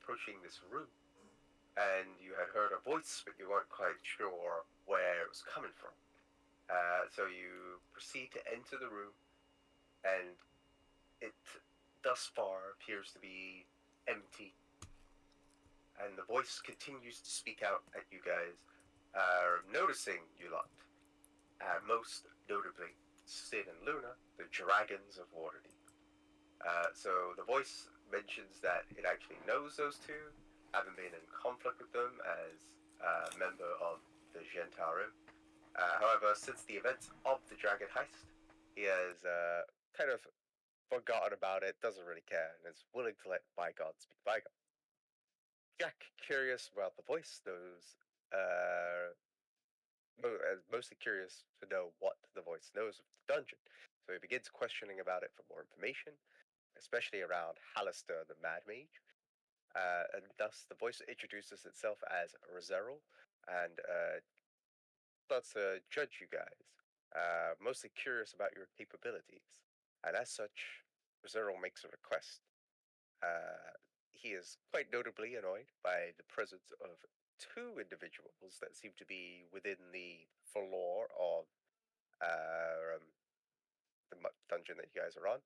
approaching this room, and you had heard a voice, but you weren't quite sure where it was coming from. So you proceed to enter the room, and it thus far appears to be empty. And the voice continues to speak out at you guys, noticing you lot. Most notably, Sid and Luna, the dragons of Waterdeep. So the voice mentions that it actually knows those two, having been in conflict with them as a member of the Gentarum. However, since the events of the dragon heist, he has kind of forgotten about it, doesn't really care, and is willing to let bygones be bygones. Jack, curious about the voice, knows, mostly curious to know what the voice knows of the dungeon. So he begins questioning about it for more information, especially around Hallister the Mad Mage. And thus, the voice introduces itself as Rizerl and starts to judge you guys, mostly curious about your capabilities. And as such, Rizerl makes a request. He is quite notably annoyed by the presence of two individuals that seem to be within the floor of the dungeon that you guys are on,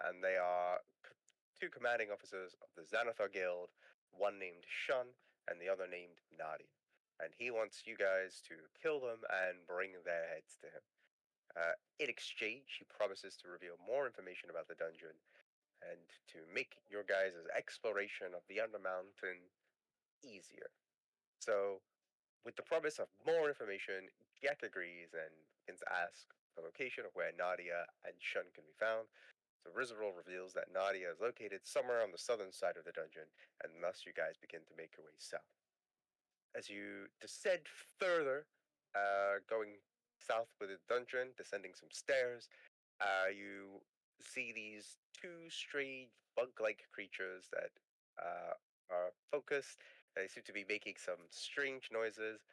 and they are two commanding officers of the Xanathar Guild, one named Shun and the other named Nadia. And he wants you guys to kill them and bring their heads to him. In exchange, he promises to reveal more information about the dungeon and to make your guys' exploration of the Undermountain easier. So, with the promise of more information, Jack agrees and begins to ask the location of where Nadia and Shun can be found. So Rizerl reveals that Nadia is located somewhere on the southern side of the dungeon, and thus you guys begin to make your way south. As you descend further, going south with the dungeon, descending some stairs, you see these two strange bug-like creatures that are focused. They seem to be making some strange noises.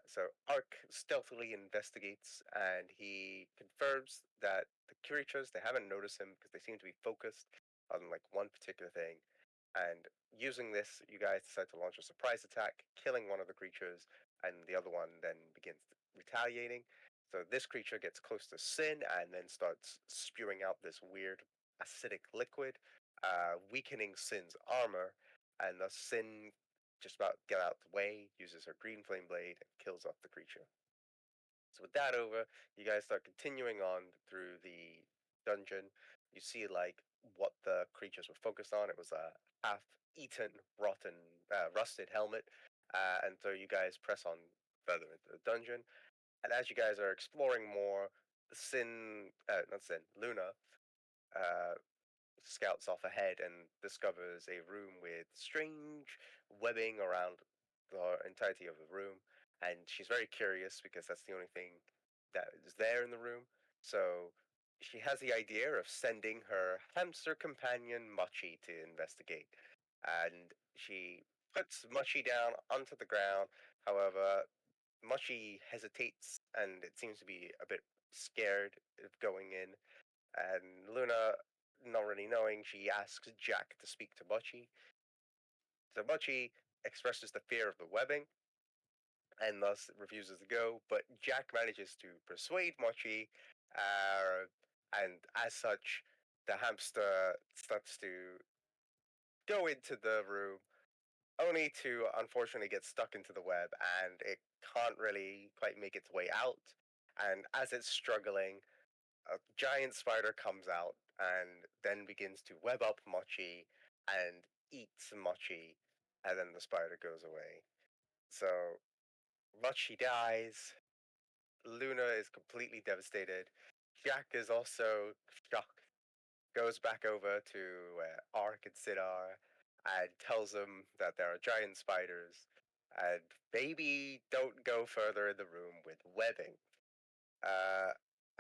So Ark stealthily investigates, and he confirms that the creatures, they haven't noticed him because they seem to be focused on like one particular thing. And using this, you guys decide to launch a surprise attack, killing one of the creatures, and the other one then begins retaliating. So this creature gets close to Sin and then starts spewing out this weird acidic liquid, weakening Sin's armor, and thus Sin just about get out the way, uses her green flame blade, and kills off the creature. So with that over, you guys start continuing on through the dungeon. You see like what the creatures were focused on. It was a half-eaten, rotten, rusted helmet, and so you guys press on further into the dungeon. And as you guys are exploring more, not Sin, Luna, uh, scouts off ahead and discovers a room with strange webbing around the entirety of the room. And she's very curious because that's the only thing that is there in the room. So she has the idea of sending her hamster companion Mochi to investigate. And she puts Mochi down onto the ground. However, Mochi hesitates and it seems to be a bit scared of going in. And Luna, not really knowing, she asks Jack to speak to Mochi. So Mochi expresses the fear of the webbing and thus refuses to go, but Jack manages to persuade Mochi, and as such, the hamster starts to go into the room, only to unfortunately get stuck into the web, and it can't really quite make its way out. And as it's struggling, a giant spider comes out and then begins to web up Mochi and eats Mochi, and then the spider goes away. So Mochi dies. Luna is completely devastated. Jack is also shocked. Goes back over to Ark and Sidar and tells them that there are giant spiders and maybe don't go further in the room with webbing. Uh,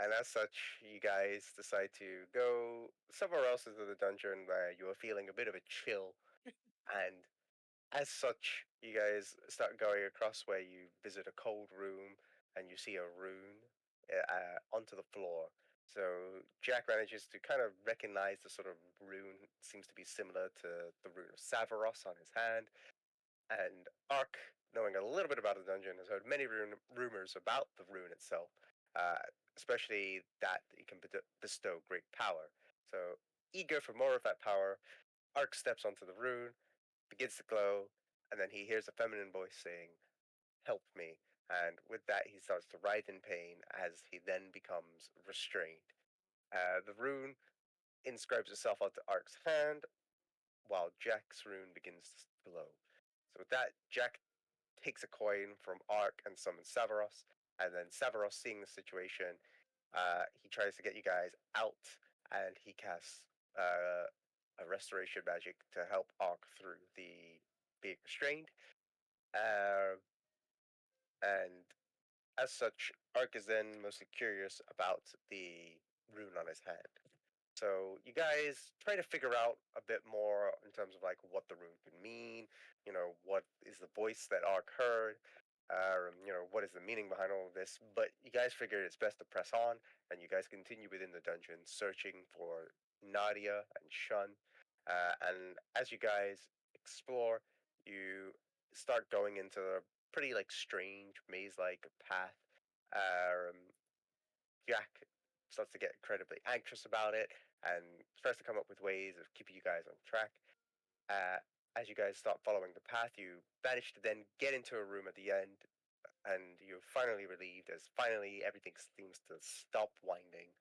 and as such, you guys decide to go somewhere else into the dungeon where you are feeling a bit of a chill. And as such, you guys start going across where you visit a cold room and you see a rune onto the floor. So Jack manages to kind of recognize the sort of rune. Seems to be similar to the rune of Savaros on his hand. And Ark, knowing a little bit about the dungeon, has heard many rumors about the rune itself, especially that it can bestow great power. So, eager for more of that power, Ark steps onto the rune, begins to glow, and then he hears a feminine voice saying, "Help me." And with that, he starts to writhe in pain as he then becomes restrained. The rune inscribes itself onto Ark's hand, while Jack's rune begins to glow. So with that, Jack takes a coin from Ark and summons Savaros, and then Savaros, seeing the situation, he tries to get you guys out, and he casts a restoration magic to help Ark through the being restrained. Uh, and as such, Ark is then mostly curious about the rune on his hand. So you guys try to figure out a bit more in terms of like what the rune could mean. What is the voice that Ark heard? What is the meaning behind all of this? But you guys figured it's best to press on, and you guys continue within the dungeon searching for Nadia and Shun. And as you guys explore, you start going into a pretty like strange maze-like path. Um, Jack starts to get incredibly anxious about it and tries to come up with ways of keeping you guys on track. As you guys start following the path, you manage to then get into a room at the end, and you're finally relieved as finally everything seems to stop winding.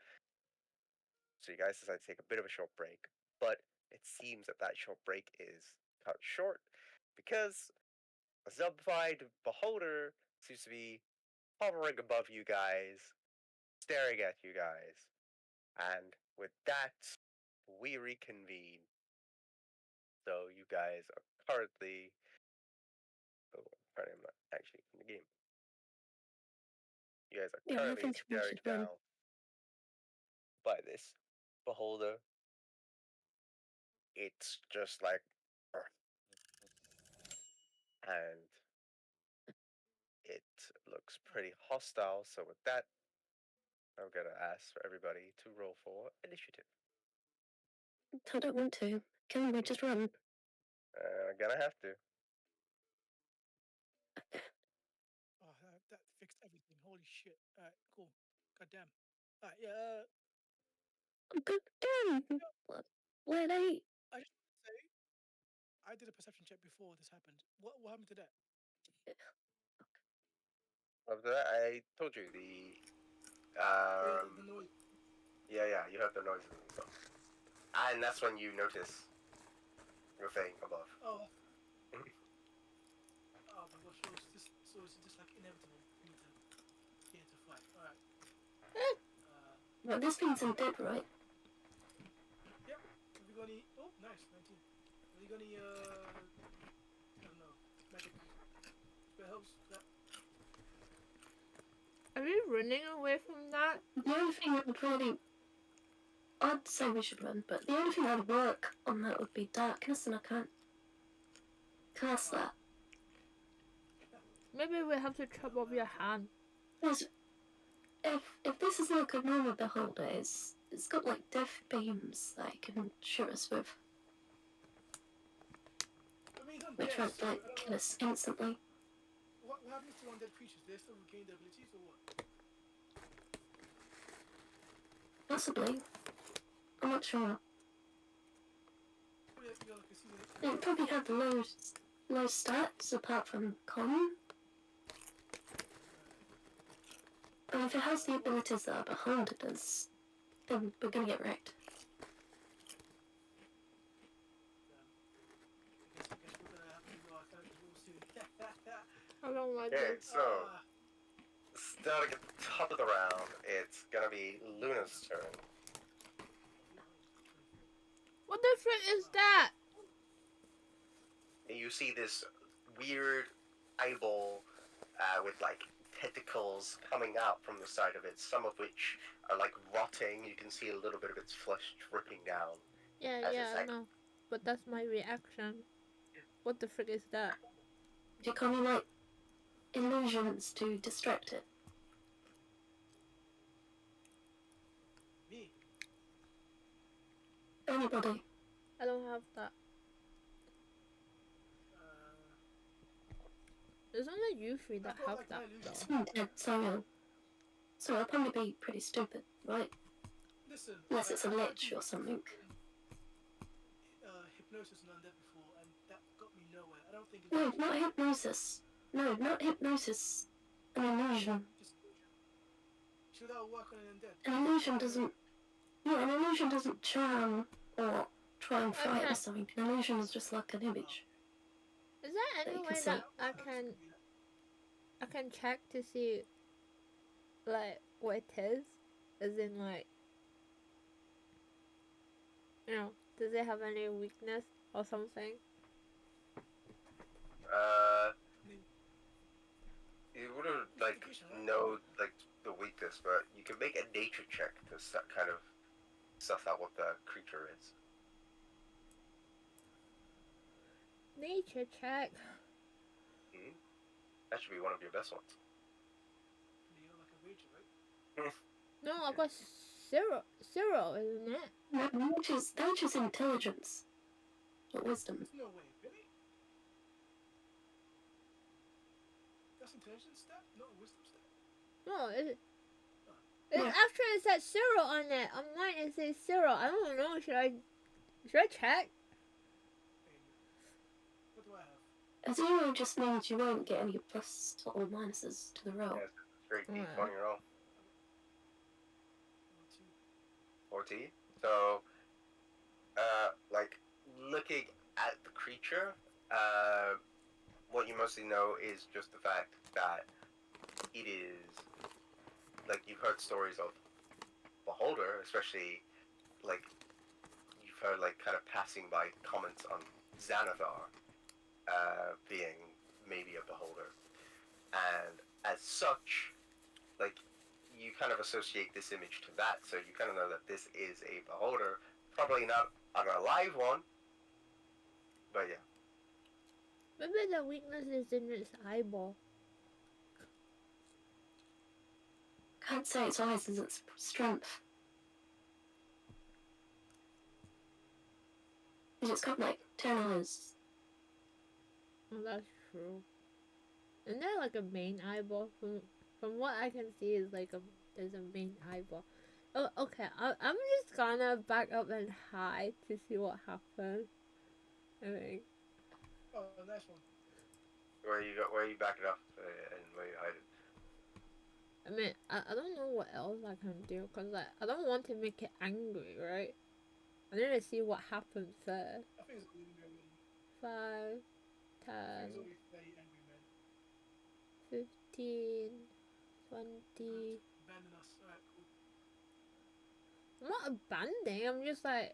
So you guys decide to take a bit of a short break, but it seems that that short break is cut short because a zombified beholder seems to be hovering above you guys, staring at you guys. And with that, we reconvene. So you guys are currently. Oh, apparently I'm not actually in the game. You guys are Yeah, I currently think we staring should run. down by this beholder. It's just like Earth. And it looks pretty hostile. So with that, I'm gonna ask for everybody to roll for initiative. I don't want to. Can we just run? Gonna have to. Oh, that fixed everything. Holy shit. Alright, cool. Goddamn. Alright, yeah. Good damn! Where they? I just want to say, I did a perception check before this happened. What happened to that? After that, I told you the. The noise. Yeah, you heard the noises and stuff. And that's when you notice your thing above. Oh. Oh my gosh, so it's just like inevitable for me to get into fight. Alright. Well, this thing's undead, right? Yep. Have you got any? Oh, nice, 19. Have you got any? I don't know, magic spells? Are we running away from that? The only thing that would really... I'd say we should run, but the only thing that would work on that would be darkness, and I can't cast that. Maybe we have to chop off your hand. If this is like a normal beholder, it's got like death beams that it can shoot us with, I mean, I'm which dead, would so, like kill us instantly. What happens to undead creatures? Do they still regain their abilities or what? Possibly. I'm not sure. It probably had low stats apart from common. And if it has the abilities that a beholder does, then we're gonna get wrecked. I don't like Okay, this. so starting at the top of the round, it's gonna be Luna's turn. What the frick is that? You see this weird eyeball with like tentacles coming out from the side of it, some of which are like rotting. You can see a little bit of its flesh dripping down. Yeah, like... no. But that's my reaction. What the frick is that? You can't like illusions to distract it. Me? Anybody. I don't have that. There's only you three that I've got, have like, that my illusion. though. It's not dead, so I'll probably be pretty stupid, right? Listen, Unless it's a I've lich actually or something. hypnosis and undead before, and that got me nowhere. I don't think it's No, actually not hypnosis. No, not hypnosis. An illusion. just illusion. So that'll work on an undead. An illusion doesn't... Yeah, an illusion doesn't charm or try and frighten Okay. something. An illusion is just like an image. Is there That any you can way see. that I can check to see like what it is? As in like, you know, does it have any weakness or something? You wouldn't like know like the weakness, but you can make a nature check to kind of suss out what the creature is. Nature check. Hmm? That should be one of your best ones. You're like a wager, right? No, I got zero, isn't it? No, nature's intelligence. Not wisdom. There's no way, really? That's intelligence stat, not a wisdom stat. No, it Yeah. actually it said zero on it. On mine it says zero. I don't know. Should I check? What do I have? A zero just means you won't get any plus or minuses to the roll. Yeah, straight Yeah. D20 roll. 14. 14. So, like looking at the creature, what you mostly know is just the fact that it is like you've heard stories of Beholder, especially like you've heard like kind of passing by comments on Xanathar being maybe a Beholder, and as such, like you kind of associate this image to that, so you kind of know that this is a Beholder, probably not an alive one, but yeah. Maybe the weakness is in its eyeball. Can't say its eyes is its strength. It's got like 10 eyes. Oh, that's true. Isn't there like a main eyeball? From what I can see, is like there's a main eyeball. Oh, okay. I'm just gonna back up and hide to see what happens. I think. Oh, nice one. Where are you backing up and where you hiding? I mean, I don't know what else I can do, cause like I don't want to make it angry, right? I need to see what happens first. I think it's really very 5, I 10, think it's always very angry man. 15, 20. Abandon us. Alright, cool. I'm not abandoning. I'm just like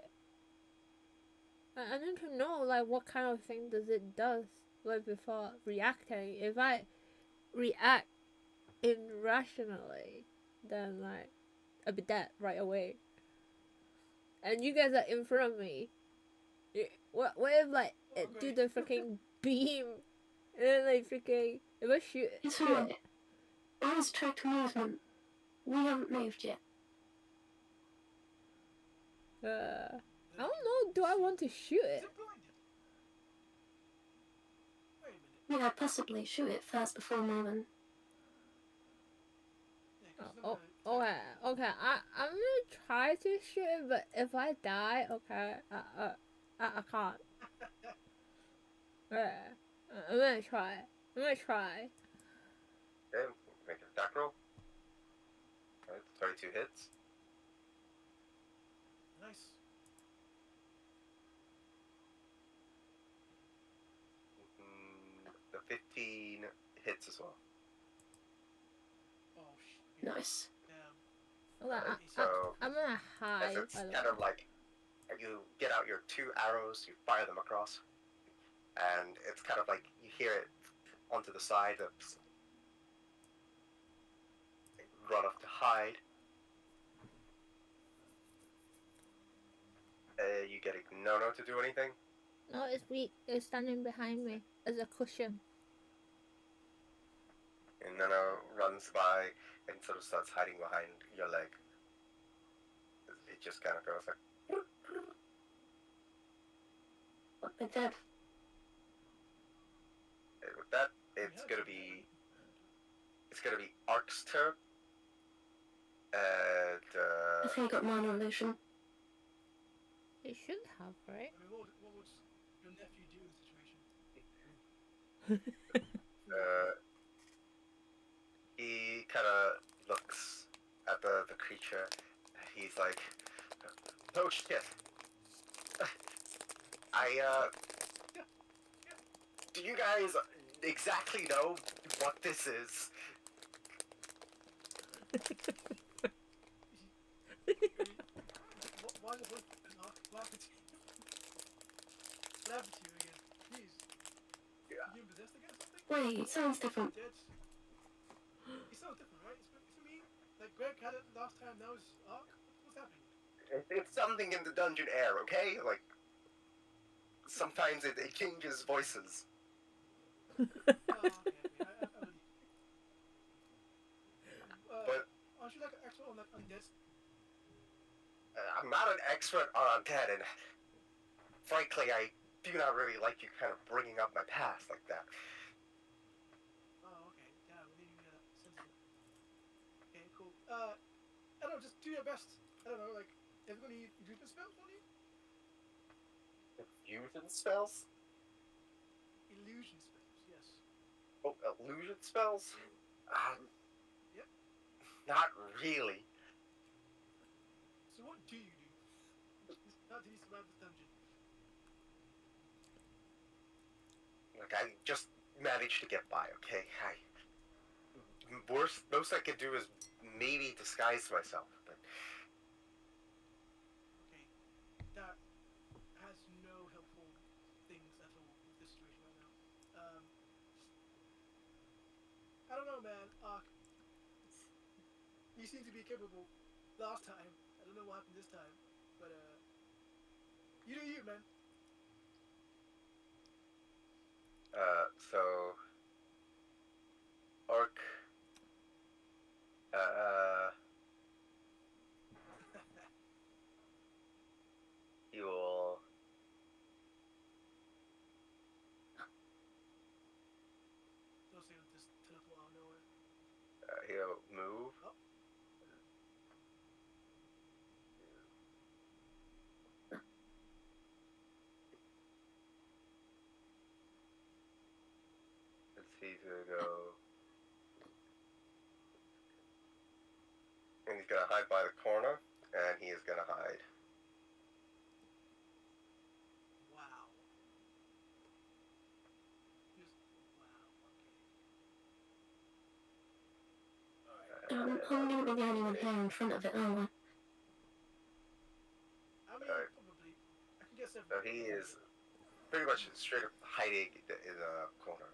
I need to know like what kind of thing does it does like before reacting. If I react irrationally, then like I'll be dead right away. And you guys are in front of me. What if like it do the freaking beam and then like freaking if I shoot It's alright. Eyes track movement. We haven't moved yet. I don't know, do I want to shoot Is it? it blinded? Wait a minute. Yeah, possibly shoot it first before moving. Yeah, 'cause it's Oh, not gonna okay, okay. I'm gonna try to shoot it, but if I die, okay, I can't. Yeah, I'm gonna try. I'm gonna try. Okay, make an attack roll. Alright, 22 hits. Nice. The 15 hits as well. Oh shit. Nice. Damn. Okay, So, I'm gonna as hide. it's By the kind way. of like you get out your 2 arrows, you fire them across, and it's kind of like you hear it onto the side of run off to hide. You get a no to do anything. No, it's weak. It's standing behind me as a cushion. And Nono runs by and sort of starts hiding behind your leg. It just kind of goes like, They're dead. And with that, Yeah, it's gonna be Ark's turn. And I think he got minor illusion. It should have, right? I mean, what would your nephew do in this situation? he kind of looks at the creature. He's like, "Oh shit! Do you guys exactly know what this is?" Why the fuck laugh at you? Laugh at you again. Jeez. Yeah. You possessed again or something? Wait, it sounds different. Dead. He sounds different, right? It's me. Like Greg had it last time. Now it's Ark. What's happening? It's something in the dungeon air, okay? Like, sometimes it changes voices. Oh, okay. I believe. But aren't you like an expert on like undead? I'm not an expert on undead, and frankly, I do not really like you kind of bringing up my past like that. Oh, okay. Yeah, we didn't even get that sensitive. Okay, cool. I don't know. Just do your best. I don't know. Like, have you got any movement spells on you? Fusion spells? Illusion spells. Yes. Oh, illusion spells? Yep. Not really. So what do you do? How did you survive this dungeon? Like, I just managed to get by, okay? Most I could do is maybe disguise myself, but Okay, that has no helpful things at all with this situation right now. I don't know, man. You seem to be capable last time. I don't know what happened this time, but you do you, man. so Orc, you will Don't say just teleport out of nowhere. he'll move. Oh. He's gonna go, and he's gonna hide by the corner, and he is gonna hide. Wow. Just wow. Okay. Alright. I'm gonna be the only one here in front of it, aren't I? I mean, Alright. probably. I can guess So everything. he is pretty much straight up hiding in the corner.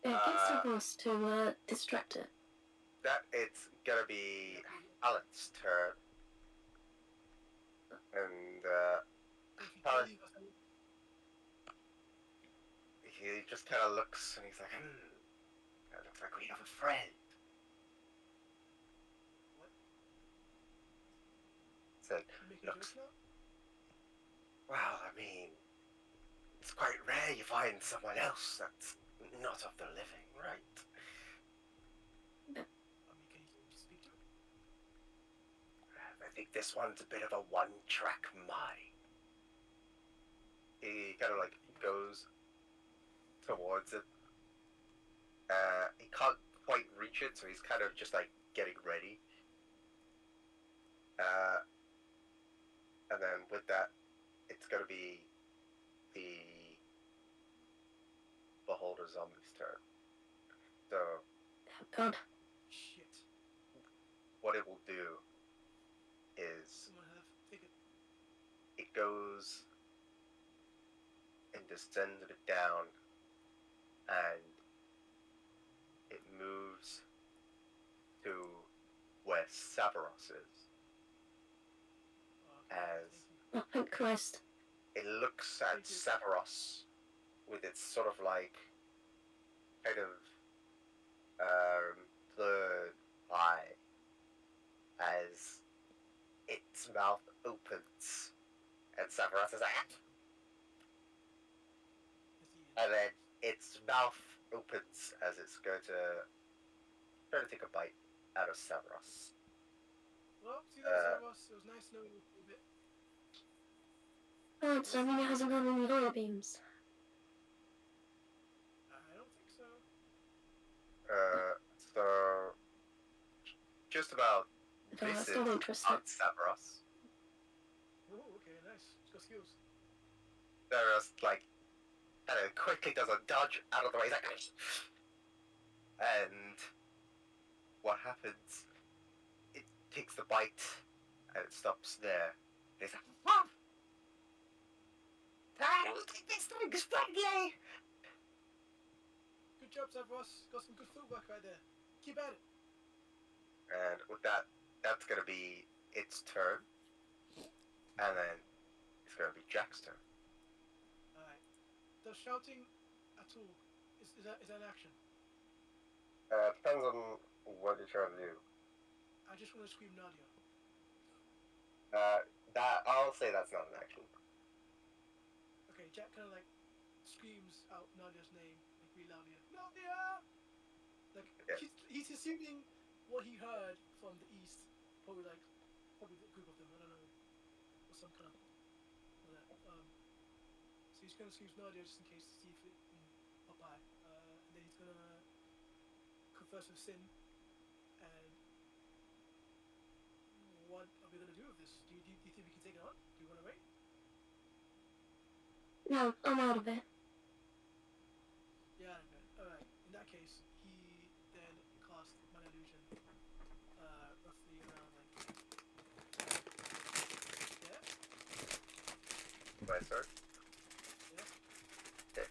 Yeah, get Stavros to distract it. That it's gonna be Alan's turn, and Alan, he just kind of looks and he's like, "That looks like we have a friend." What? Said, You making looks. jokes now? Well, I mean, it's quite rare you find someone else that's not of the living, right? I mean, can you just speak to it? I think this one's a bit of a one-track mind. He kind of like goes towards it. He can't quite reach it, so he's kind of just like getting ready. And then with that, it's gonna be the Beholder Zombie's turn. So Oh, God. Shit. what it will do is Someone have take it. it goes and descends a bit down, and it moves to where Sabaros is. Okay, As thank you. Oh, thank Christ. it looks at Thank you. Sabaros with its sort of like kind of third eye as its mouth opens, and Sabaros is like, And then its mouth opens as it's going to try to take a bite out of Severus. Well, see you later, Ross. It was nice knowing you a bit. Oh, does that mean it hasn't got any lawyer beams? I don't think so. So just about Okay, that's misses still interesting. on Severus. Oh, okay, nice. It's got skills. Severus kind of quickly does a dodge out of the way. He's like, and what happens? It takes the bite and it stops there. It's like, Mom! I will take this thing strongly! Good job, Ross. Got some good footwork right there. Keep at it. And with that, that's gonna be its turn. And then it's gonna be Jack's turn. Alright. Does shouting at all is that an action? Depends on what you're trying to do. I just want to scream Nadia. That I'll say that's not an action. Okay, Jack kind of screams out Nadia's name really loudly. Nadia! Yeah. He's assuming what he heard from the east. Probably the group of them. I don't know. Or some kind of that. So he's gonna scream Nadia just in case to see if it can pop by. And then he's gonna converse with Sin. And what are we gonna do with this? Do you think we can take it on? Do you want to wait? No, I'm out of it. Yeah, alright. In that case, he then cast my illusion roughly around there. My turn. Yeah. Okay.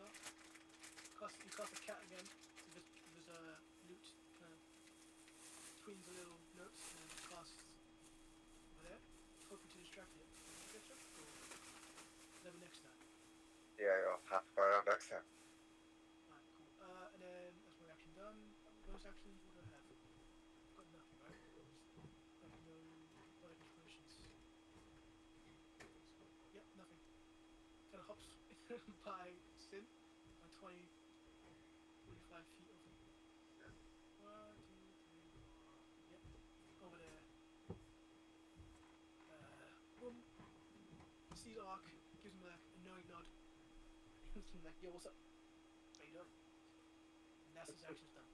You cast a cat again. So there's a lute kind of tweens a little notes and then casts over there, hoping to distract it. Get you? Or maybe next time. Yeah, you'll have to find out next time. Alright, cool. And then that's my action done. Bonus actions, what do I have? I've got nothing, right? I have no product inspirations. Yep, nothing. Kind of hops by Sin. By 20, 45 feet of him. 1, 2, 3, 4. Yep, over there. Boom. Sees Ark, gives him a knowing nod. Like, yo, what's up? How you doing? And that's his actions done.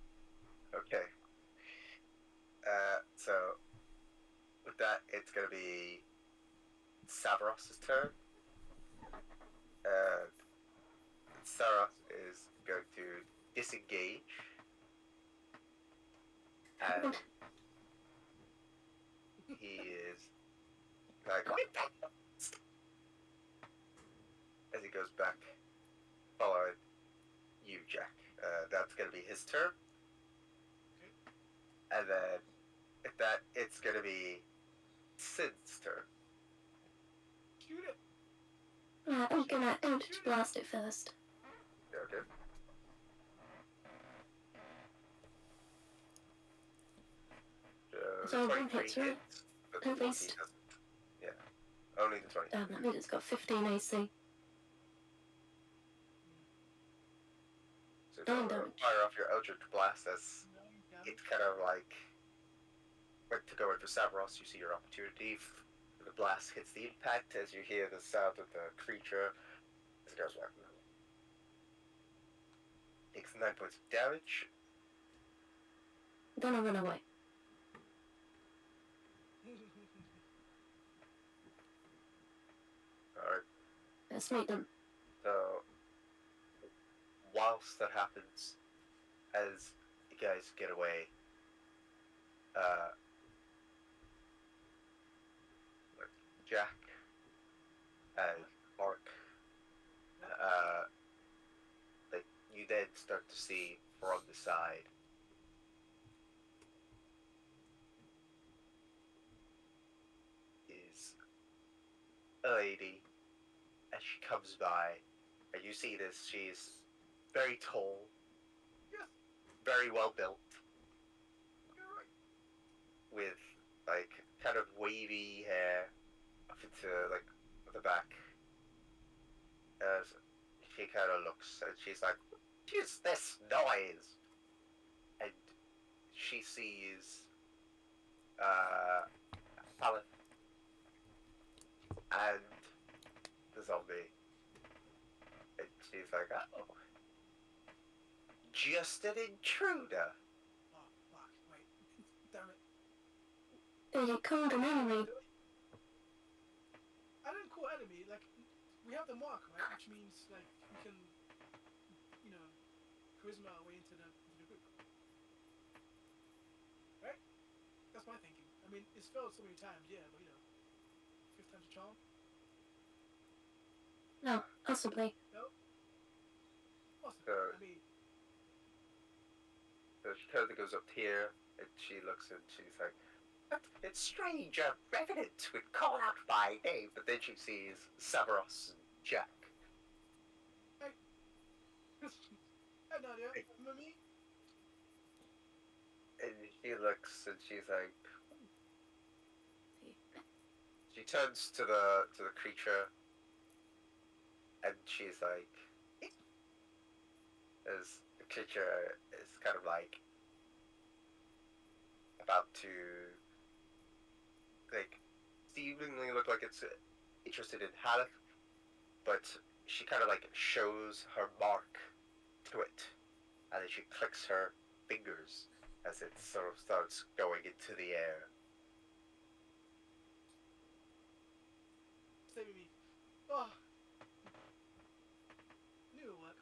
Okay. So with that, it's gonna be Severus' turn. And Sarah is going to disengage. And he is like as he goes back, following you, Jack. That's gonna be his turn. Okay. And then if that, it's gonna be Sid's turn. Shoot it! I'm gonna Eldritch Blast it first. Okay. So 23 hits, right? hits, but At 14 least. doesn't. Yeah. Only the 20. Damn, that means it's got 15 AC. So Nine don't damage. fire off your Eldritch Blast as No, it's kind of went to go into Severus. You see your opportunity. The blast hits the impact as you hear the sound of the creature as it goes back. Takes 9 points of damage. Then I run away. Alright. Let's meet them. So, whilst that happens, as you guys get away, Jack and Mark, you then start to see from the side is a lady as she comes by, and you see this. She's very tall, Yes. very well built, You're right. with kind of wavy hair up into the back. As she kind of looks and she's like, "What is this noise?" And she sees Aleph and the zombie, and she's like, "Oh, just an intruder." Oh, fuck. Wait. Damn it. Is it called an enemy? I didn't call enemy. Like, we have the mark, right? Which means, like, we can, charisma our way into the group. Right? That's my thinking. I mean, it's failed so many times, yeah, but, fifth time's a charm. No, possibly. No? Possibly. I mean, So she kind of goes up here and she looks and she's like, "It's strange, a revenant would call out my name," but then she sees Severus and Jack. I have no idea. Remember me? And she looks and she's like, she turns to the creature and she's like, as the creature is kind of like about to like seemingly look like it's interested in Haleth, but she kind of like shows her mark to it, and then she clicks her fingers as it sort of starts going into the air. Stay with me. Oh. Knew it'll work.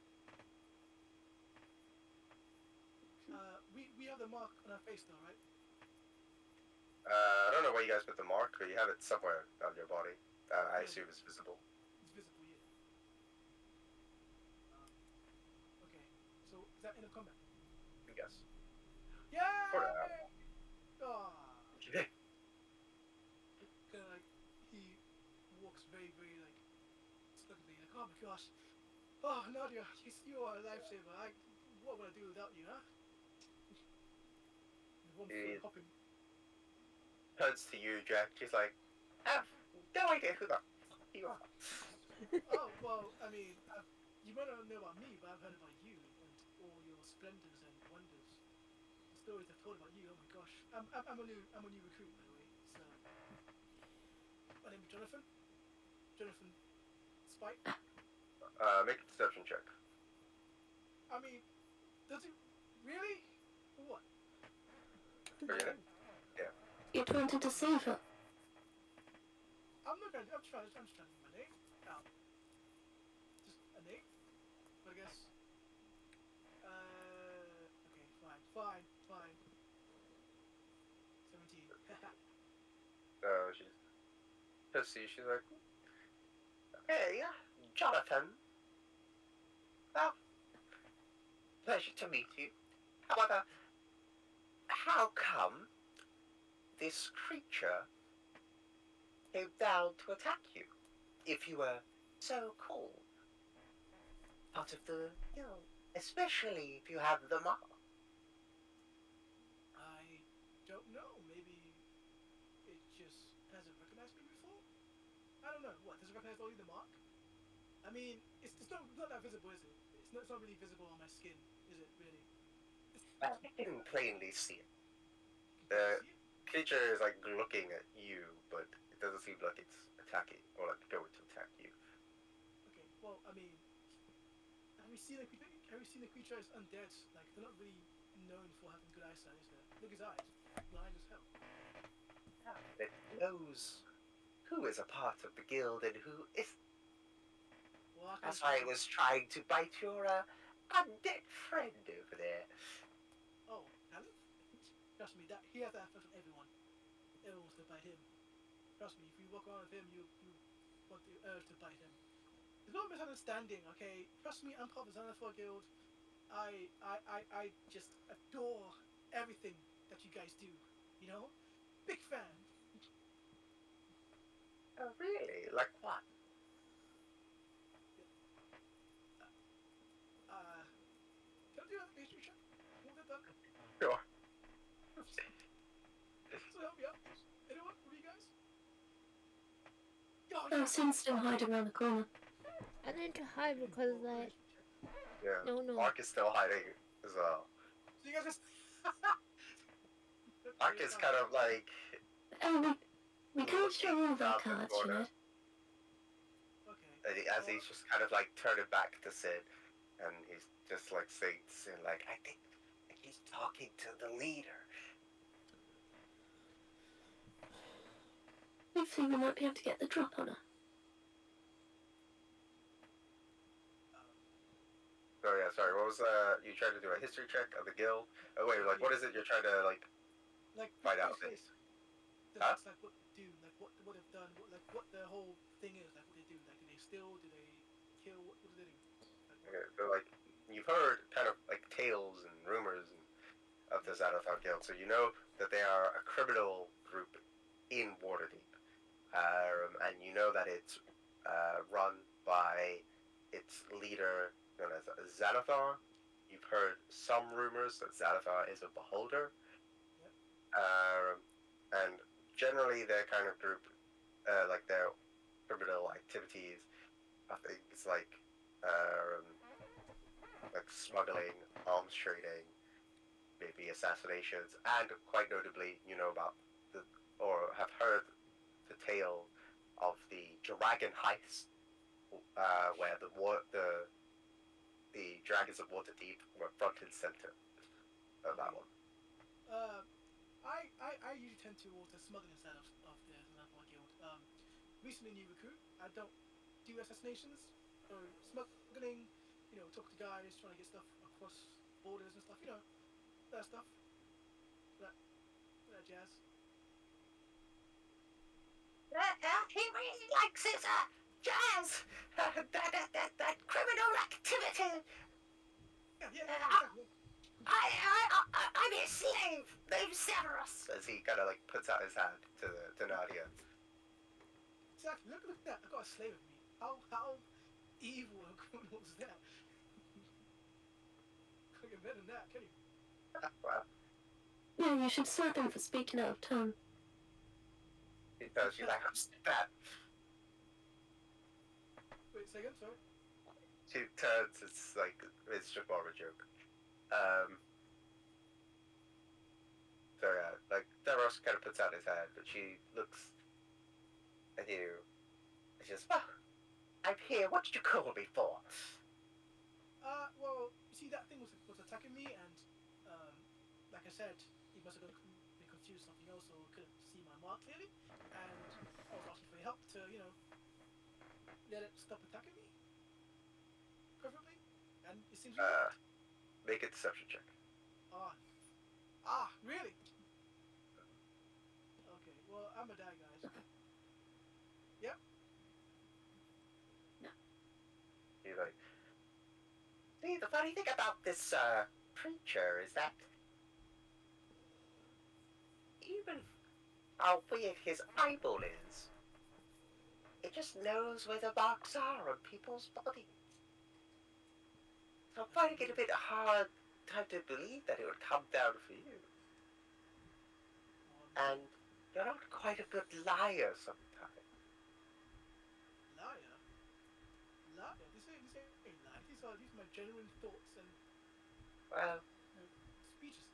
We have the mark on our face though, right? I don't know where you guys put the mark, but you have it somewhere on your body. I assume it's visible. It's visible, yeah. Okay. So is that end of combat? I guess. Yeah. For now. Oh. Okay. Kind of like he walks very, very like slowly, like, oh my gosh. Oh Nadia, you are a lifesaver. What would I do without you, huh? One foot hopping. Turns to you, Jack. She's like, "I have no idea who the fuck you are." Oh well, I mean, you might not know about me, but I've heard about you and all your splendors and wonders. The stories I've told about you. Oh my gosh, I'm a new recruit, by the way. So my name is Jonathan. Jonathan Spike. Make a deception check. I mean, does it really? For what? Okay. Yeah. You trying to deceive her? I'm not going. I'm just trying to get my name out. Just a name, I guess. Okay, fine. 17. She's pissy. She's like, "Hey, Jonathan. Well, pleasure to meet you. However, how come this creature came down to attack you if you were so cool? Part of the guild, especially if you have the mark." I don't know. Maybe it just hasn't recognized me before. I don't know. What, does it recognize only the mark? I mean, it's not that visible, is it? It's not really visible on my skin, is it? Really? I can plainly see it. Can you see it? Creature is like looking at you, but it doesn't seem like it's attacking or like going to attack you. Okay. Well, I mean, have you seen the creature as undead? Like, they're not really known for having good eyesight, is there? Look at his eyes, blind as hell. It knows who is a part of the guild and who isn't. Well, That's why I was trying to bite your undead friend over there. Oh, Alan? Trust me, he has that effect on everyone. Everyone wants to bite him. Trust me, if you walk around with him, you want the urge to bite him. There's no misunderstanding, okay? Trust me, I'm part of the Xanathar Guild. I just adore everything that you guys do. You know? Big fan. Oh, really? Like what? Can I do a history check? Want that done? Sure. So help me out. Anyone? What are you guys? Oh, Oh, Sin's still hiding around the corner. I need to hide because like Yeah. no. Mark is still hiding as well. So you guys just. Mark is kind of like Oh, we can't show all of our down the cards, you corner. know. Okay. As he's just kind of like turning back to Sid, and he's just like saying to Sid, like, I think he's talking to the leader. Hopefully we might be able to get the drop on her. Oh yeah, sorry. What was you tried to do a history check of the guild? Oh wait, like what is it you're trying to like find out? This. Huh? That's like what they do, like what they've done, what their whole thing is, like what they do, like do they steal, do they kill, what do they do? Okay, so like you've heard kind of like tales and rumors of the Xanathar Guild, so you know that they are a criminal group in Waterdeep, and you know that it's run by its leader known as Xanathar. You've heard some rumors that Xanathar is a beholder, and generally their kind of group, like their criminal activities, I think it's like smuggling, arms trading, maybe assassinations, and quite notably, you know about or have heard the tale of the dragon heist, where the dragons of Waterdeep were front and center of that one. I usually tend towards the smuggling side of the Xanathar Guild. Recently new recruit, I don't do assassinations, so smuggling, talk to guys, trying to get stuff across borders and stuff, that stuff, that jazz. He really likes his jazz, that criminal activity. Yeah, exactly. I'm his slave, named Severus. As he kind of like puts out his hand to Nadia. Exactly. Look at that. I got a slave with me. How evil and criminal is that? Can't get better than that, can you? Well, Yeah, you should slap him for speaking out of turn. she's like, who's that? Wait, say again, sorry. She turns. It's just more of a joke. So yeah, like Severus kind of puts out his hand, but she looks at you. And she says, "Oh, I'm here. What did you call me for?" Well, you see, that thing was attacking me, and like I said, he must have been confused something else, or couldn't see my mark clearly. And I was asking for your help to, let it stop attacking me, preferably. And it seems you worked. Make a deception check. Really? Okay, well, I'm a die, guys. Yep. He's like, see, the funny thing about this creature is that even how weird his eyeball is, it just knows where the marks are on people's bodies. So I'm finding it a bit hard time to believe that it would come down for you. And you're not quite a good liar sometimes. Liar? This ain't lies. These are my genuine thoughts and Well, speeches.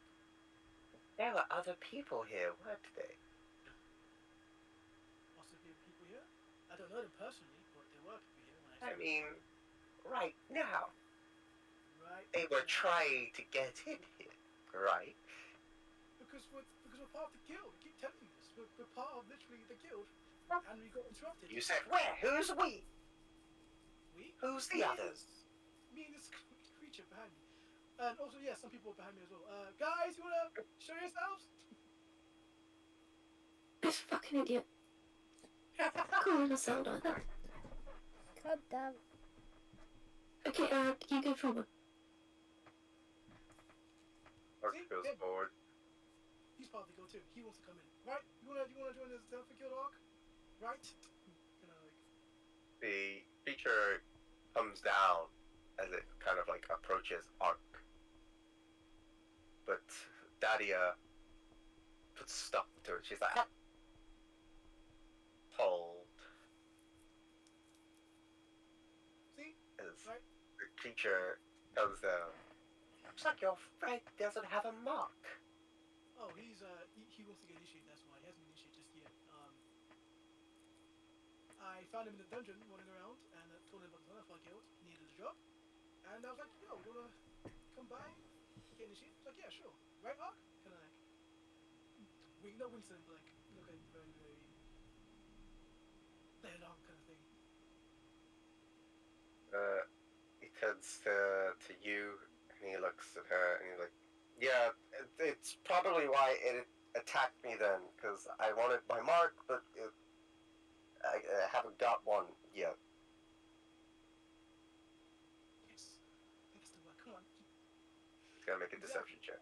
there were other people here, weren't they? Possibly people here. I don't know them personally, but there were people here when I mean, right now. Right. They were trying to get in here, right? Because we're part of the guild. I keep telling you this. We're part of literally the guild, and we got interrupted. You said where? Who's we? We? Who's the others? Me and this creature behind me. And also, yeah, some people behind me as well. Guys, you wanna show yourselves? This fucking idiot. Calling us out like that. God damn. Okay, you go forward. Mark goes forward. He's part of the guild too. He wants to come in, right? You wanna join the Xanathar Guild arc, right? The creature comes down as it kind of like approaches Ark. But Dadia puts stuff to it. She's like, See, creature comes down. Looks like your friend doesn't have a mark. Oh, he wants to get initiated. That's why he hasn't been initiated just yet. I found him in the dungeon running around and told him about the Xanathar Guild. He needed a job, and I was like, "Yo, you wanna come by, get initiated?" He's like, "Yeah, sure." Right, Ark? Kind of like, not Winston, but like looking very, very laid on kind of thing. He turns to you and he looks at her and he's like, "Yeah, it's probably why it attacked me then, because I wanted my mark, but I haven't got one yet." Yes, that's the word. Come on, He's gonna make a deception check.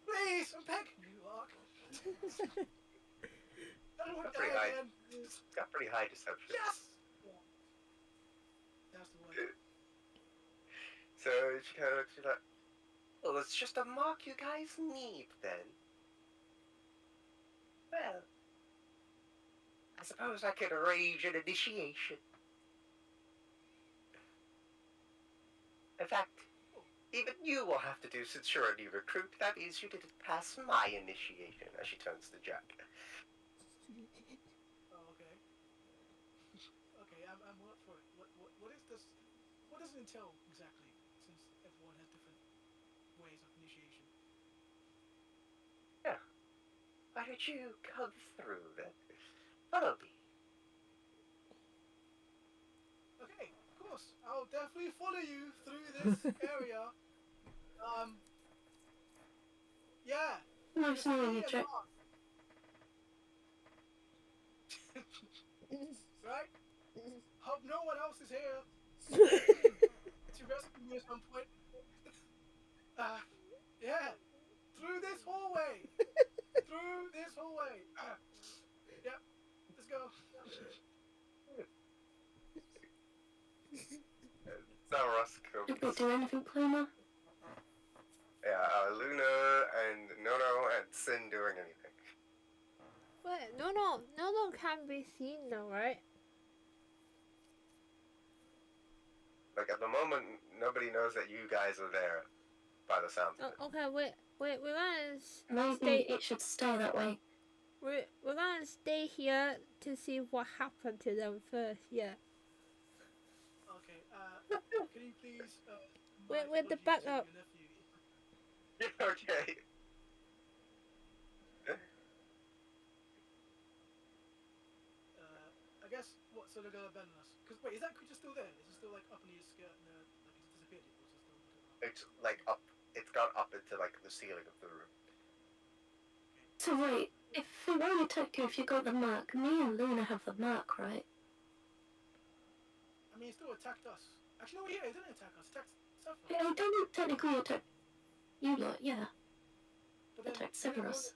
please, I'm begging you, Ark. I don't want to Pretty die high. again. It's got pretty high deception. Yes. Yeah. That's the one. So she kind of looks at you like, "Well, it's just a mark you guys need then. Well, I suppose I could arrange an initiation. In fact, even you will have to do, since you're a new recruit. That means you didn't pass my initiation." As she turns to Jack. Oh, okay. Okay, I'm up for it. What is this? What does it entail exactly? Since everyone has different ways of initiation. Yeah. Why don't you come through then? Follow me. Okay, of course. I'll definitely follow you through this area. Yeah. No, Just sorry, me you and check. Mark. Right? Hope no one else is here to rescue me at some point. Yeah. Through this hallway. Through this hallway. Yep. Let's go. Zaros Did we comes. do anything, Pluma? Yeah, Luna and Nono and Sin doing anything. Wait, no, can't be seen though, right? Like at the moment, nobody knows that you guys are there, by the sound of it. Oh, okay, wait, we're gonna Maybe stay. it should stay that way. We're gonna stay here to see what happened to them first. Yeah. Okay. Can you please With the apologies to backup. your nephew? Okay. I guess what? So they're gonna abandon us? Cause wait, is that creature still there? Is it still like up in his skirt? And like is it disappeared? Or is it still looking around? It's like up. It's gone up into like the ceiling of the room. So wait, if it only took you if you got the mark, me and Luna have the mark, right? I mean, it still attacked us. Actually, no, yeah, it didn't attack us. It attacked Sephiroth. It didn't technically attack you lot, yeah. But then Attacked they know, Severus.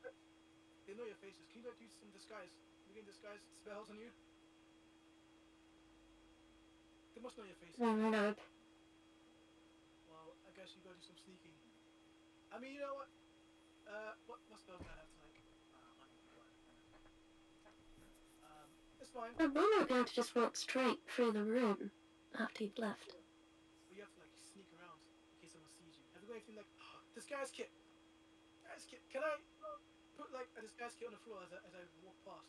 they know your faces. Can you like do some disguise? We can disguise spells on you. They must know your faces. No. Well, I guess you gotta do some sneaking. I mean, you know what? What spells do I have to like? It's fine. Well, we're not going to just walk straight through the room after he'd left. But you have to like sneak around in case someone sees you. Have you got anything like disguise kit? Disguise kit. Can I put like a disguise kit on the floor as I walk past?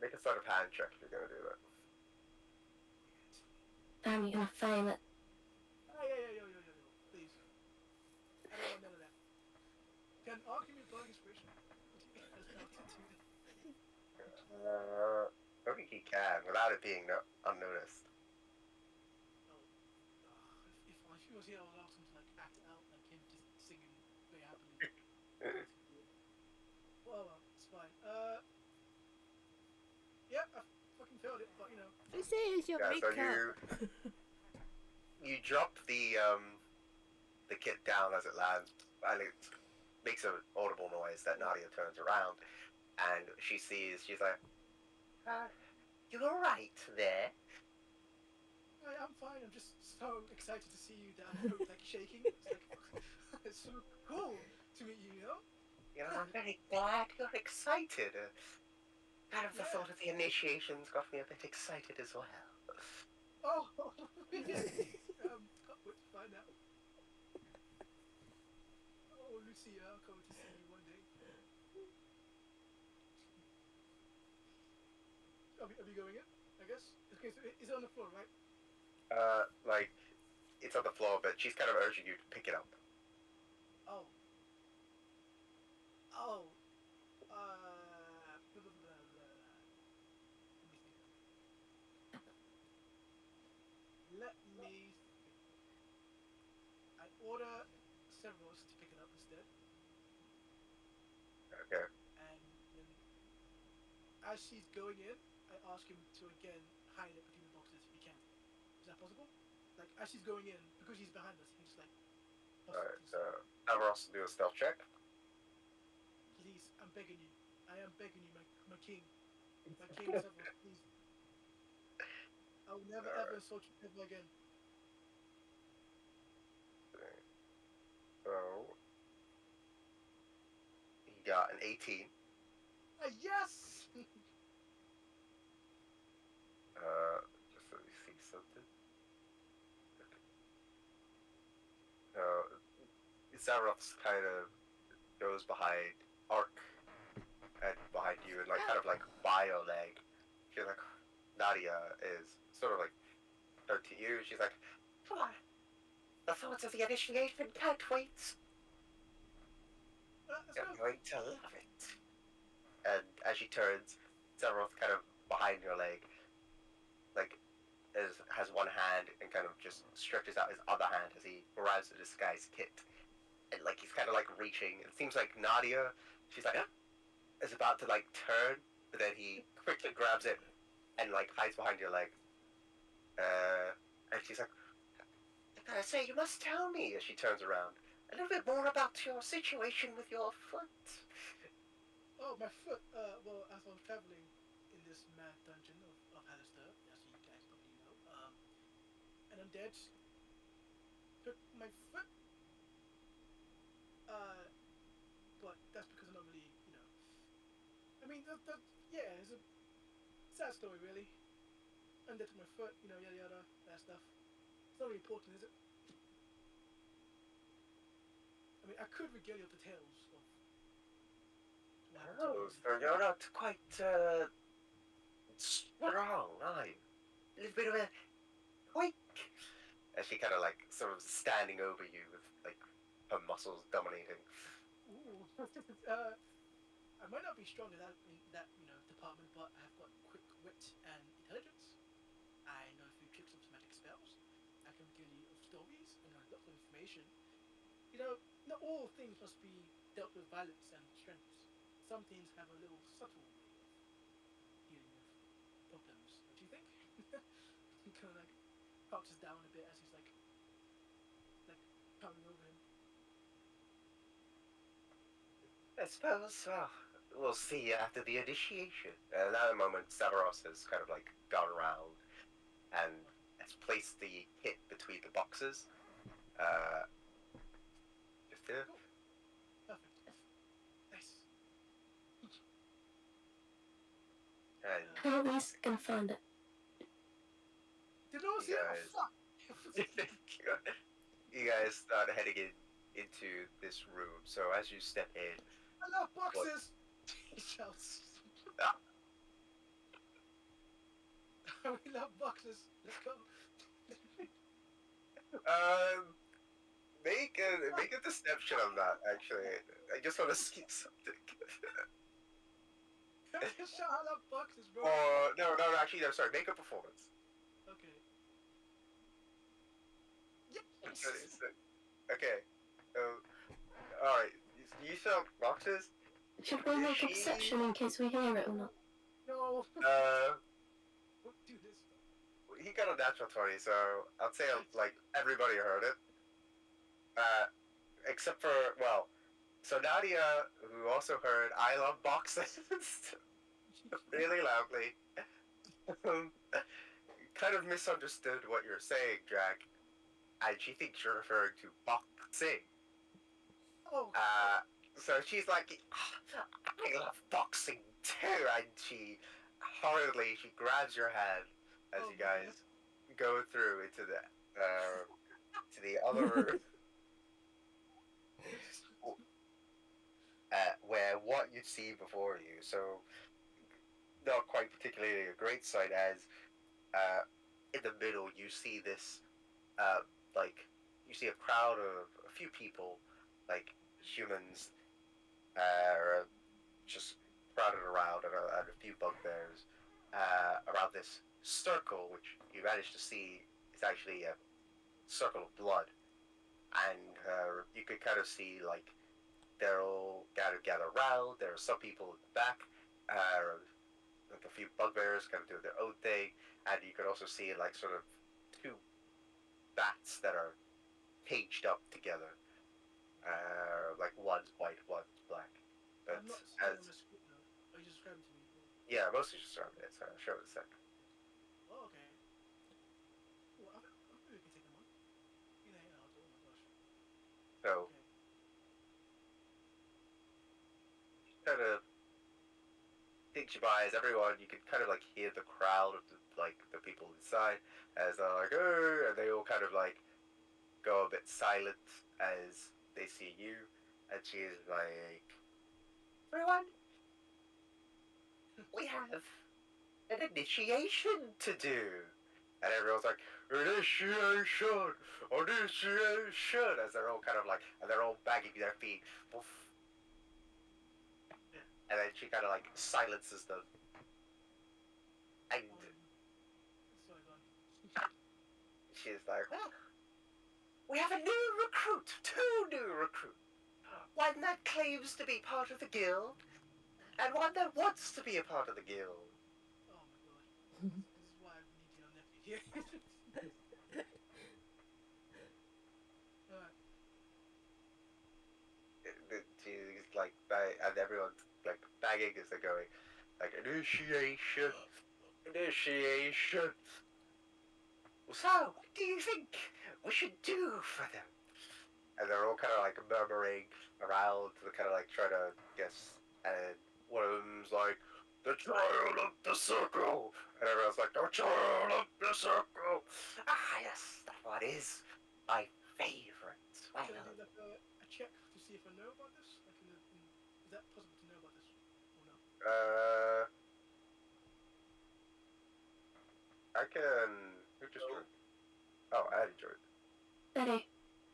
Make a sleight of hand check if you're gonna do that. Damn, you're gonna fail it. Yo. Please. I don't want none of that. Can Ark give me bardic inspiration? I don't think he can without it being unnoticed. If he was here, I would ask him to like act out like him just singing very happily. Well, it's fine. Yeah, I fucking failed it, but you know. They say it's your Yeah, so makeup. you drop the kit down as it lands, and it makes an audible noise that Nadia turns around, and she's like, "You all right there?" I'm fine. I'm just so excited to see you that I'm like shaking. It's like it's so cool to meet you, you know? You know, I'm very glad you're excited. Kind of the Yeah. thought of the initiation's got me a bit excited as well. Oh, can't wait to find out. Oh, Lucia, I'll come to see you one day. Are we going in? I guess. Okay, so it's on the floor, right? Like it's on the floor, but she's kind of urging you to pick it up. Oh. Oh. Blah, blah, blah, blah. Let me think. Let me think. I order Severus to pick it up instead, Okay. and then as she's going in, I ask him to again hide it between the boxes if he can. Is that possible? Like as she's going in, because he's behind us, he can just like bust it Alright, to the side. have Ross do a stealth check. Please, I'm begging you. I am begging you, my king. My king Severus, please. I will never ever insult you ever again. So he got an 18. Yes! Just let me see something. Zaroff's kind of goes behind Ark and behind you and like kind of like by your leg. She's like, Nadia is sort of like 13 years. She's like, come on. The thoughts of the initiation can't wait. You're Let's go. going to love it. And as she turns, Zaroff kind of behind your leg, like has one hand and kind of just stretches out his other hand as he grabs the disguise kit. And like he's kind of like reaching. It seems like Nadia, she's like, is about to like turn, but then he quickly grabs it and like hides behind your leg. And she's like, I gotta say, you must tell me, as she turns around, a little bit more about your situation with your foot. Oh, my foot. Well, as I was traveling in this mad dungeon of Alistair, as you guys probably know, and undead took my foot. But that's because I'm not really, I mean, yeah, it's a sad story, really. Undead took my foot, yada yada, that stuff. It's not really important, is it? I mean, I could regale you with the tales of what happened to me. Oh, so you're not quite strong, are you? A little bit of a quick. As she kind of like sort of standing over you with like her muscles dominating. Ooh. I might not be strong in that department, but I have got quick wit and intelligence. I know a few tricks of magic spells. I can regale you of stories and lots of information. Not all things must be dealt with violence and strength. Some things have a little subtle way of dealing with problems. Don't you think? He kind of like crouches down a bit as he's like towering over him. I suppose, well, we'll see after the initiation. And at that moment, Severos has kind of like gone around and has placed the kit between the boxes. Just there. Cool. Perfect. Nice. And How at least can find it. Did no one see it? guys- Oh, fuck. you guys start heading into this room. So as you step in, I love boxes. He shouts. We love boxes. Let's go. make a deception on that. Actually, I just want to see something. Shout I love boxes, bro. Or no, actually, no. Sorry, make a performance. Okay. Okay. All right. You sell boxes. Should we make a perception in case we hear it or not? No. Don't do this. He got a natural 20, so I'd say like everybody heard it. Except for so Nadia, who also heard "I love boxes" really loudly, kind of misunderstood what you're saying, Jack, and she thinks you're referring to boxing. Oh. So she's like, I love boxing too, and she hurriedly grabs your hand as Oh, you guys go through into the other where what you'd see before you. So not quite particularly a great sight, as in the middle you see this like you see a crowd of a few people, like humans, just crowded around, and a few bugbears around this circle, which you manage to see is actually a circle of blood, and you could kind of see like they're all gather around. There are some people in the back, like a few bugbears kind of doing their own thing, and you could also see like sort of two bats that are caged up together. Like one's white, one's black. But I'm not seeing as on my screen now. Are you just describing to me? yeah, mostly just around it. So I'll show it in a sec. Oh, okay. Well, I maybe we can take them on. You know, oh my gosh. So Okay. kind of takes you by as everyone, you can kind of like hear the crowd of the people inside as they're like, oh, and they all kind of like go a bit silent as they see you, and she's like, everyone, we have an initiation to do. And everyone's like, initiation, initiation, as they're all kind of like, and they're all banging their feet. Woof. And then she kind of like silences them. And Sorry, go on. she's like, well, we have a new recruit, two new recruits. One that claims to be part of the guild, and one that wants to be a part of the guild. Oh my god. This is why I need your nephew here. Alright. She's like, and everyone's like banging as they're going, like, initiation, initiation. So, what do you think we should do for them? And they're all kind of like murmuring around, to kind of like try to guess. And one of them's like, the child of the circle. And everyone's like, the child of the circle. Ah, yes, that one is my favorite. Can I do like a check to see if I know about this? Like is that possible to know about this or no? I can. Who just joined? Oh, I joined. Betty.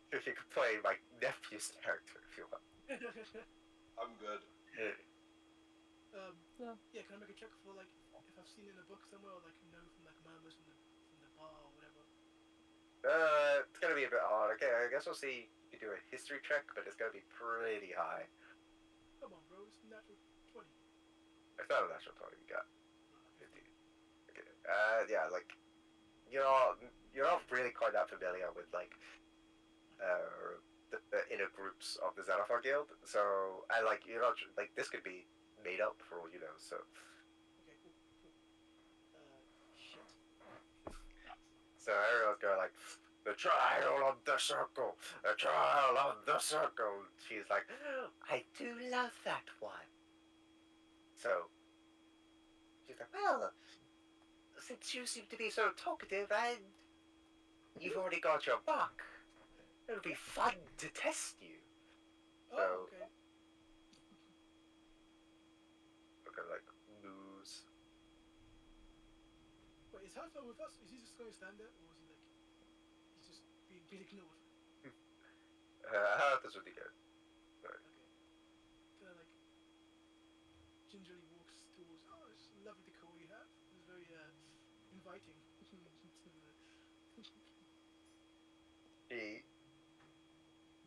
If you could play my nephew's character if you want. I'm good. Yeah, can I make a check for like if I've seen it in a book somewhere or like know from like murmurs from the bar or whatever? It's gonna be a bit hard. Okay, I guess we'll see. You can do a history check, but it's gonna be pretty high. Come on, bro, it's natural 20. It's not a natural 20. You got 50. 50. Okay. Yeah, like you're not really quite that familiar with like the inner groups of the Xanathar Guild. So I like you're not like this could be made up for all you know. So Okay, cool. Shit. so everyone's going like, the child of the circle, the child of the circle. She's like, I do love that one. So she's like, well, since you seem to be so talkative and you've already got your buck, it'll be fun to test you. Oh, okay. We're gonna like lose. Wait, is Halfman with us? Is he just going to stand there, or is he like he's just being ignored? How does what you get? Okay. Kind of like gingerly walks towards. Oh, it's a lovely decor you have. It's very inviting. She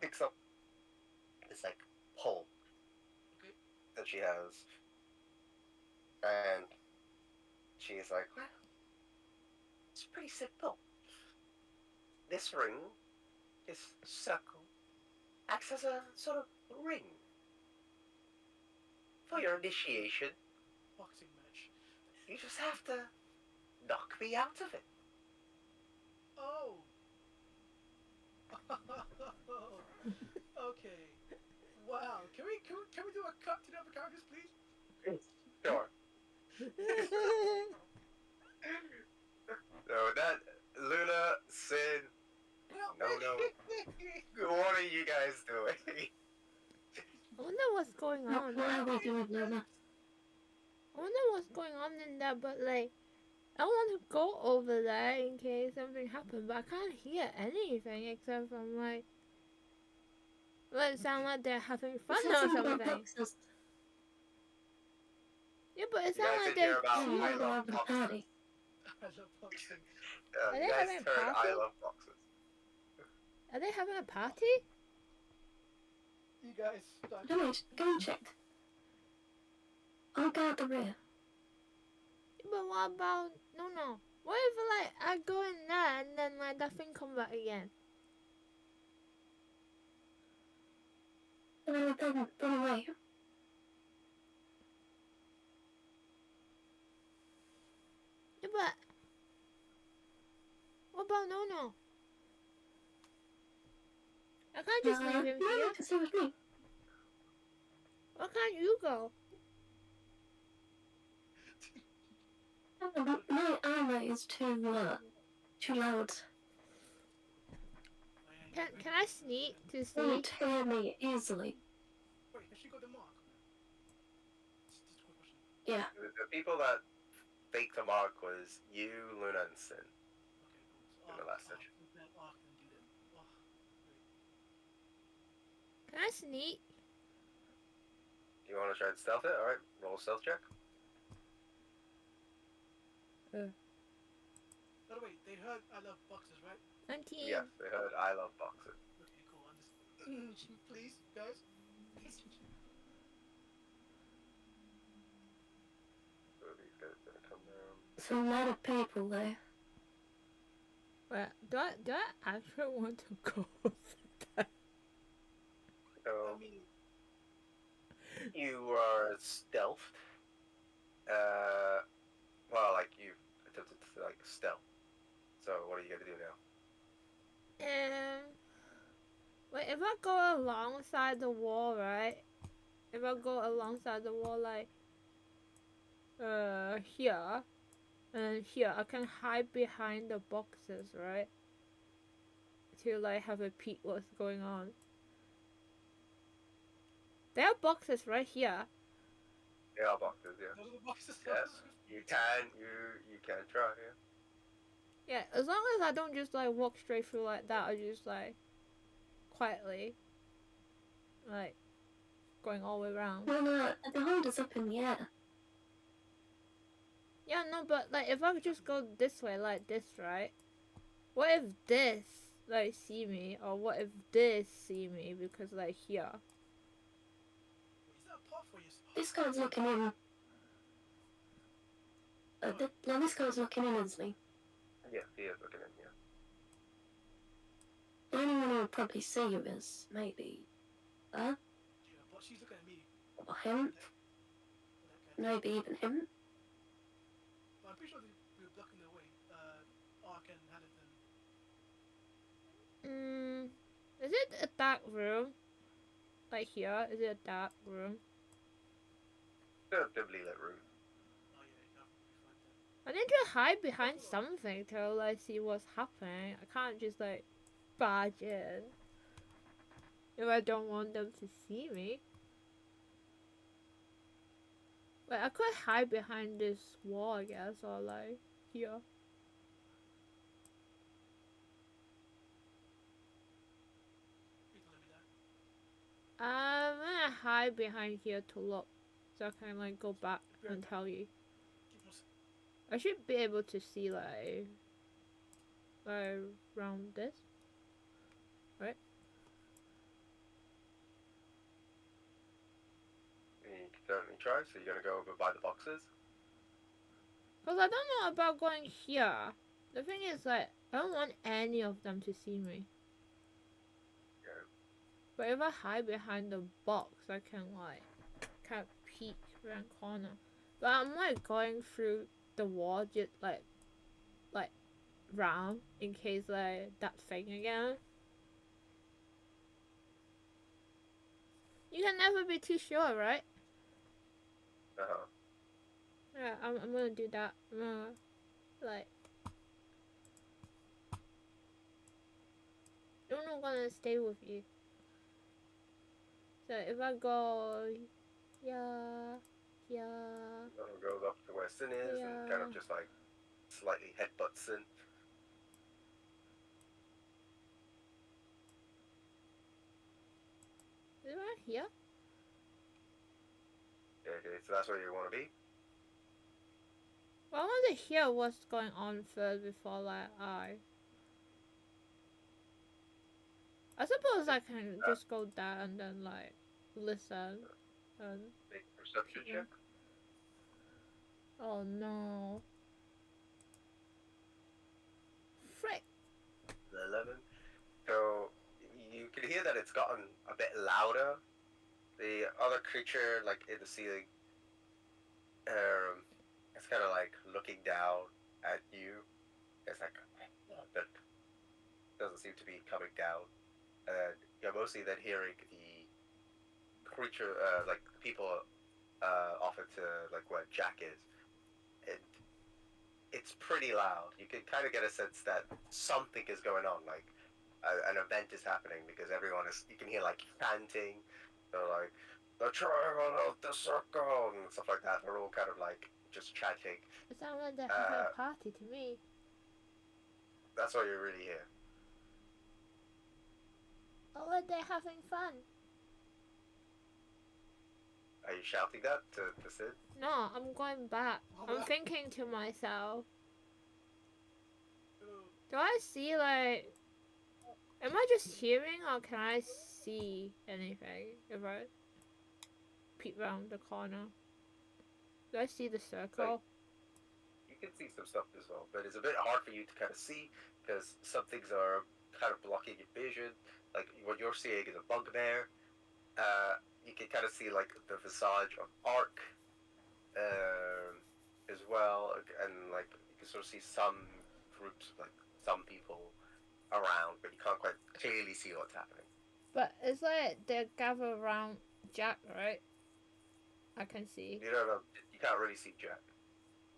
picks up this like pole Okay. that she has, and she's like, well, it's pretty simple. This ring, this circle, acts as a sort of ring for your initiation. Boxing match. You just have to knock me out of it. Oh. Okay. Wow. Can we do a cut to the other characters, please? Sure. So that I wonder what's going on in there, but like, I want to go over there in case something happened, but I can't hear anything except from like it sound like they're having fun It or sounds about something. boxes. Yeah, but it You guys sounds like did hear they're about Yeah, I they're love having a boxes. party. I love boxing. Are You they guys having a heard I party? love boxes. Are they having a party? You guys start. Don't worry, go and check. I'll guard the rear. But what about no? What if like I go in there and then like that thing come back again? And then run away. Yeah, but what about no? I can't just leave him No, here. you can stay with me. Why can't you go? My armor is too loud. Can I sneak to It will see? tear me easily. Wait, has she got the mark? Just a quick question. Yeah. The people that faked the mark was you, Luna, and Sin. Okay, cool. In the last session. That arc and do that. Oh, great. Can I sneak? You want to try and stealth it? Alright, roll a stealth check. By the way, they heard I love boxes, right? 19. Yes, they heard I love boxes. Okay, cool. I'm just. Please, guys. So these guys are gonna come down. It's a lot of people though. Wait, do I actually want to go over there? So I mean, you are stealthed. Well, like you attempted to like stealth. So what are you gonna do now? Wait, if I go alongside the wall, right? If I go alongside the wall, like, here, and here, I can hide behind the boxes, right? To, like, have a peek what's going on. There are boxes right here. They are boxes, yeah. those are the boxes. Yes, you can try, yeah. Yeah, as long as I don't just, like, walk straight through like that, I just, like, quietly, like, going all the way around. Well, the holder's up in the air. Yeah, no, but, like, if I just go this way, like this, right? What if this, like, see me? Or what if this see me? Because, like, here. Is that a path for you? This guy's looking in. This guy's looking in, isn't he? Yeah, he is looking in, yeah. The only one who would probably see you is maybe Yeah, but she's looking at me. or him. That guy. Maybe even him. But I'm pretty sure we were blocking their way. Ark and Haddington. Is it a dark room? Like here? Is it a dark room? It's a dimly lit room. Oh yeah, that would be fine then. I need to hide behind something to, like, see what's happening. I can't just, like, barge in. If I don't want them to see me. Wait, I could hide behind this wall, I guess, or, like, here. Please don't let me die. I'm gonna hide behind here to look. So I can, like, go back and tell you. Keep us. I should be able to see, like around this. Right? You can certainly try, so you're gonna go over by the boxes. Because I don't know about going here. The thing is, like, I don't want any of them to see me. Yeah. But if I hide behind the box, I can, like, kind of peek around corner. But I'm, like, going through the wall just, like, round in case, like, that thing again. You can never be too sure, right? Uh-huh. Yeah, I'm gonna do that. I'm gonna, like, I'm not gonna stay with you. So if I go, yeah, Yeah. Goes up to where Sin is and kind of Yeah. just like slightly headbutts Sin. Is it right here? Okay, so that's where you want to be. Well, I want to hear what's going on first before like I suppose I can just go there and then like listen and Make a perception yeah. check. Oh no. Frick. 11. So you can hear that it's gotten a bit louder. The other creature, like in the ceiling, it's kind of like looking down at you. It's like that doesn't seem to be coming down, and you're mostly then hearing the creature, like people, off into like where Jack is, and it's pretty loud. You can kind of get a sense that something is going on, like an event is happening because everyone is. You can hear like chanting, they're like the triangle of the circle and stuff like that. They're all kind of like just chanting. It sounds like they're having a party to me. That's all you really hear. Oh, like they're having fun. Are you shouting that to Sid? No, I'm going back. I'm thinking to myself, do I see like... Am I just hearing or can I see anything if I peek around the corner? Do I see the circle? You can see some stuff as well, but it's a bit hard for you to kind of see because some things are kind of blocking your vision. Like what you're seeing is a bugbear. You can kind of see like the visage of Ark as well, and like you can sort of see some groups, like some people around, but you can't quite clearly see what's happening. But it's like they gather around Jack, right? I can see. You don't know. You can't really see Jack.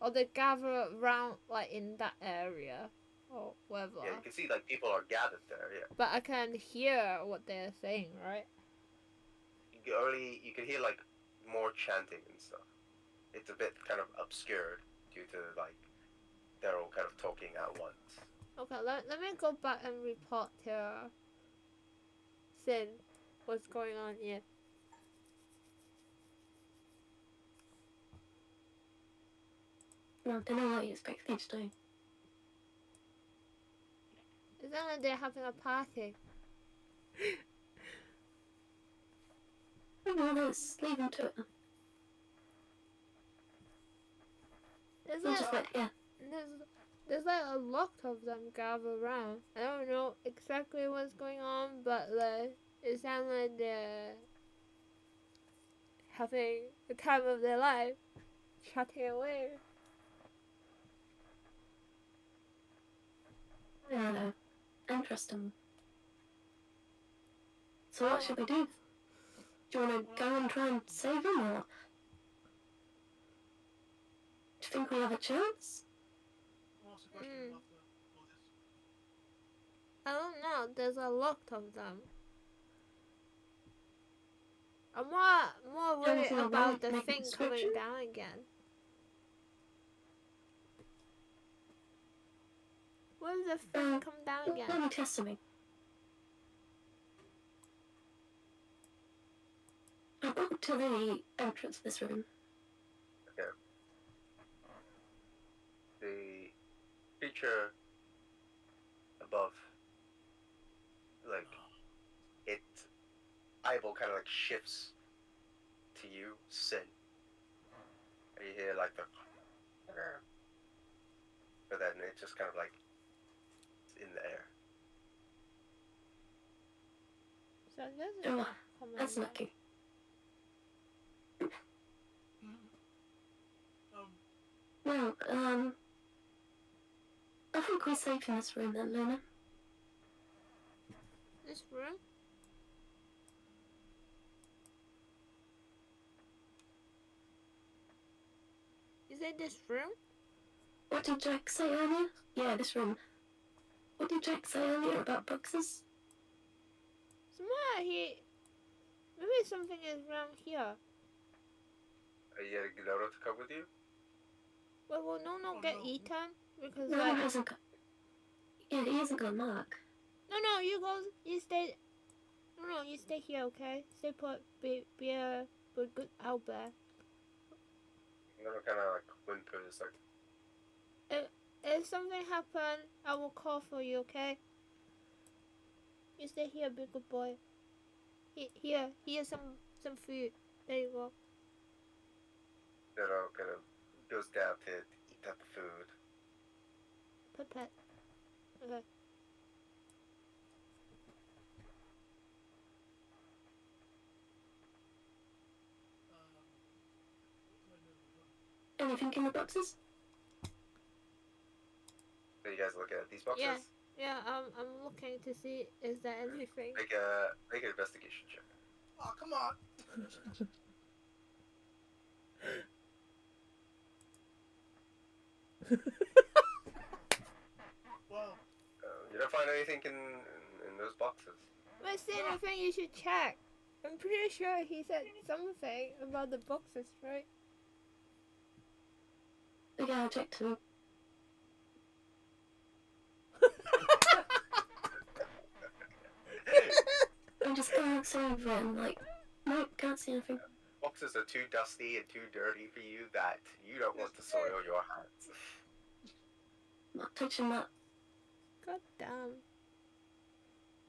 Or they gather around like in that area or whatever. Yeah, you can see like people are gathered there. Yeah. But I can hear what they're saying, right? You can hear like more chanting and stuff. It's a bit kind of obscured due to like they're all kind of talking at once. Okay, let me go back and report to Sin what's going on here. I don't know what you expect me to do. It's not like they're having a party. Well, let's leave them to it. There's We'll like, just wait here. there's like a lot of them gather around. I don't know exactly what's going on, but like it sounds like they're having the time of their life, chatting away. Yeah, interesting. So what should we do? Do you want to go and try and save him, or do you think we have a chance? I'll ask a question Mm. after all this. I don't know. There's a lot of them. I'm more worried Anything about the make a thing description? coming down again. What if the thing come down Let again? me test something. I walked to the entrance of this room. Okay. The creature above, like it eyeball kind of like shifts to you, Sin. And you hear like the, but then it just kind of like it's in the air. So I guess it's Oh, not coming that's down. lucky. Well, I think we're safe in this room then, Luna. This room? Is it this room? What did Jack say earlier? Yeah, this room. What did Jack say earlier about boxes? Somewhere here. Maybe something is around here. Are you getting Gnoro to come with you? Well, no, Oh, get no. eaten because No, like he hasn't got. Yeah, he hasn't got a mark. no, you go, you stay. No, you stay here, okay? Stay put. Be a good owlbear. Gnoro kind of like whimpers, like, If something happen, I will call for you, okay? You stay here, be a good boy. Here's some food. There you go. Gnoro kind of goes down to eat up the food. Pet. Okay. Anything in the boxes? So you guys looking at these boxes? Yeah. Yeah, I'm looking to see is there anything. Make an investigation check. Oh, come on. Wow. You don't find anything in those boxes. But see, I think you should check. I'm pretty sure he said something about the boxes, right? Okay, I'll check too. I just can't see anything. Like, nope, can't see anything. Boxes are too dusty and too dirty for you that you don't want to soil your hands. Not touching that. God damn.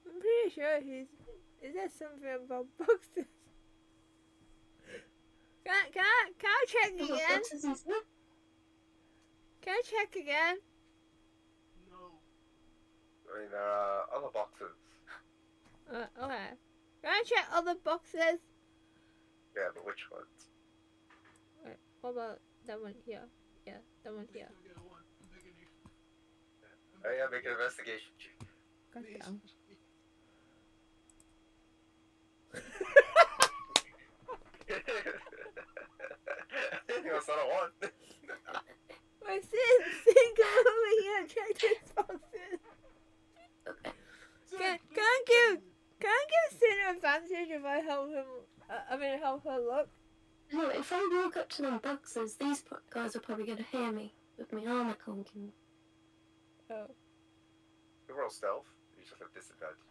I'm pretty sure is there something about boxes? Can I check What again? boxes is that? Can I check again? No. I mean, there are other boxes. Okay. Can I check other boxes? Yeah, but which ones? Wait, what about that one here? Yeah, that one here. Please don't get one. I'm begging you. Oh yeah, make an investigation check. God Please. damn. You want not a one? My sin, come over here and check these boxes. Okay. Can I give Sin an advantage if I help him? Help her look. No, if I walk up to them boxes, these guys are probably going to hear me with my armor conking. Oh. You roll stealth. You just have disadvantage.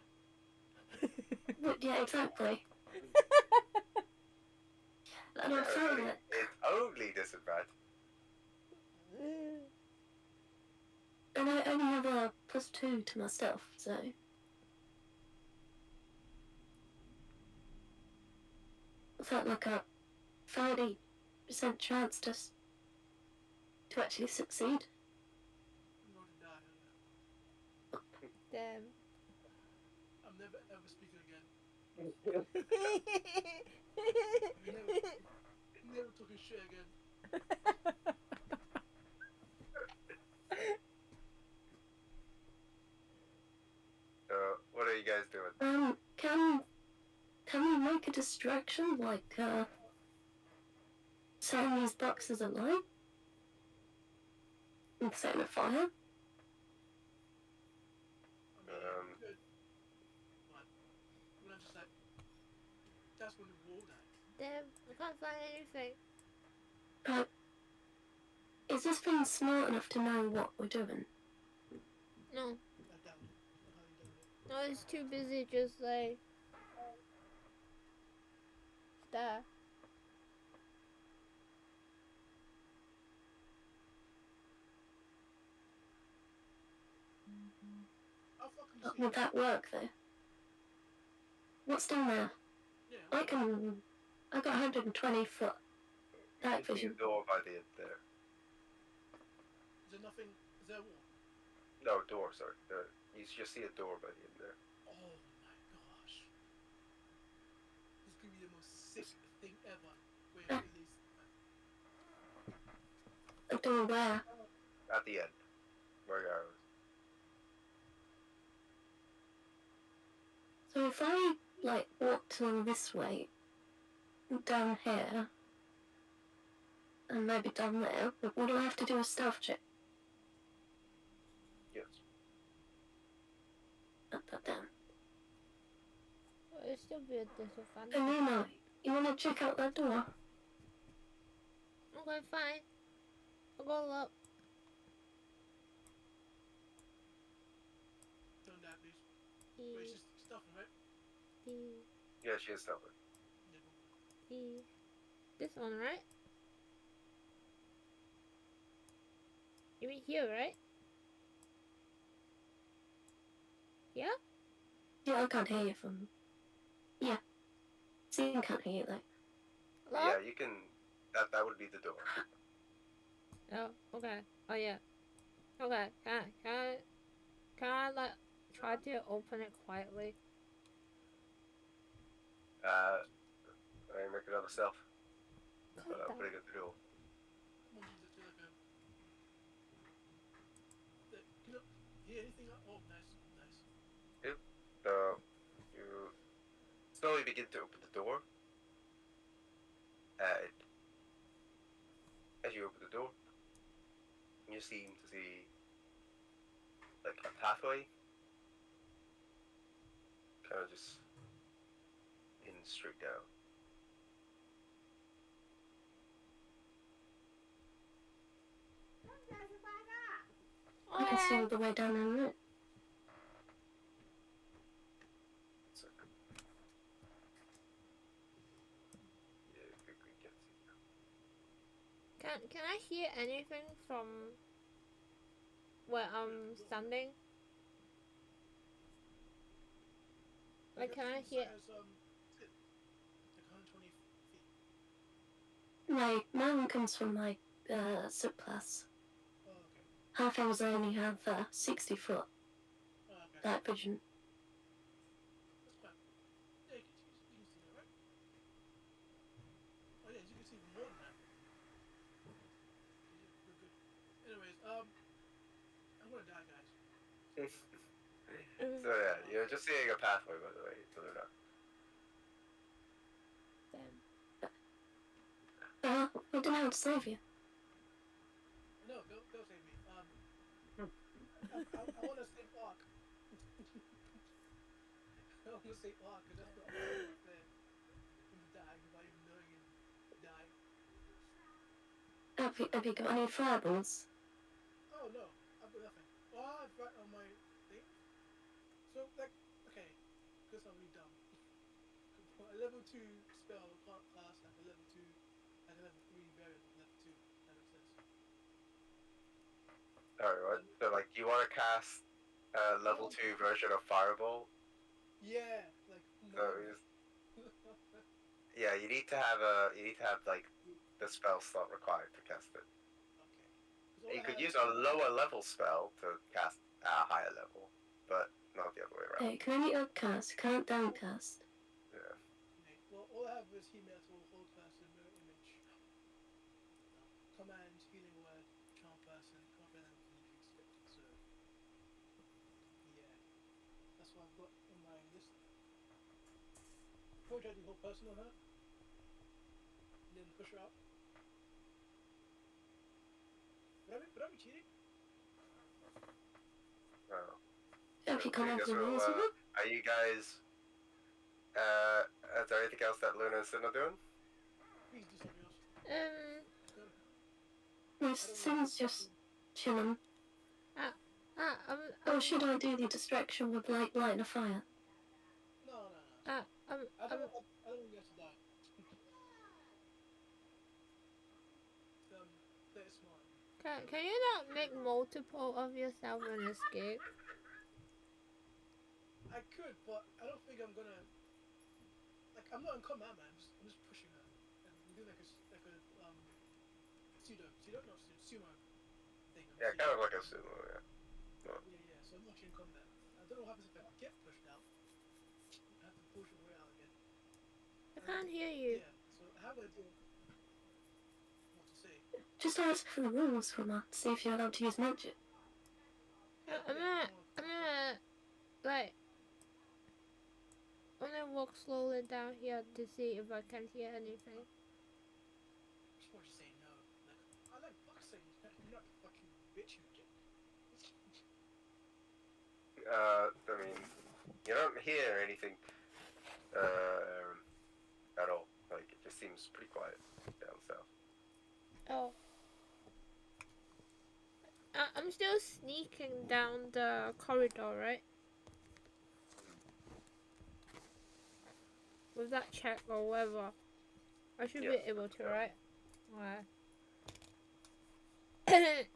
But yeah, exactly. And I'm Yeah, saying that. it's only disadvantage. And I only have a +2 to my stealth, so. I felt like a 30% chance to actually succeed. I'm going to die. Damn. I'm never ever speaking again. Never talking shit again. What are you guys doing? Can we make a distraction, like, setting these boxes alight? And setting a fire? I mean, Um, good. But when I'm just like, that's when the wall died. Damn, I can't find anything. But is this thing smart enough to know what we're doing? No, I doubt it. I highly doubt it. no, it's too busy just like there. How fucking But see would that work, though? What's down there? Yeah. I got 120 foot night you see vision. a door by the end there. Is there nothing? Is there a wall? No, door, sorry. You just see a door by the end there. Oh my gosh. This could be the most sick thing ever. Wait, Ah. at least. A door where? At the end. Where you are. So if I, like, walked along this way, down here, and maybe down there, would I have to do a stealth check? Yes. Put that down. Well, it'd still be a disadvantage. And you know, you want to check out that door? Okay, fine. I'll go look. Don't die, please. E, Wait, it's just stuffing, right? E, Yeah, she is stubborn. Yeah, boom. E. This one, right? You mean here, right? Yeah? Yeah, I can't hear you from. Yeah. Steven can't hear you though. Hello? Yeah, you can. That would be the door. Oh, okay. Oh, yeah. Okay, can I, like, try to open it quietly? I make another self. God, that Putting it the door. I'm gonna use it to like a. Can you hear anything? Oh, nice, nice. So you slowly begin to open the door. And as you open the door, you seem to see like a pathway, kind of just in straight down. I can see all the way down in it. So, yeah, quickly get to you. Can I hear anything from where I'm standing? Like, can I hear? Has, like 120 feet. Mine comes from my subclass. Oh, okay. Half elves only have 60-foot Oh, okay. night vision. That's quite. Yeah, you can see that, right? Oh, yeah, you can see even more than that. Yeah, good, good. Anyways, I'm gonna die, guys. So yeah, you're just seeing a pathway, by the way, to the north. I don't know how to save you. No, don't save me. I want to save Ark. I want to save Ark because that's not fair. Him dying without even knowing him dying. Have you got any fireballs? Oh no, I've got nothing. Oh, I've got on my thing. So like, okay, because I'm really dumb. A level 2 spell can't cast like a level 2, like a level 3 variant of level 2. That makes sense. Alright, what? So like, you want to cast a level 2 version of Fireball? Yeah, like. So yeah, you need to have like the spell slot required to cast it. Okay. You could use a lower level spell to cast a higher level, but not the other way around. Hey, can only upcast, can't downcast. Yeah. Okay. Well, all I have is He Metal, Hold Person, Mirror Image, Command, Healing Word, Charm Person, can't be anything script. So yeah, that's what I've got on my list. Probably try to Hold Person on her, and then push her out. Would I be cheating? Oh. If you come Okay, over so, the rules with it. are you guys? Is there anything else that Luna and Sin are doing? Please do something else. No, Sin's just chilling. I'm, Or should I do the distraction with lighting a fire? No. I'm, I don't want you guys to die. Play it smart. can you not make multiple of yourself and escape? I could, but I don't think I'm gonna. Like, I'm not in combat, man. I'm just pushing her, and we do like a sumo thing. Yeah, kind of like a sumo. Yeah. Yeah. So I'm actually in combat. I don't know what happens if I get pushed out. I have to push my way out again. I can't hear you. Yeah. So I have an idea what to say. Just ask for the rules from her, see if you're allowed to use magic. I'm gonna, like, I'm gonna walk slowly down here to see if I can hear anything. I'm just want to say no. Like, I like boxing. You're not fucking bitch magic. I mean, you don't hear anything at all. Like, it just seems pretty quiet down south. Oh. I'm still sneaking down the corridor, right? With that check or whatever. I should be Yes, able to, yeah. right? Alright.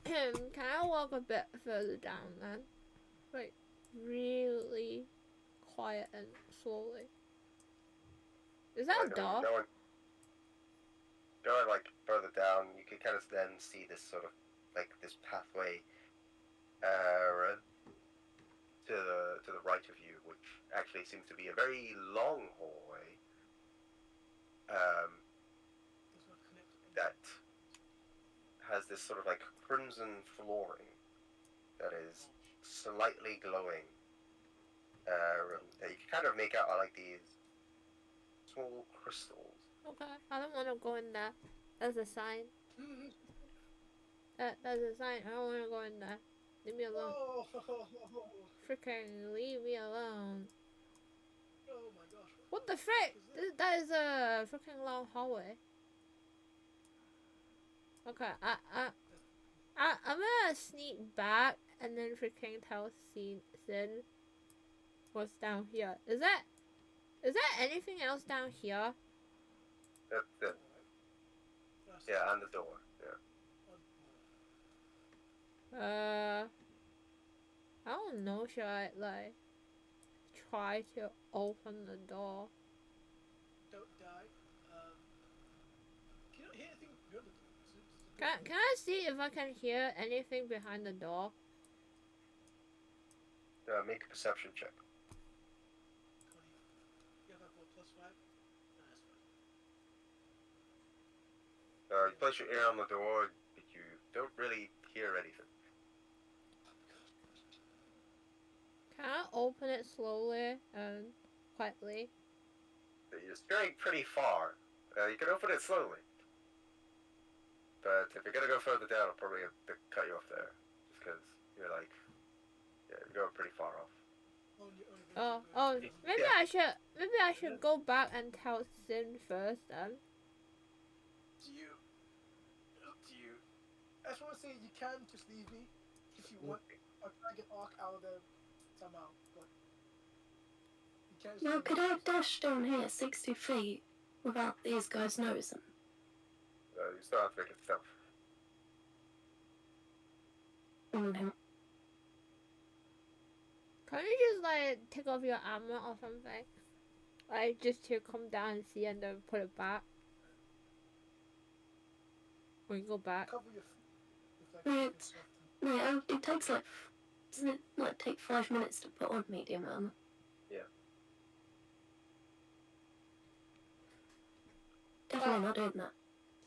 Can I walk a bit further down then? Like, really quiet and slowly. Is that Like, a door? Going like further down, you can kind of then see this sort of like this pathway to the right of you, which actually seems to be a very long hallway It's not connected. that has this sort of like crimson flooring that is slightly glowing. That you can kind of make out are like these small crystals. Okay, I don't want to go in there. That's a sign. That's a sign. I don't want to go in there. Leave me alone. Oh, Freaking leave me alone. oh my gosh. What the frick? That is a freaking long hallway. Okay, I'm gonna sneak back and then freaking tell Sin what's down here. Is there anything else down here? That's it. Yeah, and the door. Yeah. I don't know. Should I like try to open the door? Don't die. Can you hear anything behind the door? Can I see if I can hear anything behind the door? Make a perception check. 20. You have that for +5? No, that's fine. You place your ear on the door, but you don't really hear anything. Can I open it slowly and quietly? You're straying pretty far. You can open it slowly. But if you're gonna go further down, I'll probably have to cut you off there. Just because you're like, yeah, you're going pretty far off. Maybe Yeah. I should go back and tell Sin first then. To you. Up to you. I just want to say you can just leave me if you want. I'll try to get Ark out of there somehow, but you can't just Now, leave could me. I dash down here 60 feet without these guys noticing? You still have to make it stealth. Mm, Can you just like take off your armor or something? Like just to come down and see and then put it back? When you go back? Cover your with like Right. fucking stuff. no, it takes like, doesn't it like take 5 minutes to put on medium armor? Yeah. Definitely not doing that.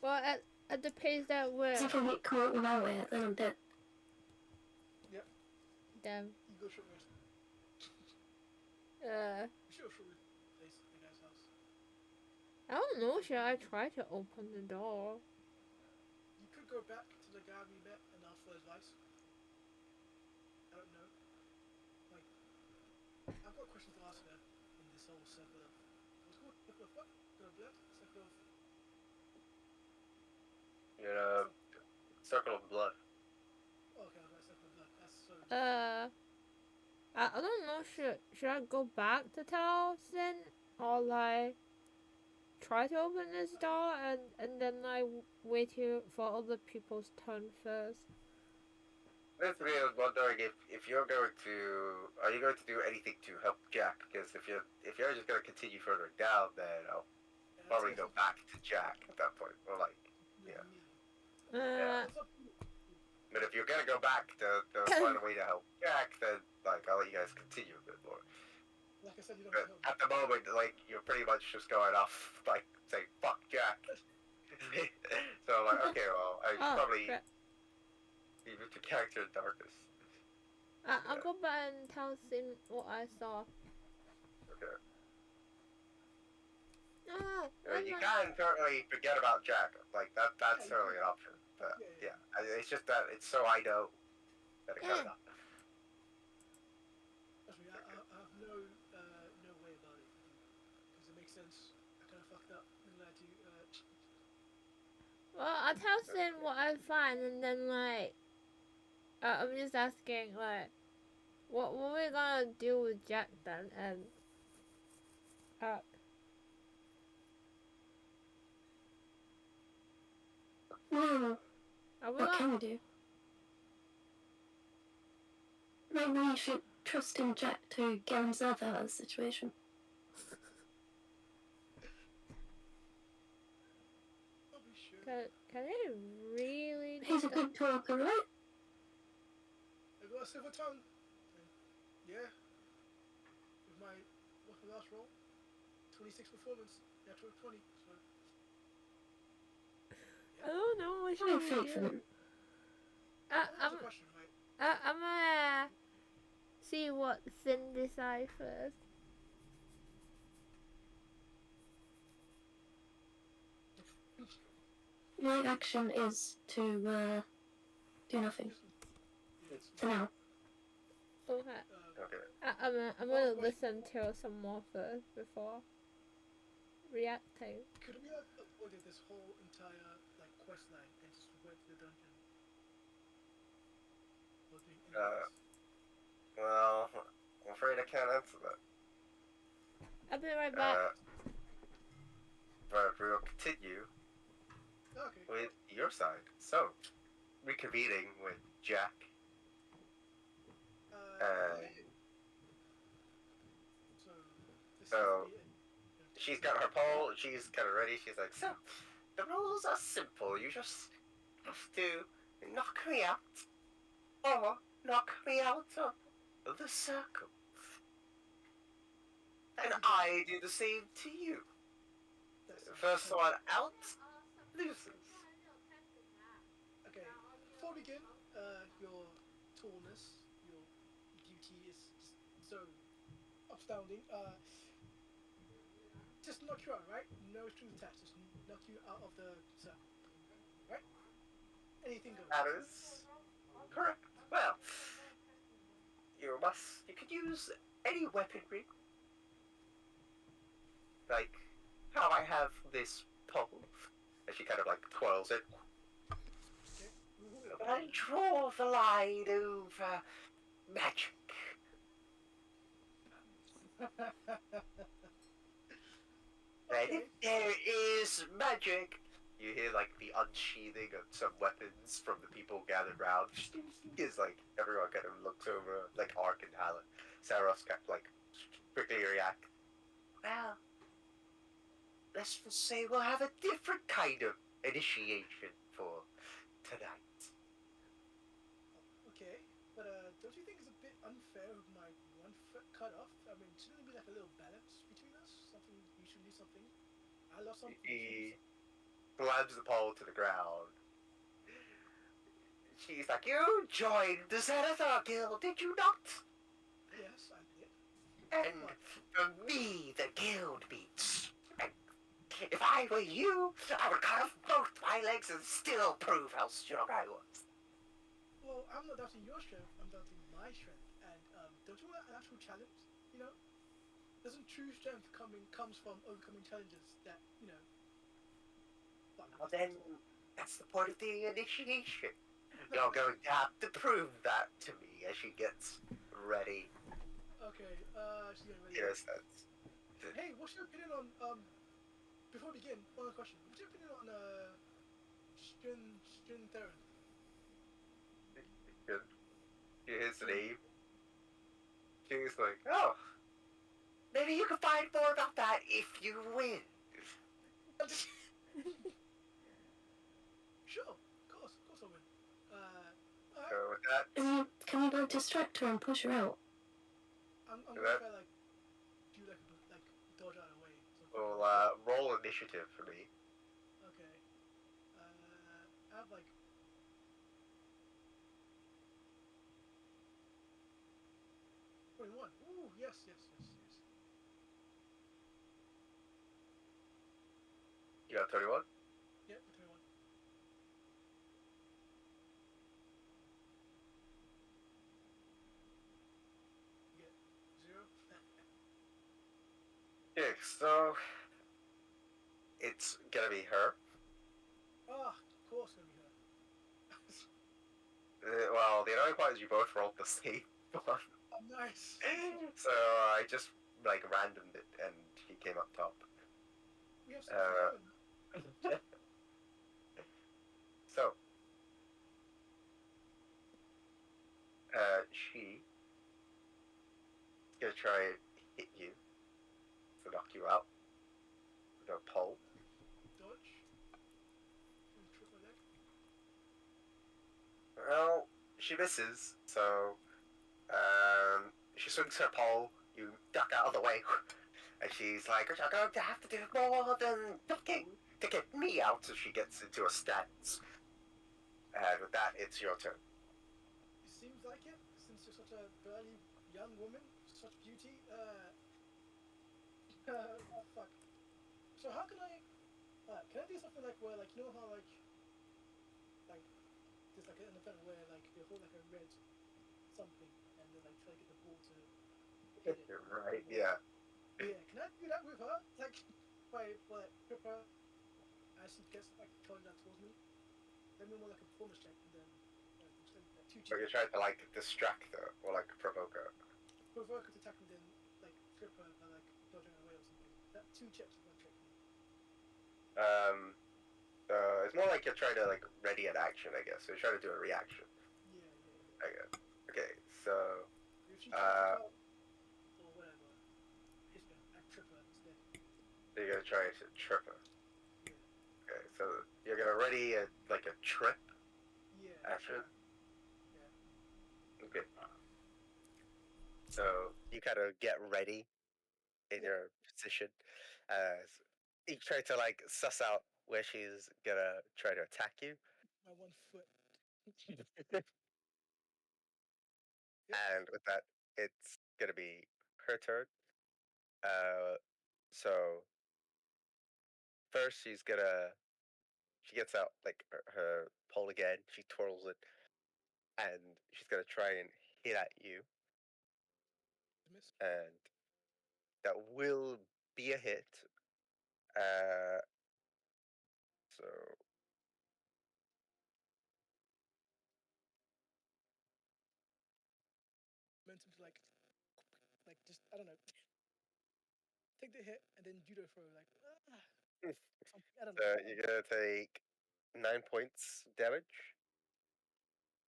Well, at the pace that we're... Because if I get caught without it, then I'm dead. Damn. You go show me. Show me place the guy's house. I don't know, should I try to open the door? You could go back to the guy we met and ask for advice. I don't know. Like, I've got questions to ask her in this whole circle of what's called circle of what? Circle of blood? Circle of You're in a circle of blood. okay, I've got circle of blood. That's so I don't know, should I go back to tell Sin? Or like try to open this door and then like wait here for other people's turn first? Basically, I was wondering if you're going to, are you going to do anything to help Jack? Because if you're just going to continue further down, then I'll probably go back to Jack at that point. Or like, yeah. Uh, But if you're going to go back to find a way to help Jack, then like I'll let you guys continue a bit more. like I said, you don't But know. at the moment, like you're pretty much just going off like saying "fuck Jack." So I'm like, okay, well, I should probably crap. leave it to character darkness. I'll go back and tell Sin what I saw. Okay. Oh You can totally forget about Jack. Like that's certainly an option. But yeah, it's just that it's so I know that it kind of. Trust me, I have no way about it because it makes sense. I kind of fucked up and lied to you. Well, I'll tell Sin what I find, and then like, I'm just asking like, what are we gonna do with Jack then? And uh, Well, are we what gonna? can we do? Maybe we should trust in Jack to get himself out of the situation. Probably should. Can he really? He's a good talker, right? I got a silver tongue. And yeah. With my what's my last roll? 26 performance. Natural 20. So I don't know what I should have we faith in do. him. that's a question, right? I'm gonna see what Sin decides first. My action is to do nothing for now. Okay. Okay. I'm gonna listen to some more first before reacting. Could we have avoided this whole entire like quest line and just went to the dungeon? Or doing any of this? Well, I'm afraid I can't answer that. I'll be right back. But we'll continue Okay. with your side. So, reconvening with Jack. Okay. So this So, seems to be it. she's got her pole, she's kind of ready. She's like, so, the rules are simple. You just have to knock me out, or knock me out of the circle. And I do the same to you. First one out loses. Okay. Before we begin, your tallness, your beauty is just so astounding. Just knock you out, right? No strings attached. Just knock you out of the circle, right? Anything goes. That is correct. Well, you could use any weaponry. Like how I have this pole. And she kind of like twirls it. Okay. But I draw the line over magic. And if there is magic, you hear like the unsheathing of some weapons from the people gathered round. Is like everyone kind of looks over, like Ark and Saros kind of like quickly react. Well, let's just say we'll have a different kind of initiation for tonight. Okay, but don't you think it's a bit unfair with my one foot cut off? I mean, shouldn't there be like a little balance between us? Something you should do something. I love something. He slams the pole to the ground. She's like, you joined the Xanathar Guild, did you not? Yes, I did. And for me, the guild means strength. If I were you, I would cut off both my legs and still prove how strong I was. Well, I'm not doubting your strength. I'm doubting my strength. And don't you want an actual challenge? You know, doesn't true strength comes from overcoming challenges that you know? Well, then that's the point of the initiation. You're going to have to prove that to me as she gets ready. Okay. She's getting ready. In a sense. Hey, what's your opinion on? Before we begin, one other question. What's your opinion on Strin Theron? Here's the name. She's like, oh, maybe you can find more about that if you win. Sure, of course I win. Alright. So with that, Can we like distract her and push her out? I'm gonna that- try like do like dodge out of the way. we'll roll initiative for me. Okay. I have like 21. Ooh, yes. You got 31? Yep, 21. You get 0. Yeah, so it's gonna be her. Ah, of course, gonna be her. Well, the annoying part is you both rolled the same one. Nice. So I just like randomed it and he came up top. We have something in common. So she's gonna try and hit you to knock you out with a pole. Dodge. And trip my deck. Well, she misses, so she swings her pole, you duck out of the way, and she's like, "You're going to have to do more than ducking to get me out." So she gets into a stance. And with that, it's your turn. It seems like it, since you're such a burly young woman, such beauty. Fuck. So how can I do something like where, like, you know how, like, there's like an event where, like, they hold like a red something and then like try to get the ball to hit it. Right? Yeah. Yeah, can I do that with her? Like, by like grip her as she gets like coming down towards me. Then we more like a performance check and then just like two So checks. you're trying to like distract her or like provoke her. Provoke her to attack and then like trip her by like dodging her away or something. That two checks with one trick. Um, it's more like you're trying to like ready an action, I guess. So you're trying to do a reaction, Yeah. I guess. Okay, so If she tries to try or whatever, hit me, I trip her instead. you're gonna try to trip her. Yeah. Okay, so you're gonna ready a like a trip Yeah. action. Yeah. Okay. So you kind of get ready in Yeah. your position. You try to like suss out where she's gonna try to attack you, My 1 foot. and with that, it's gonna be her turn. Uh, so first she gets out like her pole again. She twirls it, and she's gonna try and hit at you, Miss. and that will be a hit. Uh, so Momentum to like just I don't know. Take the hit and then judo throw like something. I don't know. you're gonna take 9 points damage.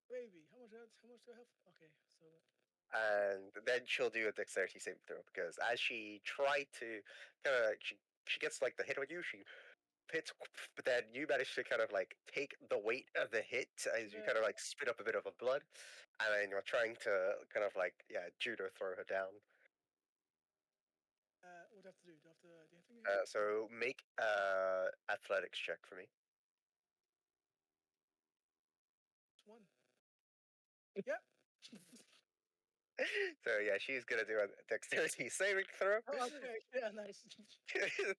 Maybe. How much? How much do I have? Okay, so And then she'll do a dexterity saving throw because as she tried to kind of she gets like the hit on you, she hits, but then you manage to kind of like take the weight of the hit as you yeah. kind of like spit up a bit of a blood, and then you're trying to kind of like judo throw her down. What do I have to do? Do I have to do anything here? So make athletics check for me. Just one. Yep. So yeah, she's gonna do a dexterity saving throw, Oh, okay. Yeah, nice.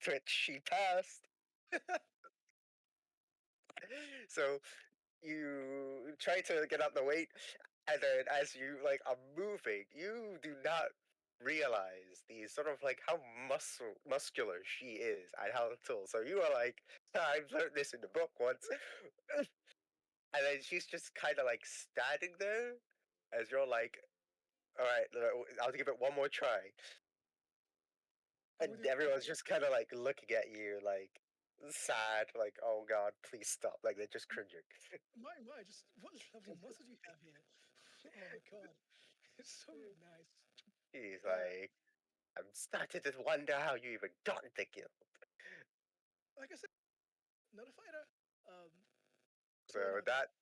which she passed. So you try to get out the weight, and then as you like are moving, you do not realize the sort of like how muscular she is and how tall. So you are like, I've learned this in the book once, and then she's just kind of like standing there as you're like, all right, I'll give it one more try, and I'm with you. everyone's just kind of like looking at you like sad, like, oh god, please stop, like they're just cringing. My, just what lovely muscles you have here. Oh my god, it's so nice. He's Uh, like, I'm starting to wonder how you even got the guild. like I said, not a fighter. So So with now, that,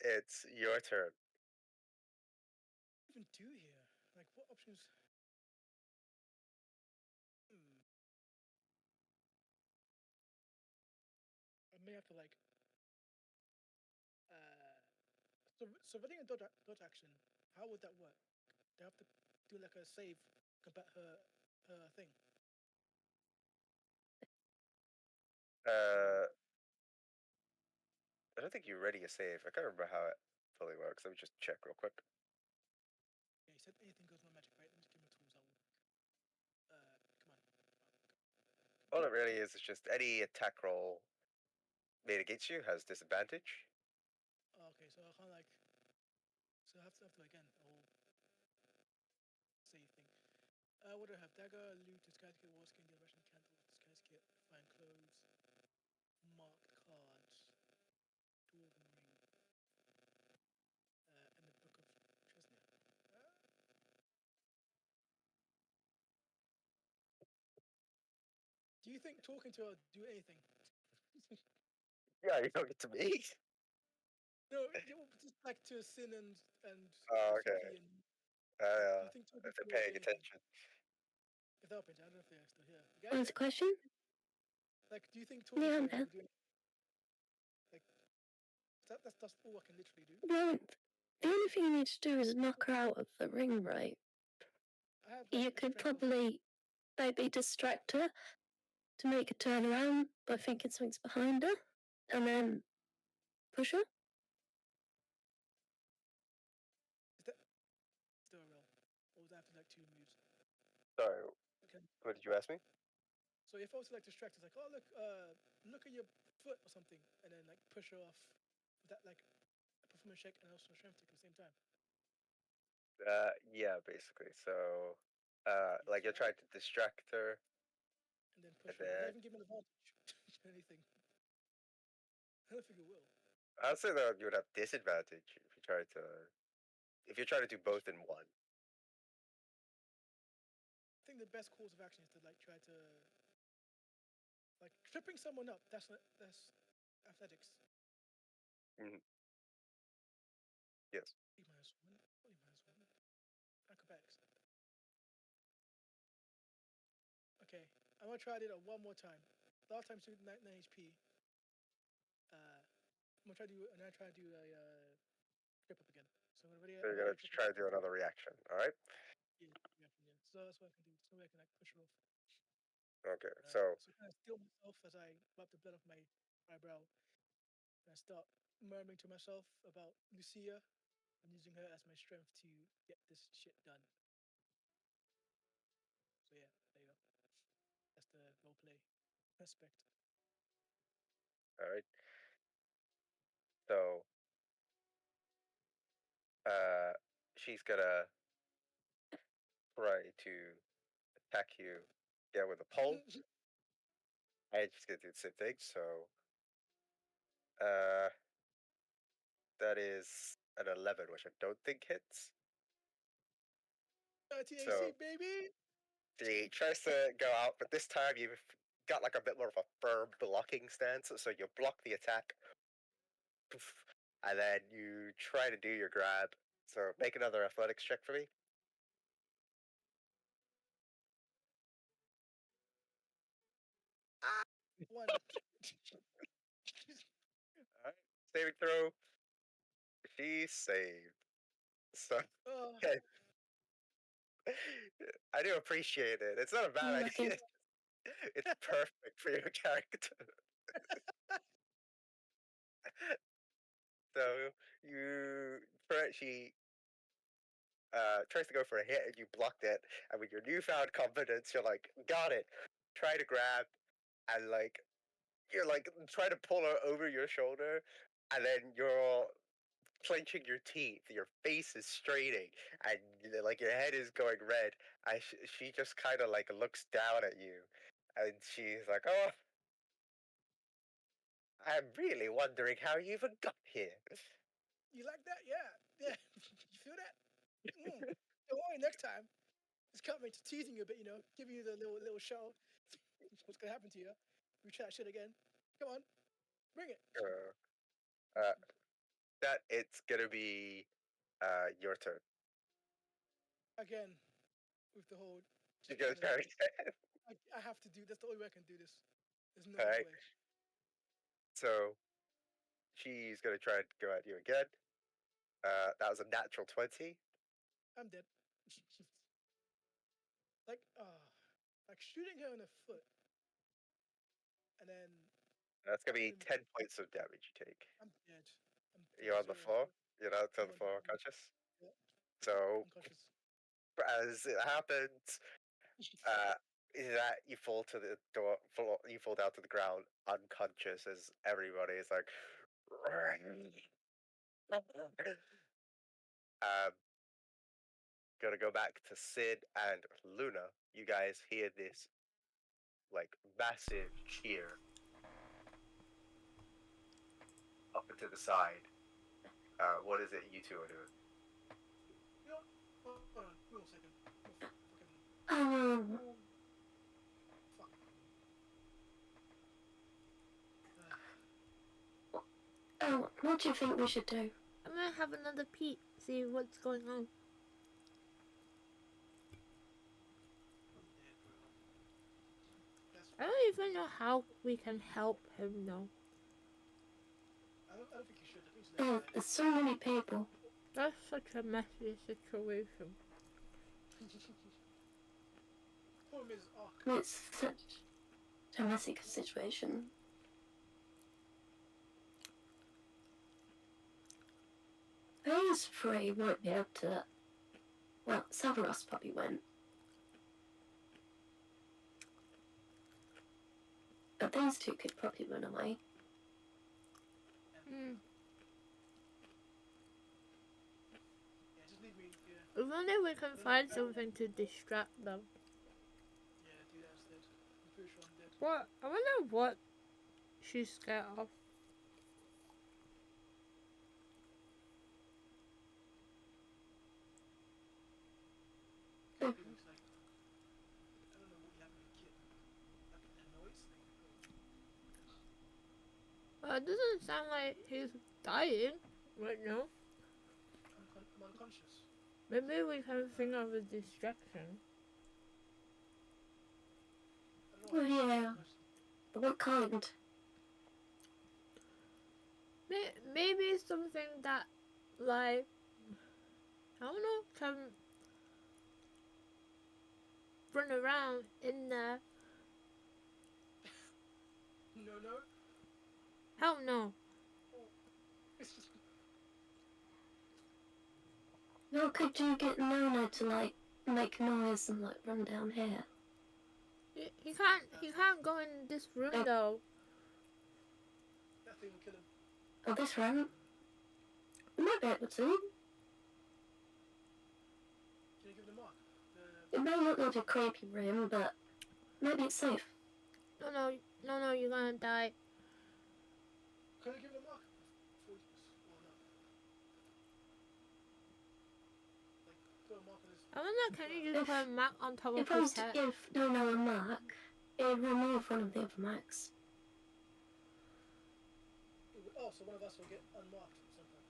it's your turn. what do I even do here? Like, what options? Hmm. I may have to like. So running a dodge action. How would that work? Do I have to do like a save combat her thing? Uh, I don't think you're ready to save. I can't remember how it fully works. Let me just check real quick. Yeah, you said anything goes no magic, right? Let me just give my tools. Come on. All it really is just any attack roll made against you has disadvantage. Oh, okay, so I can't like. So I have to again the whole save thing. What do I have? Dagger, loot, disguise kit, war skin, the Russian candle, disguise kit, fine clothes, marked cards, dwarven ring, and the book of Trisnia. Do you think talking to her do anything? Yeah, you don't get to me. No, just like to Sin and Oh, okay. Suki and. Do you think talking If to they're her do paying anything? attention. Without pinch, I don't know if they're still here. You What guys, was the question? like, do you think talking Yeah, to I'm her there. will do anything? Like, that's all I can literally do. Well, the only thing you need to do is knock her out of the ring, right? I have like You a could strength of probably maybe distract her to make her turn around by thinking something's behind her, and then push her. is that still a roll, or was that after like 2 moves? Sorry, Okay. what did you ask me? So if I was to like distract, it's like, oh look at your foot or something, and then like push her off with that like a performance check and also a strength check at the same time. Yeah, basically. So, Yeah, like so you're trying to distract her, and then and push her off without then even giving an advantage. Anything. I don't think it will. I'd say that you would have disadvantage if you try to, if you're trying to do both in one. I think the best course of action is to like try to like tripping someone up. That's athletics. Mhm. Yes. -1. -1. Acrobatics. Okay, I'm gonna try it one more time. Last time she 9 HP. I'm gonna try to do and I try to do a trip up again. So I'm So you're ready gonna to trip up. try to do another reaction. All right. Yeah, yeah. So that's what I can do. So I can like push her off. Okay. So So kind of still myself as I wipe the blood off my eyebrow and I start murmuring to myself about Lucia and using her as my strength to get this shit done. So yeah, there you go. That's the roleplay aspect. all right. So uh, she's gonna try to attack you. Yeah, with a pole, and she's gonna do the same thing. So uh, that is an 11, which I don't think hits. 30 AC, So baby! she tries to go out, but this time you've got like a bit more of a firm blocking stance, so you block the attack, poof, and then you try to do your grab. So make another athletics check for me. One. Alright. Saving throw. She saved. So Oh, okay. I do appreciate it. It's not a bad Lucky. idea. It's perfect for your character. So you she tries to go for a hit and you blocked it, and with your newfound confidence, you're like, got it. Try to grab, and like you're like trying to pull her over your shoulder, and then you're clenching your teeth, your face is straining, and like your head is going red. And she just kind of like looks down at you, and she's like, "Oh, I'm really wondering how you even got here." you like that? Yeah, yeah. You feel that? Mm. Don't worry, next time. It's coming to teasing you a bit, giving you the little show. What's gonna happen to you? We try that shit again. Come on, bring it. Uh, that it's gonna be your turn. Again, with the whole She just goes getting very annoyed. I have to do. That's the only way I can do this. There's no all other right. way. So she's gonna try to go at you again. That was a natural 20. I'm dead. like, like shooting her in the foot, and then That's gonna I don't be even. 10 points of damage you take. I'm dead. I'm dead. You're on the Zero. floor. You're not on I'm the on floor unconscious. yeah, So unconscious. as it happens, is that you fall to the door, you fall down to the ground unconscious as everybody is like. um, Gonna go back to Sid and Luna. You guys hear this like massive cheer up and to the side. What is it you two are doing? You know, hold on, wait 1 second. Um, Fuck. oh, what do you think we should do? I'm gonna have another peek, see what's going on. That's I don't even know how we can help him though. I don't think you should. I think it's Oh, left there's so many people. That's such a messy situation. Problem is, It's such a messy situation. Those three won't be able to. Well, Severus probably went. But these two could probably run away. Hmm. yeah, just leave me. Yeah, If only we can find something to distract them. yeah, do that instead. I'm pretty sure I'm dead. What? I wonder what she's scared of. It looks like I don't know what happened to Kit. That noise. It doesn't sound like he's dying right now. I'm unconscious. Maybe we can think of a distraction. I don't know. Oh, yeah. But what kind? Maybe something that, like, I don't know, can run around in there. No. Hell no. It's just. No, could you get Nona to like make noise and like run down here? He can't go in this room though. That thing will kill him. Oh, this room? You might be able to. Can you give it a mark? It may look like a creepy room, but maybe it's safe. No, you're gonna die. Can you give it a mark? Or no? Like, put a mark on his. I wonder, can you just put a mark on top of If I was his to head? give Nona a mark, it would remove one of the other marks. Oh, so one of us will get unmarked somehow.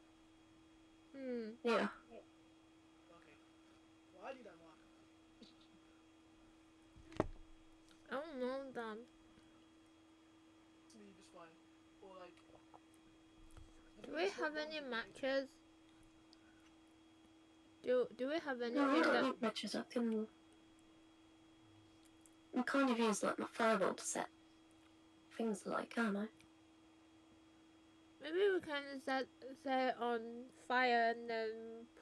Yeah. Okay. Well, I need that mark. I don't know then. Sleeve is fine. Or like. Do we have any matches? Do we have any? No, I don't need matches. I can kind of use like my fireball to set things like, can't I? Maybe we can set it on fire and then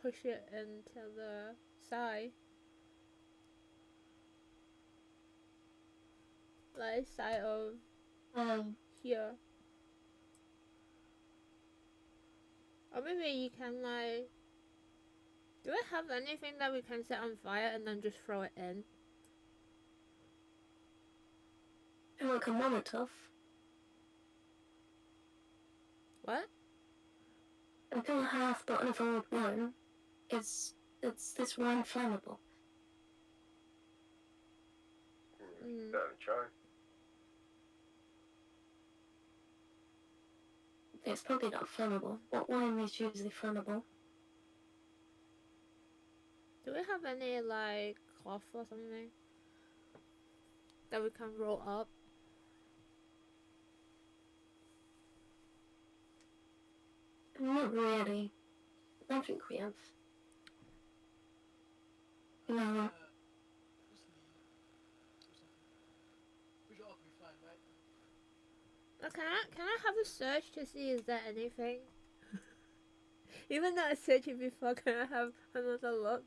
push it into the side. Like side of here. Or maybe you can like. Do we have anything that we can set on fire and then just throw it in? And like a Molotov. What? I think I have got an old wine. It's this wine flammable. Don't try. It's probably not flammable. What wine is usually flammable? Do we have any like cloth or something that we can roll up? Not really. I don't think we have. No. Just leave. Or something. We should all be fine, right? Can I have a search to see is there anything? Even though I searched it before, can I have another look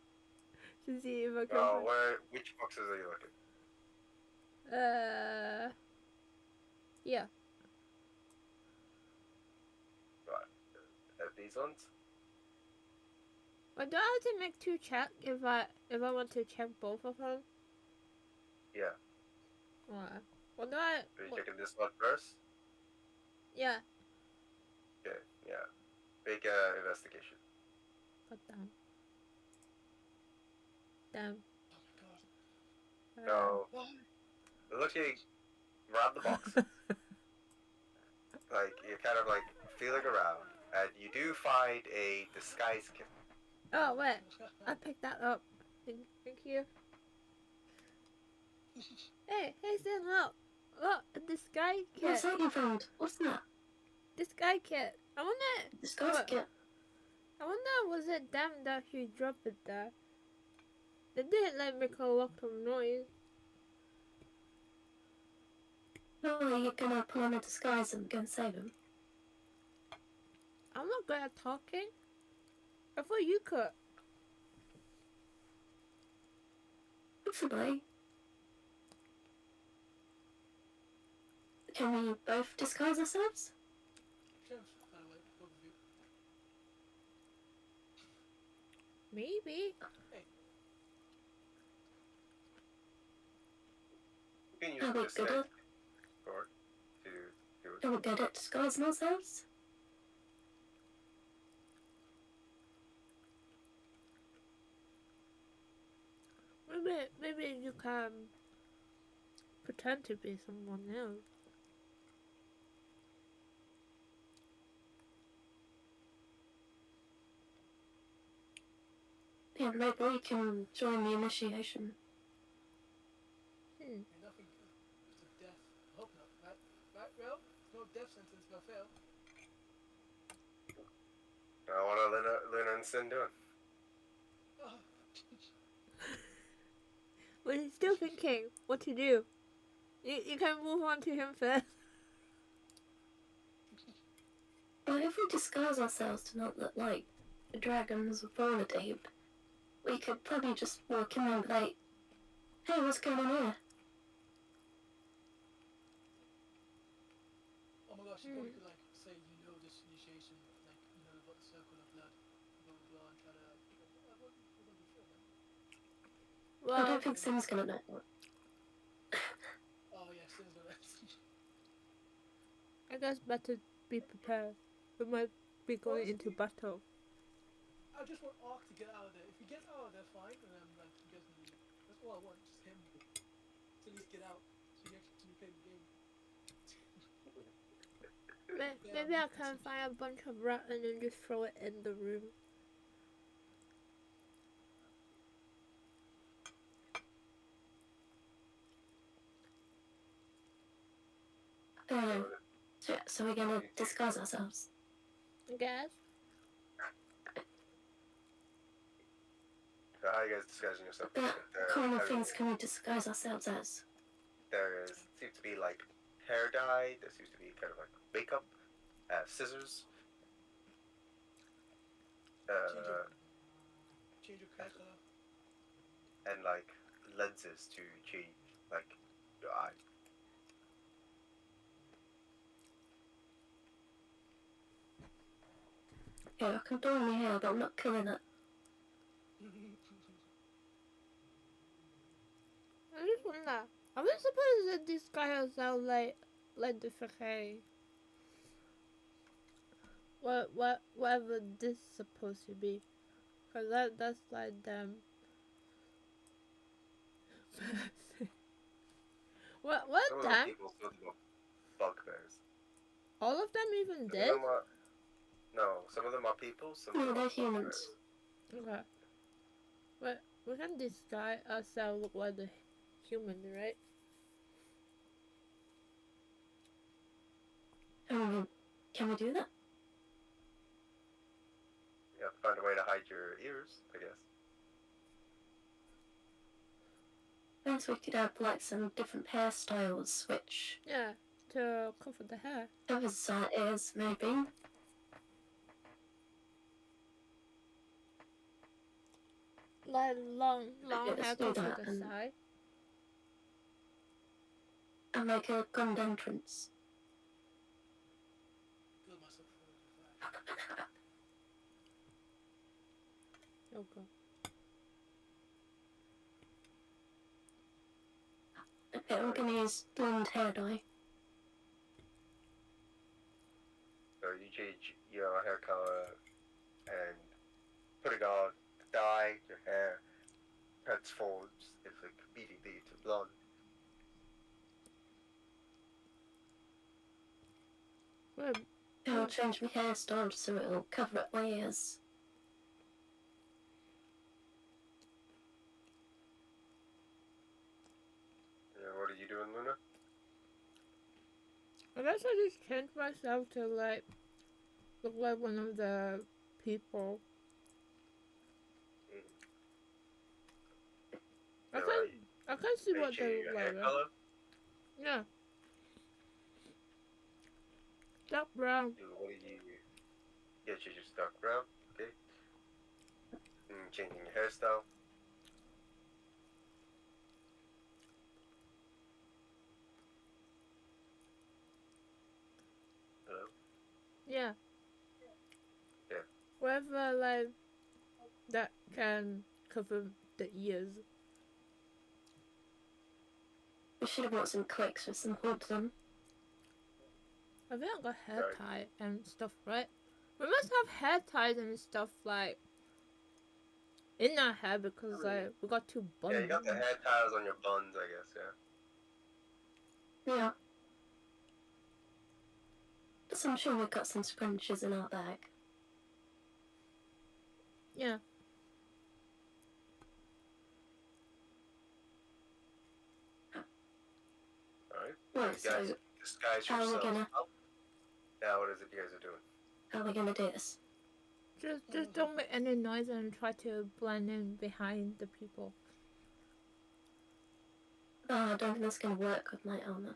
to see if I can? Oh, which boxes are you looking? Yeah. These ones? But do I have to make 2 checks if I want to check both of them? Yeah. Alright. What do I? Are you checking this one first? Yeah. Okay, yeah. Make investigation. God damn. Damn. Oh my god. No. Why? Looking around the box, like you're kind of like feeling around, and you do find a disguise kit. Oh wait, I picked that up. Thank you. Hey, Sam, look, a disguise What's kit. that you found? What's that? Disguise kit. I wonder. Disguise what- kit. I wonder, was it them that he dropped it there? They did like make a lot of noise. Oh, you're gonna pull on a disguise and go and save him. I'm not good at talking. I thought you could. Possibly. Can we both disguise ourselves? Sure, by the way, both of you. Maybe. You can use Are we this good at? sword to do it. Are we good at disguising ourselves? Maybe you can pretend to be someone else. Yeah, maybe we can join the initiation. Ain't nothing good. It's a death. I hope not. Right, Will? No death sentence if I fail. What are Luna and Sin doing? Oh. But he's still thinking what to do. You can move on to him first. But if we disguise ourselves to not look like dragons or fauna deep, we could probably just walk in and be like, hey, what's going on here? Oh my gosh, you probably could like say you know this initiation, like you know about the circle of blood, blah blah blah, and try to. I wasn't sure, man. I Well, don't think Sim's gonna know. Oh yeah, Sin's gonna. I guess better be prepared. We might be going into battle. I just want Ark to get out of there. If he gets out of there, fine, and then like you guys can leave. That's all I want, just him to at least get out, so he actually play the game. Maybe I can find a bunch of rat and then just throw it in the room. So we're gonna disguise ourselves. I guess. So how are you guys disguising yourself? What kind of things can we disguise ourselves as? There seems to be like hair dye. There seems to be kind of like makeup, scissors. Change your hair color. And like lenses to change like your eye. Yeah, I can dye my hair, but I'm not killing it. I just wonder. Are we supposed to disguise ourselves like the Ferrari? Whatever this is supposed to be. Cause that's like them. what Some of time? those people still do bugbears. All of them even Some did? of them are, no, some of them are people. Some of No, them they're are humans. Okay. But we can disguise ourselves look like the human, right? Can we do that? You have to find a way to hide your ears, I guess. Perhaps we could have like some different hairstyles, which Yeah, to cover the hair. covers our ears, maybe. Like long let's hair do cover that the and- side. and make a grand entrance. Build myself for the fact. Okay. Okay, I'm gonna use blonde hair dye. So you change your hair color and putting on dye, your hair transforms immediately into blonde. Well, I'll change my hairstyle so it'll cover up my ears. What are you doing, Luna? I guess I just changed myself to like look like one of the people. I can see what they Changing look your hair like. color. Yeah. Dark brown. What do you? Yeah, change your dark brown. Okay. Changing your hairstyle. Hello. Yeah. Yeah. Whatever like that can cover the ears. We should have bought some clicks with some hoods on. I think I got hair Sorry. tie and stuff, right? We must have hair ties and stuff like in our hair because like we got two buns. Yeah, you got the hair ties on your buns, I guess. Yeah. Yeah. So I'm sure we've got some scrunchies in our bag. Yeah. All right. Right, You guys so disguise how are we yourselves. gonna- Now, what is it you guys are doing? how are we gonna do this? Just don't make any noise and try to blend in behind the people. Oh, I don't think that's gonna work with my armor.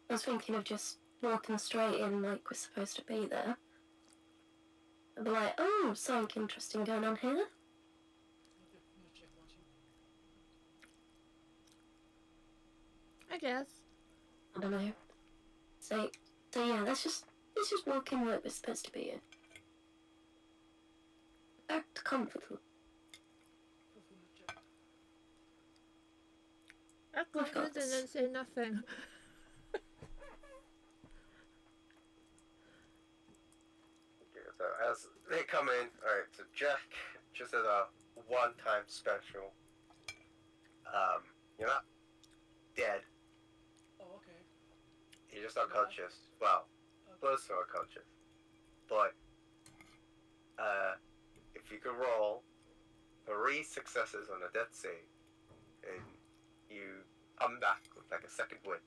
I was thinking of just walking straight in like we're supposed to be there. I'd be like, oh, something interesting going on here. I'm gonna check one you. I guess. I don't know. So yeah, let's just walk in where we're supposed to be in. Act comfortable. Hopefully I'm gonna check. I We've got confused and this. then say nothing. Okay, so as they come in, alright, so Jack, just as a one-time special, you're not dead, Oh, okay. you're just unconscious. Well, close to unconscious. But, if you could roll 3 successes on a death save, and you come back with like a second wind.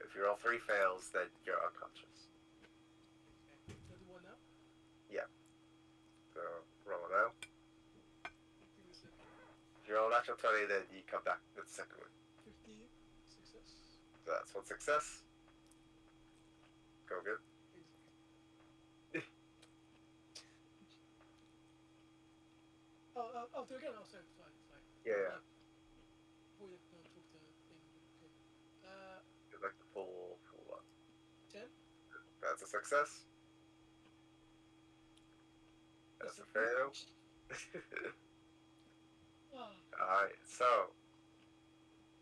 If you roll 3 fails, then you're unconscious. Okay. Can I do one now? So, roll it out. Give me a second. If you roll a natural 20, then you come back with the second wind. 50 success. So that's 1 success. Go good. I'll do it again. Oh, sorry, it's fine. Yeah. Oh, yeah, no, talk to thing. Okay. You'd like to pull 1. 10? That's a success. That's a fail. Ah, Alright, so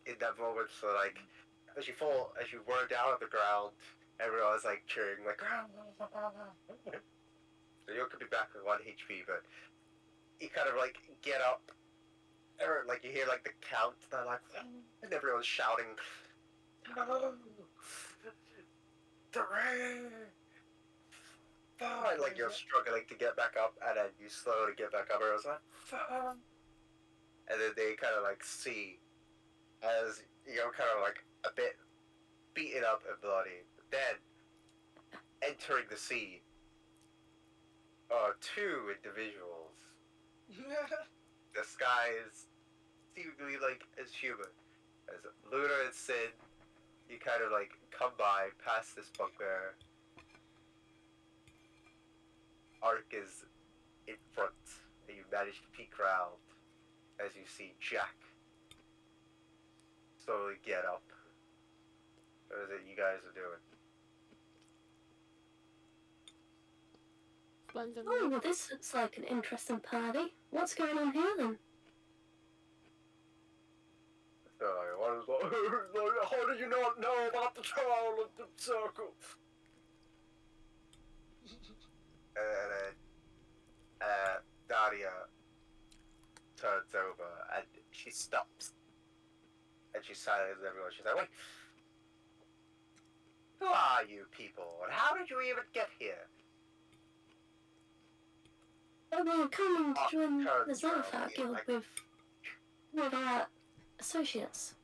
in that moment, so like as you were down on the ground, everyone was like cheering, like so you could be back with 1 HP, but you kind of like get up, or like you hear like the count, they're like, and everyone's shouting, "Three, 4," like you're struggling to get back up, and then you slowly get back up, and it was like, 4. And then they kind of like see as you're kind of like a bit beaten up and bloody. Then entering the sea are 2 individuals disguised seemingly like as human. As Luna and Sin, you kind of like come by past this bugbear. Ark is in front, and you manage to peek around as you see Jack slowly get up What is it you guys are doing? Oh, well, this looks like an interesting party. What's going on here then? What is how did you not know about the trial of the circle? And then Daria turns over and she stops. And she silences everyone. She's like, wait. Who are you people? And how did you even get here? Oh, we're coming to join the turns around, Xanathar he's Guild like- with our associates.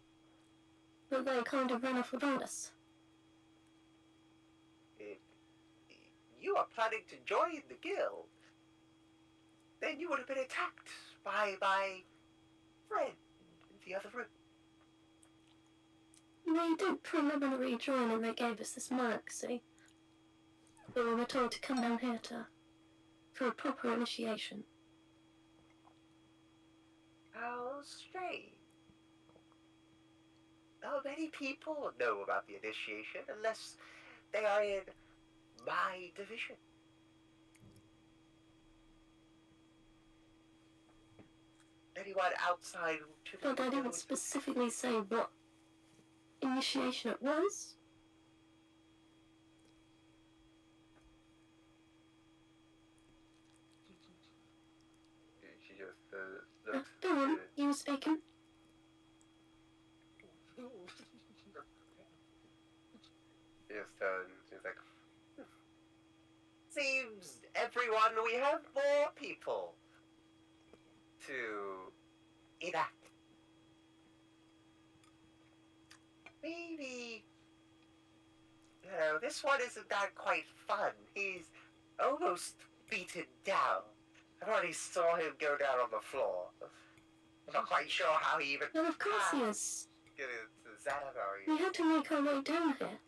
But they kind of ran off without us. You are planning to join the guild. Then you would have been attacked by my friend in the other room. They didn't preliminary join and they gave us this mark, see? But we were told to come down here for a proper initiation. How strange. Not many people know about the initiation unless they are in my division. Anyone outside who should But they even know didn't it. specifically say what initiation it was. She just Go on, you were speaking. She just turns. She's like, seems everyone we have more people to enact. Maybe, this one isn't that quite fun. He's almost beaten down. I already saw him go down on the floor. I'm not quite sure how he even Well, of course he is. get into Xanathar. We had to make our way down here.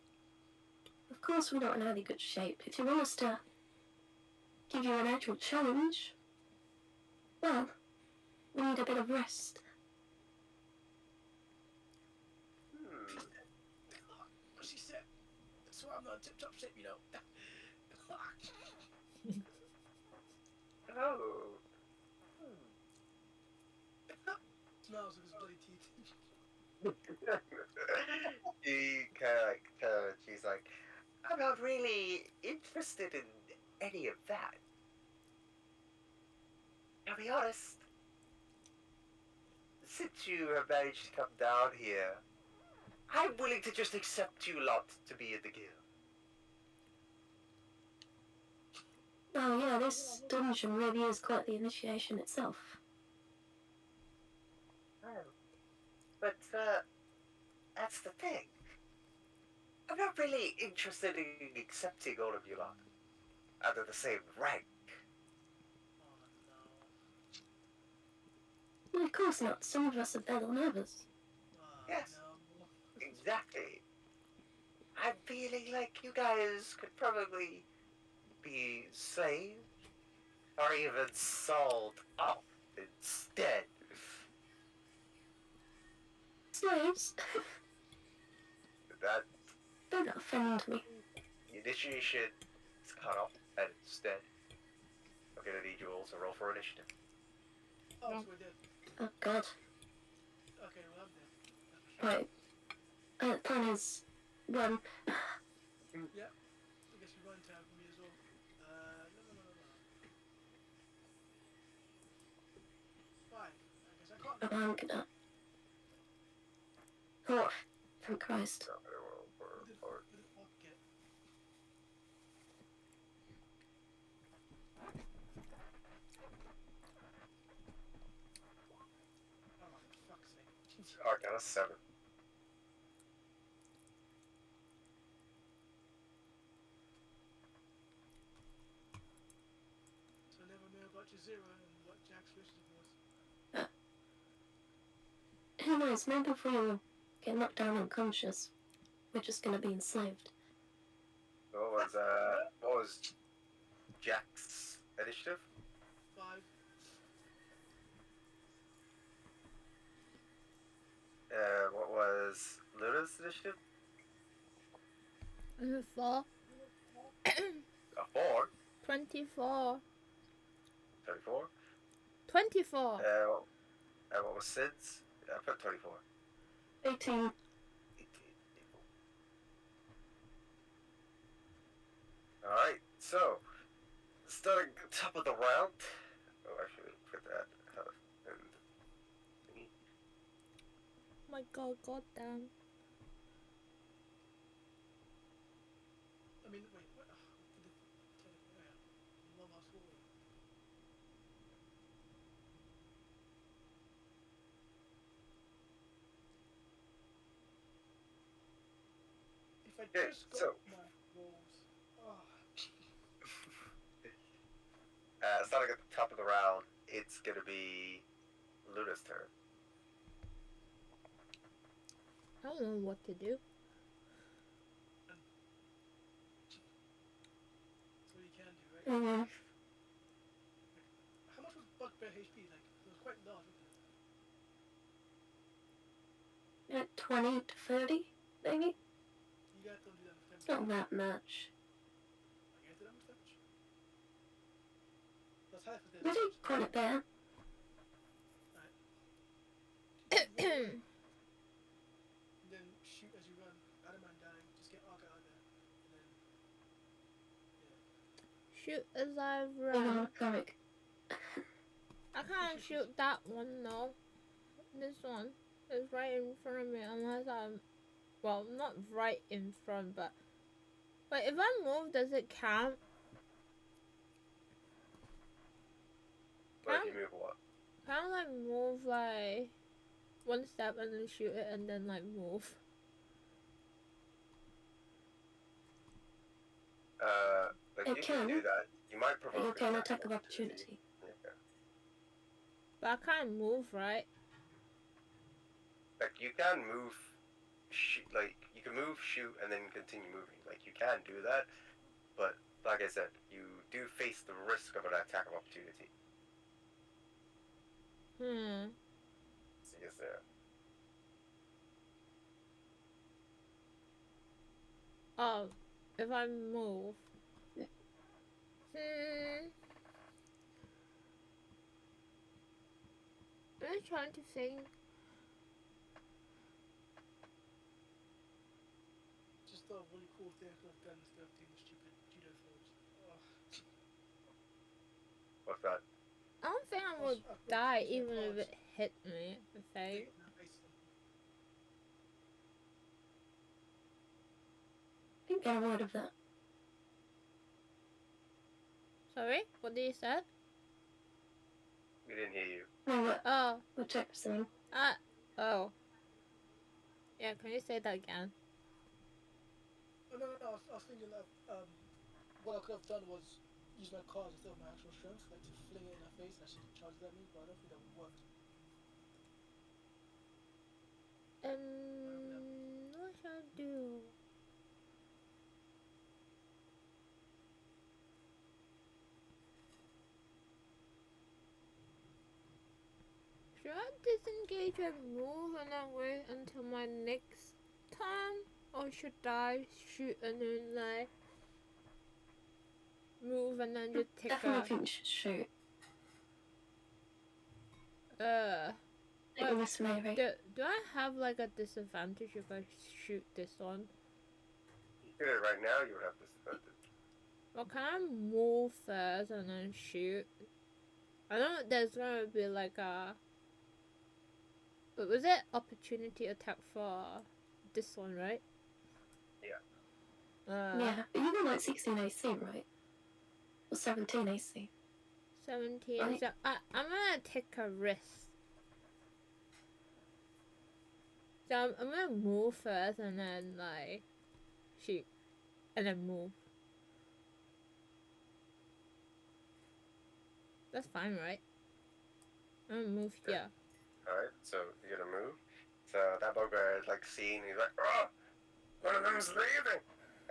Of course we're not in any good shape. If you want us to give you an actual challenge, well, we need a bit of rest. What she said. That's why I'm not in tip-top shape, you know. Oh. Smells of his bloody teeth. She kind of like turns. She's like, I'm not really interested in any of that. I'll be honest. Since you have managed to come down here, I'm willing to just accept you lot to be in the guild. Oh yeah, this dungeon really is quite the initiation itself. But, that's the thing. I'm not really interested in accepting all of you lot under the same rank. Well, of course not. Some of us are better than others. Yes. Exactly. I'm feeling like you guys could probably be slaves or even sold off instead. Slaves? That Don't offend me. initiation is cut off, and instead, I'm gonna need you all to roll for initiative. Oh, so we're dead. Oh god. Okay, well, I'm dead. Right. The plan is run. Yeah. I guess you run time for me as well. No. 5. I guess I can't. I'm gonna. Oh, thank Christ. So I'm gonna roll What did for Bob get? Oh, for fuck's sake. Arcana 7. So I never knew about your 0 and what Jack's wishes was. Who knows, maybe if we get knocked down unconscious, we're just gonna be enslaved. What was Jack's initiative? 5. What was Luna's initiative? 4. A 4. 24. 34. 24. And what was Sid's? I put 24. 18. 18. Alright, so, starting at the top of the round. Oh, actually, put that. And thingy. My god, goddamn. I mean, wait, what? One last one. If I Okay, just got so- my rolls. Oh, Starting at the top of the round, it's gonna be Luna's turn. I don't know what to do. that's what you can do, right? Mm-hmm. How much was Bugbear HP? Like, it was quite large, wasn't it? At 20 to 30, maybe? You guys don't do that much It's damage. not that much. You guys do that much damage? That's half of this. We did quite a bit. And then shoot as you run. Adamant dying. Just get Arca out there. And then, Shoot as I Hang run. on, cleric. I can't shoot that one though. This one is right in front of me unless I'm... Well, not right in front, but... Wait, if I move, does it count? But if you move what? Can I like move like... 1 step and then shoot it and then like move? Like It you can do can. that. You might But provoke you an can attack of opportunity. Yeah. But I can't move, right? Like you can move, like you can move, shoot, and then continue moving. Like you can do that, but like I said, you do face the risk of an attack of opportunity. So yes, there. Oh, if I move. Yeah. I'm trying to think. just a really cool thing I could have done instead of doing the stupid judo throws. Oh. What's that? I don't think I would die even if it hit me. I think. Didn't get a word of that. Sorry, what did you say? We didn't hear you. No, Oh, we'll check the thing. oh. Yeah, can you say that again? Oh, no, I was thinking that what I could have done was use my cards instead of my actual strength, like to fling it in her face and she charges at me, but I don't think that would work. What should I do? Should I disengage and move and then wait until my next turn? Or should I shoot and then like move and then just take Definitely a... think you should shoot. Wait, Take this maybe. do I have like a disadvantage if I shoot this one? You did it right now. You would have disadvantage. Well, can I move first and then shoot? I know there's gonna be like a... But was it opportunity attack for this one, right? Yeah. Yeah, but you got like 16 AC, right? Or 17 AC. 17. Right. So I'm gonna take a risk. So I'm gonna move first and then like shoot. And then move. That's fine, right? I'm gonna move here. Alright, so you're gonna move. So that bugbear is like seeing, he's like, oh, one of them's leaving!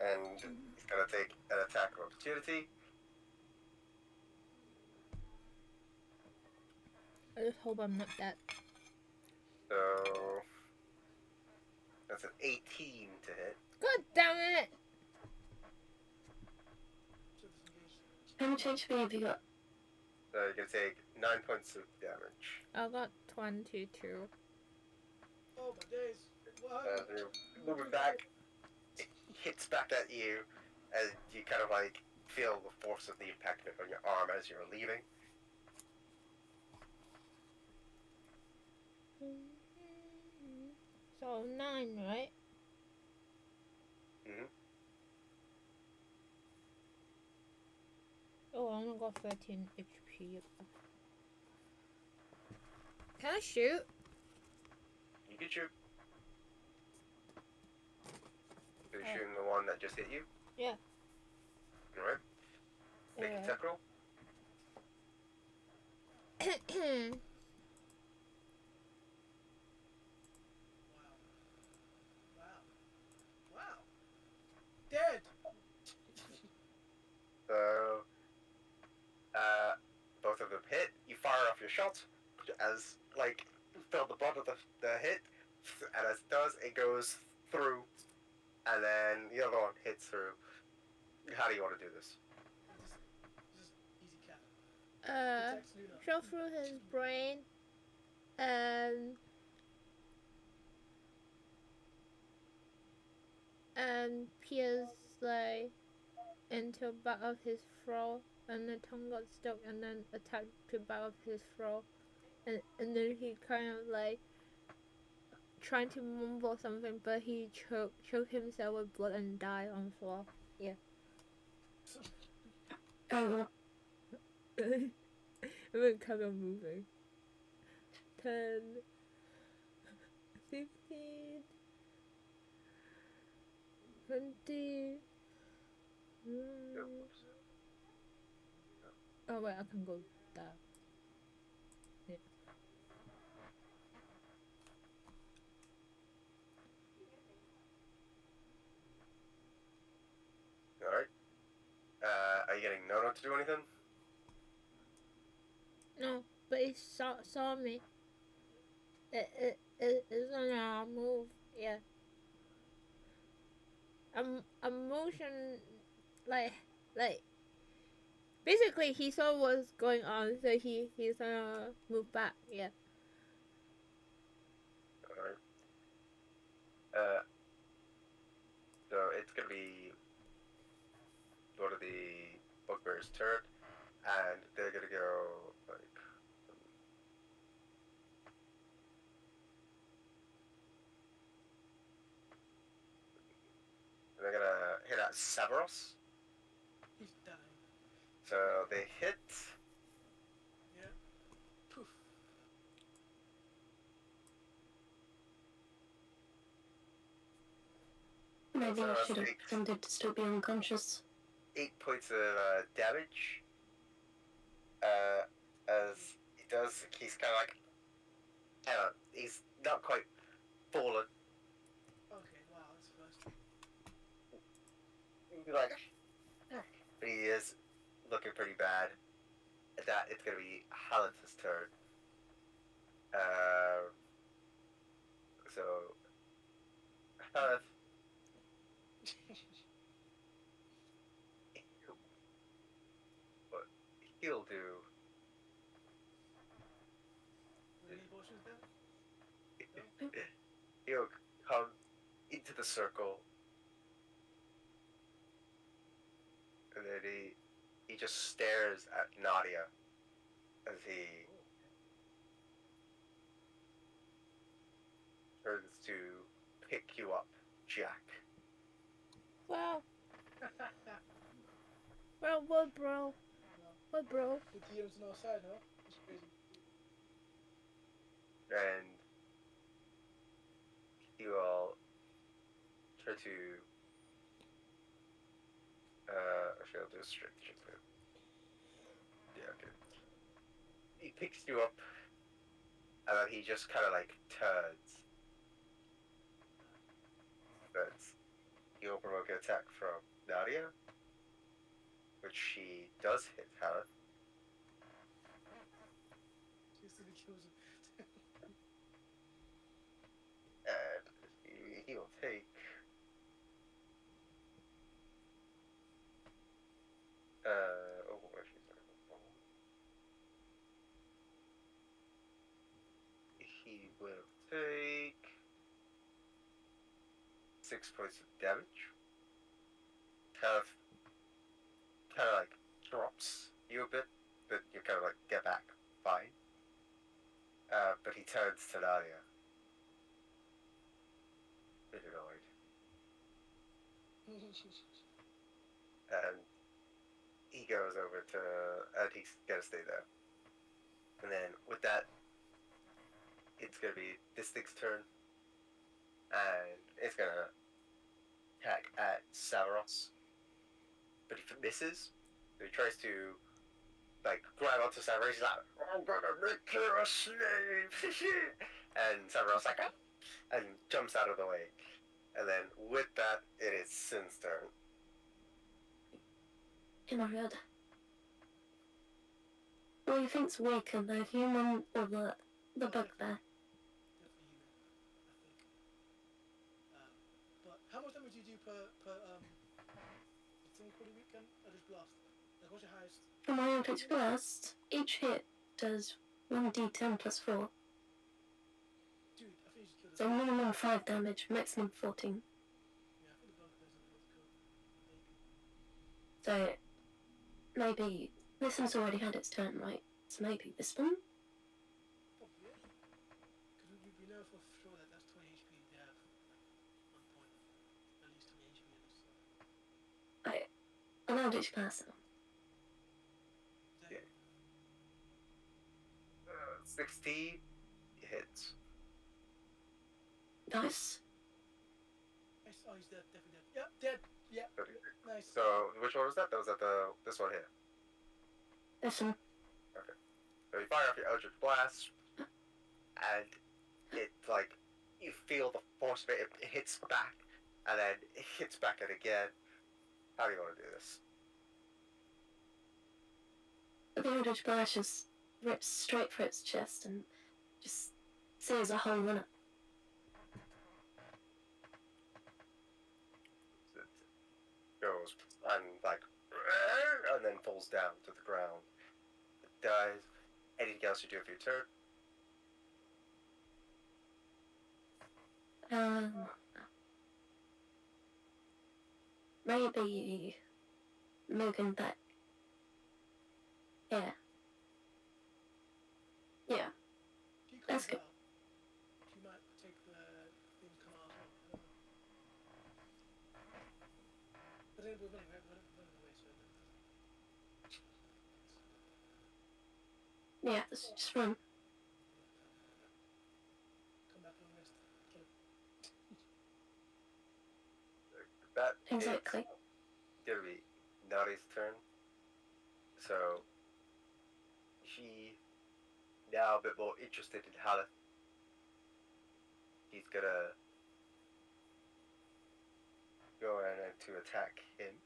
And he's gonna take an attack of opportunity. I just hope I'm not dead. So that's an 18 to hit. God damn it! much HP have you got? So you can take 9 points of damage. I got 22. Oh my days. What So happened? you're moving back, it hits back at you, and you kind of like feel the force of the impact on your arm as you're leaving. So 9, right? Mhm. Oh, I only got 13 HP. Can I shoot? You can shoot. So you're Oh. shooting the one that just hit you? Yeah. Alright. Make a tech roll. Wow. Wow. Dead. So, both of them hit. You fire off your shot as, like, feel the brunt of the hit, and as it does, it goes through, and then the other one hits through. How do you want to do this? Just easy cat. uh, Protects Luna. shot through his brain and pierce like into back of his throat, and the tongue got stuck, and then attacked to back of his throat, and then he kind of like trying to mumble something, but he choke himself with blood and died on the floor. Yeah. Oh, And then kind of moving. 10, 15, 20. Oh wait, I can go that. Yeah. Alright. Are you getting Nono to do anything? No, but he saw me. It's on a move. Yeah. A motion like basically he saw what's going on, so he's gonna move back. Yeah. Alright. So it's gonna be one of the bugbear's turn, and they're gonna go like. They're gonna hit at Severus. He's dying. So they hit. Yeah. Poof. maybe I So should have eight. pretended to still be unconscious. 8 points of damage. As he does, he's kind of like, he's not quite fallen. Okay. Wow. That's first. Like, but he is looking pretty bad. That it's gonna be Hallen's turn. So Hallen, what he'll do. Any potions then? He'll come into the circle, and then he just stares at Nadia as he turns to pick you up, Jack. Wow. Well, what, bro? What, bro? The DM's on our side, huh? That's crazy. And he will try to actually I'll do a strength check for him. Yeah, okay. He picks you up, and then he just kind of like turns. But he'll provoke an attack from Nadia, which she does hit Helen. Instantly kills him. And he will take oh, he will take 6 points of damage. Kind of like drops you a bit, but you kind of like get back fine. But he turns to Nadia. Bit annoyed. And he goes over to, and he's gonna stay there. And then with that, it's gonna be this thing's turn, and it's gonna attack at Savaros. But if it misses, so he tries to like grab onto Savaros. He's like, "I'm gonna make you a slave," and Savaros like, "Ah," and jumps out of the way. And then with that, it is Sin's turn. In my head. What do you think's weaker, the human or the bugbear? Definitely human, I think. But how much damage do you do per thing called a weekend? Just blast. Like, what's your highest? For my Eldritch Blast, each hit does 1d10 plus 4. Dude, I think you should kill this. So minimum 5 damage, maximum 14. Yeah, I think the bugbear's a little cool. Maybe. So maybe this one's already had its turn, right? So maybe this one? Probably. Because we know for sure that that's 20 HP. They have like 1 point, at least 20 HP in this. An Eldritch Blast. Yeah. 16 hits. Nice. Oh, he's dead. Definitely dead. Yep, dead. Yep. Okay. Nice. So which one was that? That was at this one here. This one. So you fire off your Eldritch Blast, and it's like you feel the force of it. It hits back, and then it hits back and again. How do you want to do this? The Eldritch Blast just rips straight for its chest and just sears a hole in it. It goes and like, and then falls down to the ground. It dies. Anything else you do for your turn? Maybe moving back. Yeah. Yeah. If you That's come good. out, you might take the thing come out as well. But then we're running away, so it doesn't. Yeah, let's just run. Come back on the rest. Kill him. That Exactly. is gonna be Nadi's turn. So she now a bit more interested in Haleth. He's gonna go in to attack him.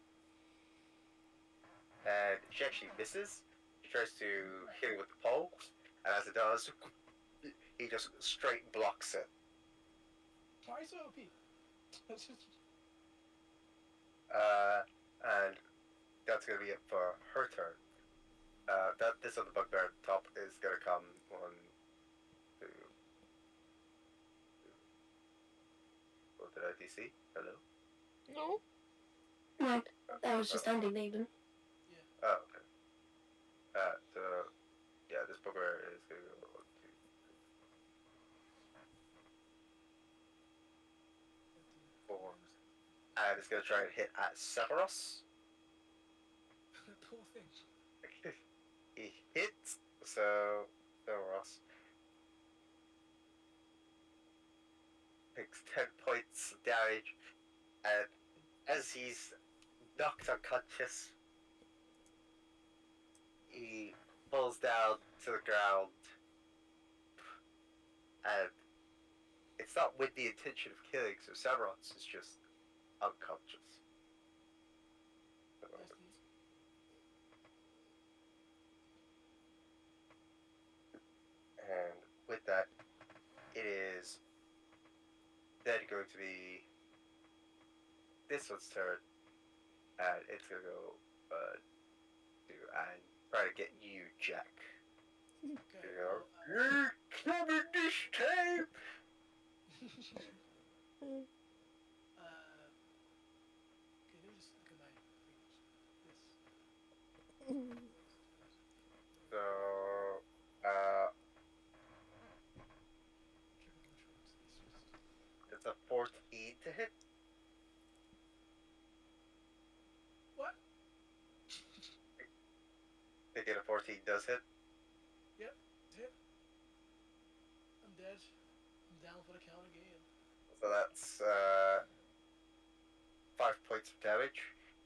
And she actually misses. She tries to hit him with the pole, and as it does, he just straight blocks it. Why so OP? That's just. And that's gonna be it for her turn. This other bugbear at the top is gonna come 1, 2. What did I DC? Hello? No. No, that was just Andy leaving. Oh, okay. So yeah, this bugbear is gonna go 1, 2, 3, 4. And it's gonna try and hit at Severos. Poor thing. He hits, so Severos takes 10 points of damage, and as he's knocked unconscious, he falls down to the ground, and it's not with the intention of killing, so Severos is just unconscious. Nice neat. And with that, it is then going to be this one's turn, and it's gonna go and try to get you, Jack. Okay. You know, Well, you're coming to stay. Okay, let me just look at my fingers. Yes. So, uh, Triple controls. it's a 14 to hit. What? Thinking a 14 does hit. Yep. Hit. I'm dead. I'm down for the count again. So that's 5 points of damage.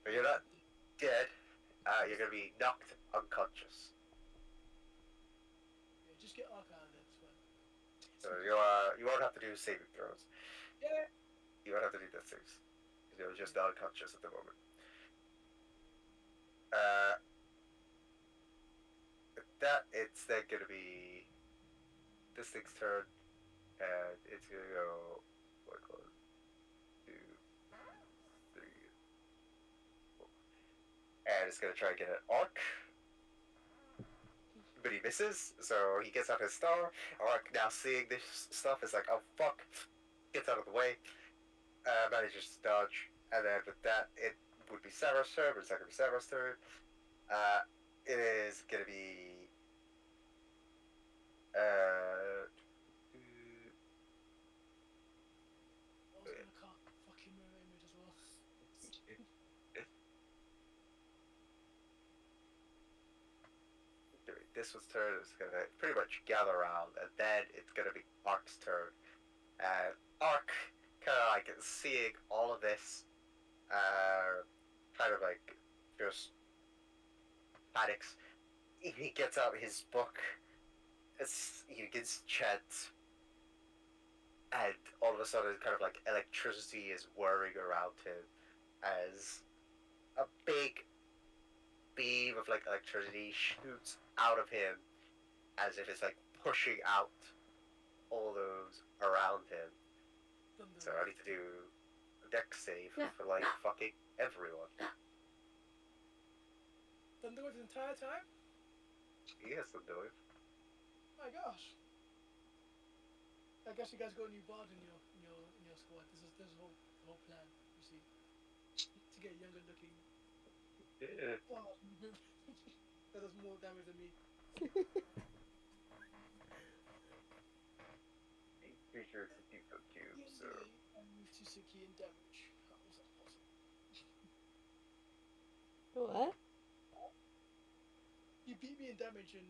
But you're not dead. You're gonna be knocked unconscious. Yeah, just get Arc out of there. That's fine. So you won't have to do saving throws. Yeah. You won't have to do death saves. You're just unconscious at the moment. That it's then gonna be this thing's turn, and it's gonna go 1, 2, 3, 4, and it's gonna try and get an arc. But he misses, so he gets out his star. Arc, now seeing this stuff, is like, oh fuck, gets out of the way, manages to dodge, and then with that, it would be Sarah's turn, but it's not gonna be Sarah's turn. It is gonna be. I was gonna cast fucking mirror image as well. This was turn is gonna pretty much gather around, and then it's gonna be Ark's turn. And Ark, kind of like seeing all of this, kind of like just panics. He gets out his book. He begins to chant, and all of a sudden, kind of like electricity is whirring around him as a big beam of like electricity shoots out of him, as if it's like pushing out all those around him. Thunder. So I need to do a dex save Yeah. for like fucking everyone. Thunder the entire time? Yes, I'm doing. My gosh. I guess you guys got a new bard in your squad. This is the whole plan, you see. To get younger looking Yeah. bard. That does more damage than me. Creatures to keep the cube, so. I moved to Suki in damage. How was that possible? What? You beat me in damage in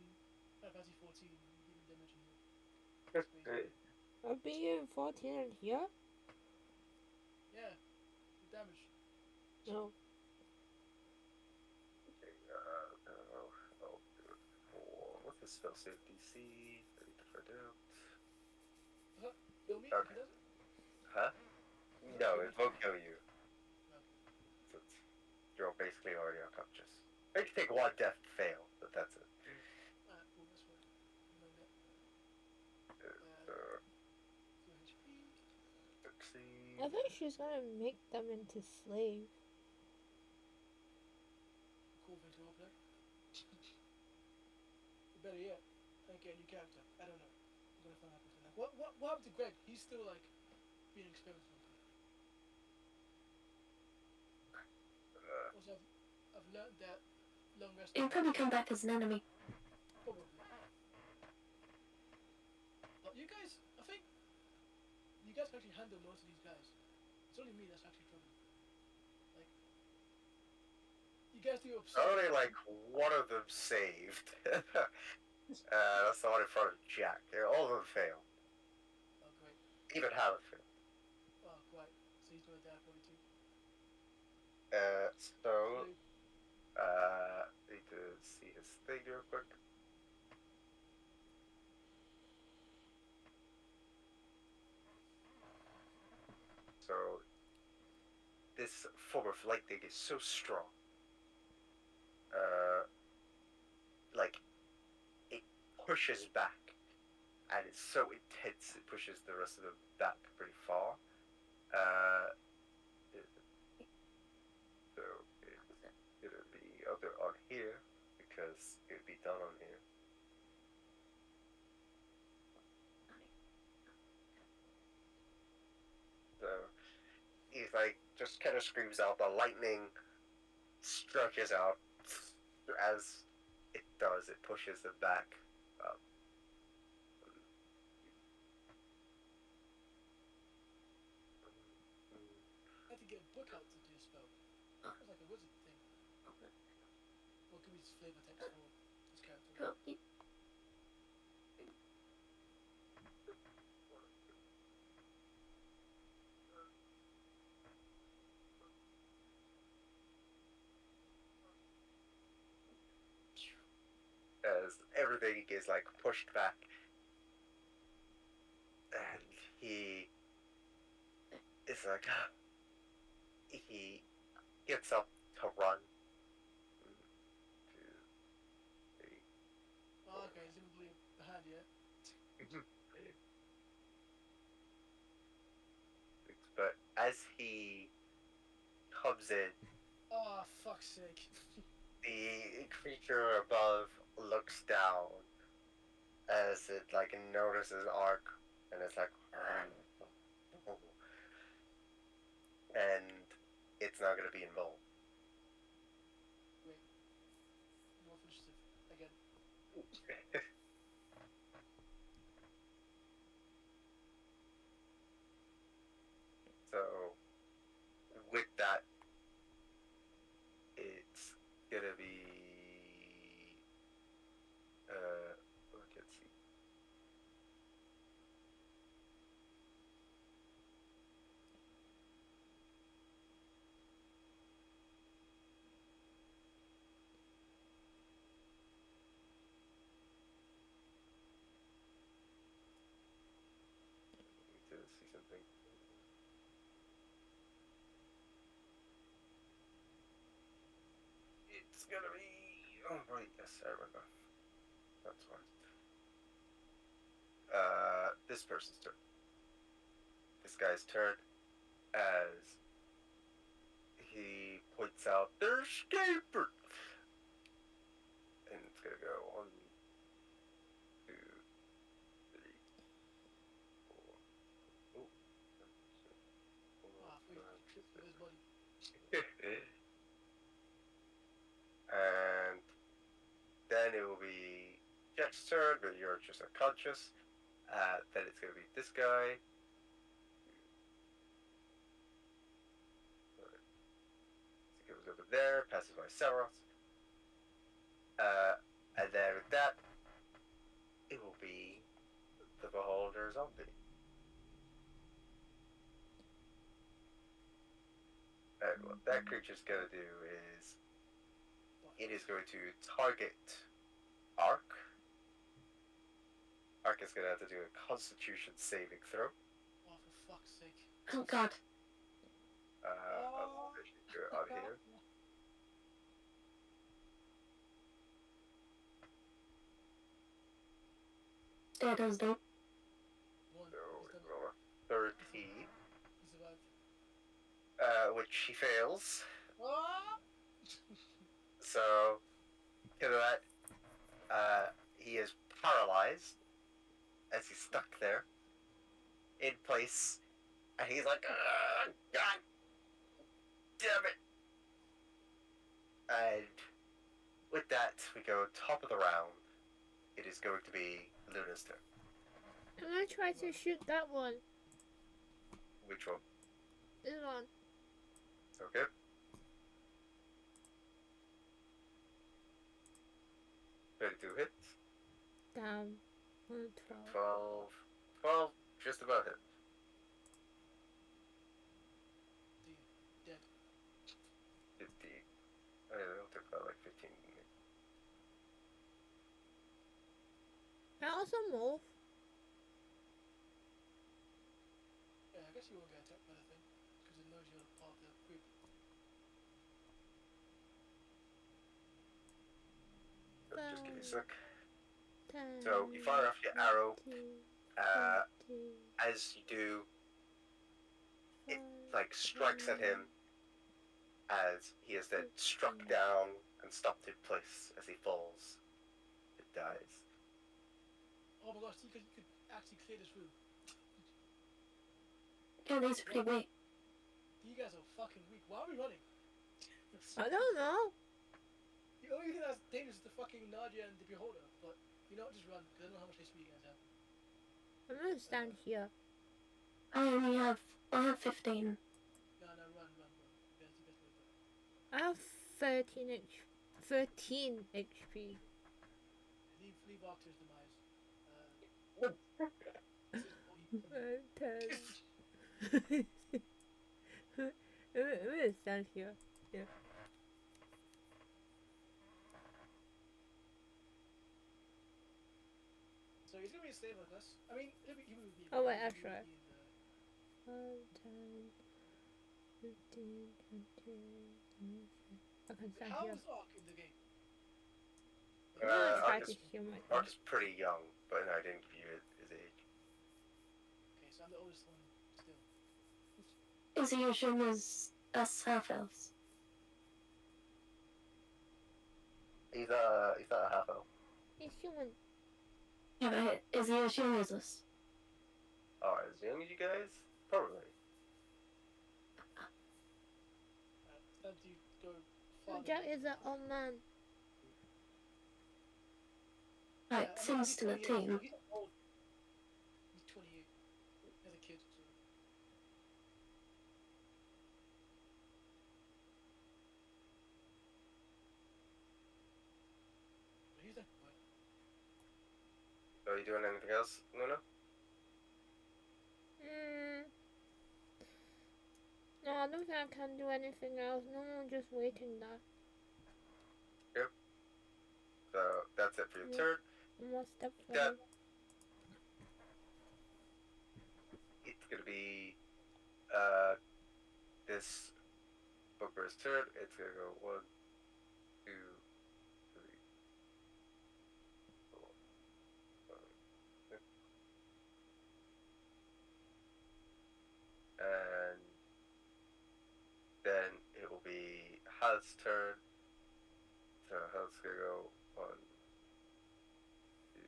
Final Fantasy 14. You beat me in damage in here. I'll be in 14 and here? Yeah, the damage. No. Okay, I'll do it for. What's the spell save DC? I need to find out. Kill me? Okay. He does it? Huh? No, it won't kill you. Okay. You're basically already unconscious. You can take one death fail, but that's it. Alright, cool, that's fine. Remember that. So, 2 HP. succeed. I think she's gonna make them into slaves. Cool thing to roleplay. Better yet, I get a new character. I don't know. I'm gonna find out after that. What happened to Greg? He's still like being experimental. Also, I've learned that long rest. He'll probably come back as an enemy. Probably. But you guys, I think you guys can actually handle most of these guys. It's only me that's actually struggling. Like, you guys do upset. Only like one of them saved. That's the one in front of Jack. All of them failed. Oh great. Even Howard failed. Oh great. So he's gonna die probably too. So, need to see his thing real quick. So, this form of lightning is so strong. Like, it pushes back, and it's so intense it pushes the rest of them back pretty far. So it's gonna be other on here because it'd be done on here. just kind of screams out. The lightning stretches out. As it does, it pushes them back. I had to get a book out to do a spell. It's like a wizard thing. What can we just flavor text for this character? Well, As everything is like pushed back, and he is like, he gets up to run. Oh, okay, he's gonna bleed behind, yeah. But as he comes in, Oh, fuck's sake. the creature above looks down as it like notices Ark, and it's like, and it's not gonna be involved. Wait. You want to finish it again? So with that, it's gonna be let's see. To see something. It's gonna be. Oh right, yes, I remember. That's why. This person's turn. This guy's turn, as he points out, "They're escaping," and it's gonna go 1, 2, 3, 4. Oh, Ah, wait, with his body. And then it will be Jet's turn, but you're just unconscious. Then it's going to be this guy. He goes over there, passes by Seros. And then with that, it will be the Beholder zombie. And what that creature's going to do is it is going to target Ark. Ark is going to have to do a Constitution saving throw. Oh, for fuck's sake. oh god. I'll actually do it on here. There does do. One. So He's done it. roll a 13, He survived. which he fails. Ah! So, because of that, he is paralyzed as he's stuck there in place, and he's like, God damn it! And with that, we go top of the round. It is going to be Luna's turn. I'm gonna try to shoot that one. Which one? This one. Okay. Ready to hit. Down. 112. 12. 12, just about hit. Dead. 15. Oh, yeah, it'll take about like 15. Can I also move? Yeah, I guess you won't get attacked by the thing, because it knows you're part of the group. Just give me a sec. 10, So, you fire off your arrow. 20, As you do, it like strikes at him as he is then struck down and stopped in place as he falls. It dies. Oh my gosh, you could actually clear this room. Yeah, these are pretty big. You guys are fucking weak. Why are we running? I don't know. The only thing that's dangerous is the fucking Nadia and the Beholder. But you know what? Just run. Because I don't know how much HP you guys have. I'm gonna stand here. I have 15. No, run. That's the best way to do it. I have 13 HP. Leave Arctur's demise. I'm gonna stand here. Yeah. So he's gonna be a slave like us. I mean, he'll be with me. Oh, wait, He'll actually. be in the... 10, 15, 20. I can stand How here. is Ark in the game? I'm gonna try Ark to is, heal my Ark is pretty young, but no, I didn't give you his age. Okay, so I'm the oldest one still. Is he as young as us half elves? He's not a half elf. He's human. Yeah, but is he as young as us? Oh, as young as you guys? Probably. Time to go farther. Jack is an old man. Right, I mean, Sim's he's still a 28, teen. so he's not old. He's 28. As a kid, so... But he's like, what? Are you doing anything else, Luna? No, I don't think I can do anything else. No, I'm just waiting there. So that's it for your Yeah. turn. One more step That- forward. It's gonna be this bugbear's turn. It's gonna go 1, 2, 3, 4, 5, 6. And then it will be Hal's turn. So Hal's gonna go 1, 2,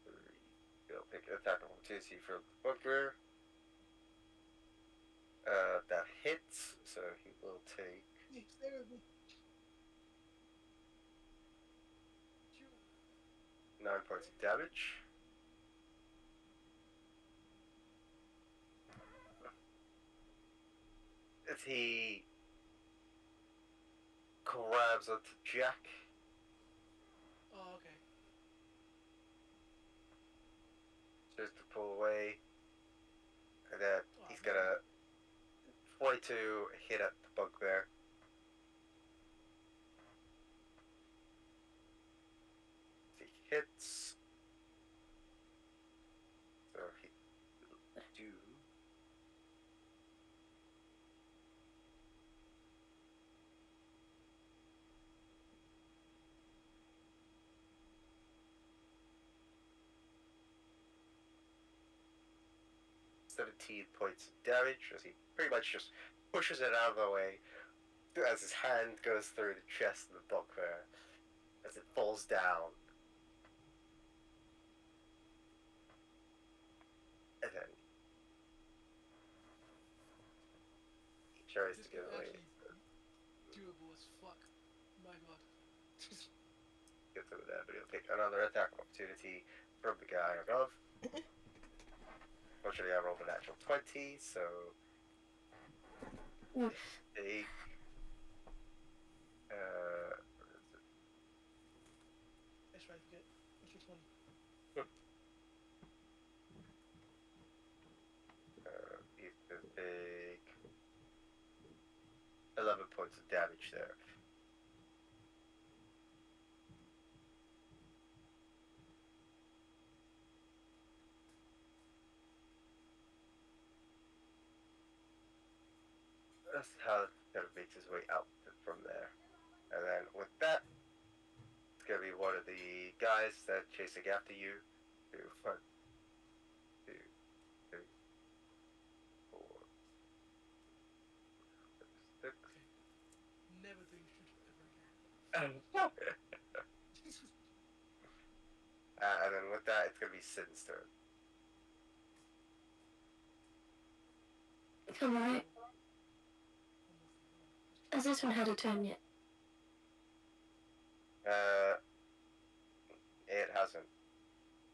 3. He'll pick an attack opportunity from the bugbear. That hits, so he will take Stay with me. 9 points of damage. As he grabs onto Jack, Oh, okay. tries to pull away, and then he's gonna try to hit at the bugbear. He hits. So he will do 17 points of damage as he pretty much just pushes it out of the way as his hand goes through the chest of the bugbear as it falls down. And then he tries This to get is away. actually doable as fuck. My god. Gets over there, but he'll pick another attack opportunity from the guy above. Fortunately, I rolled a natural 20, so Oof. take That's right, forget. What's your 20? he's gonna take 11 points of damage there. That's how it kind of makes his way out from there. And then with that, it's gonna be one of the guys that chasing after you. 2, 1, 2, 3, 4, 5, 6. Never doing shoot ever again. And then with that, it's gonna be Sin's turn. Come right. Has this one had a turn yet? It hasn't.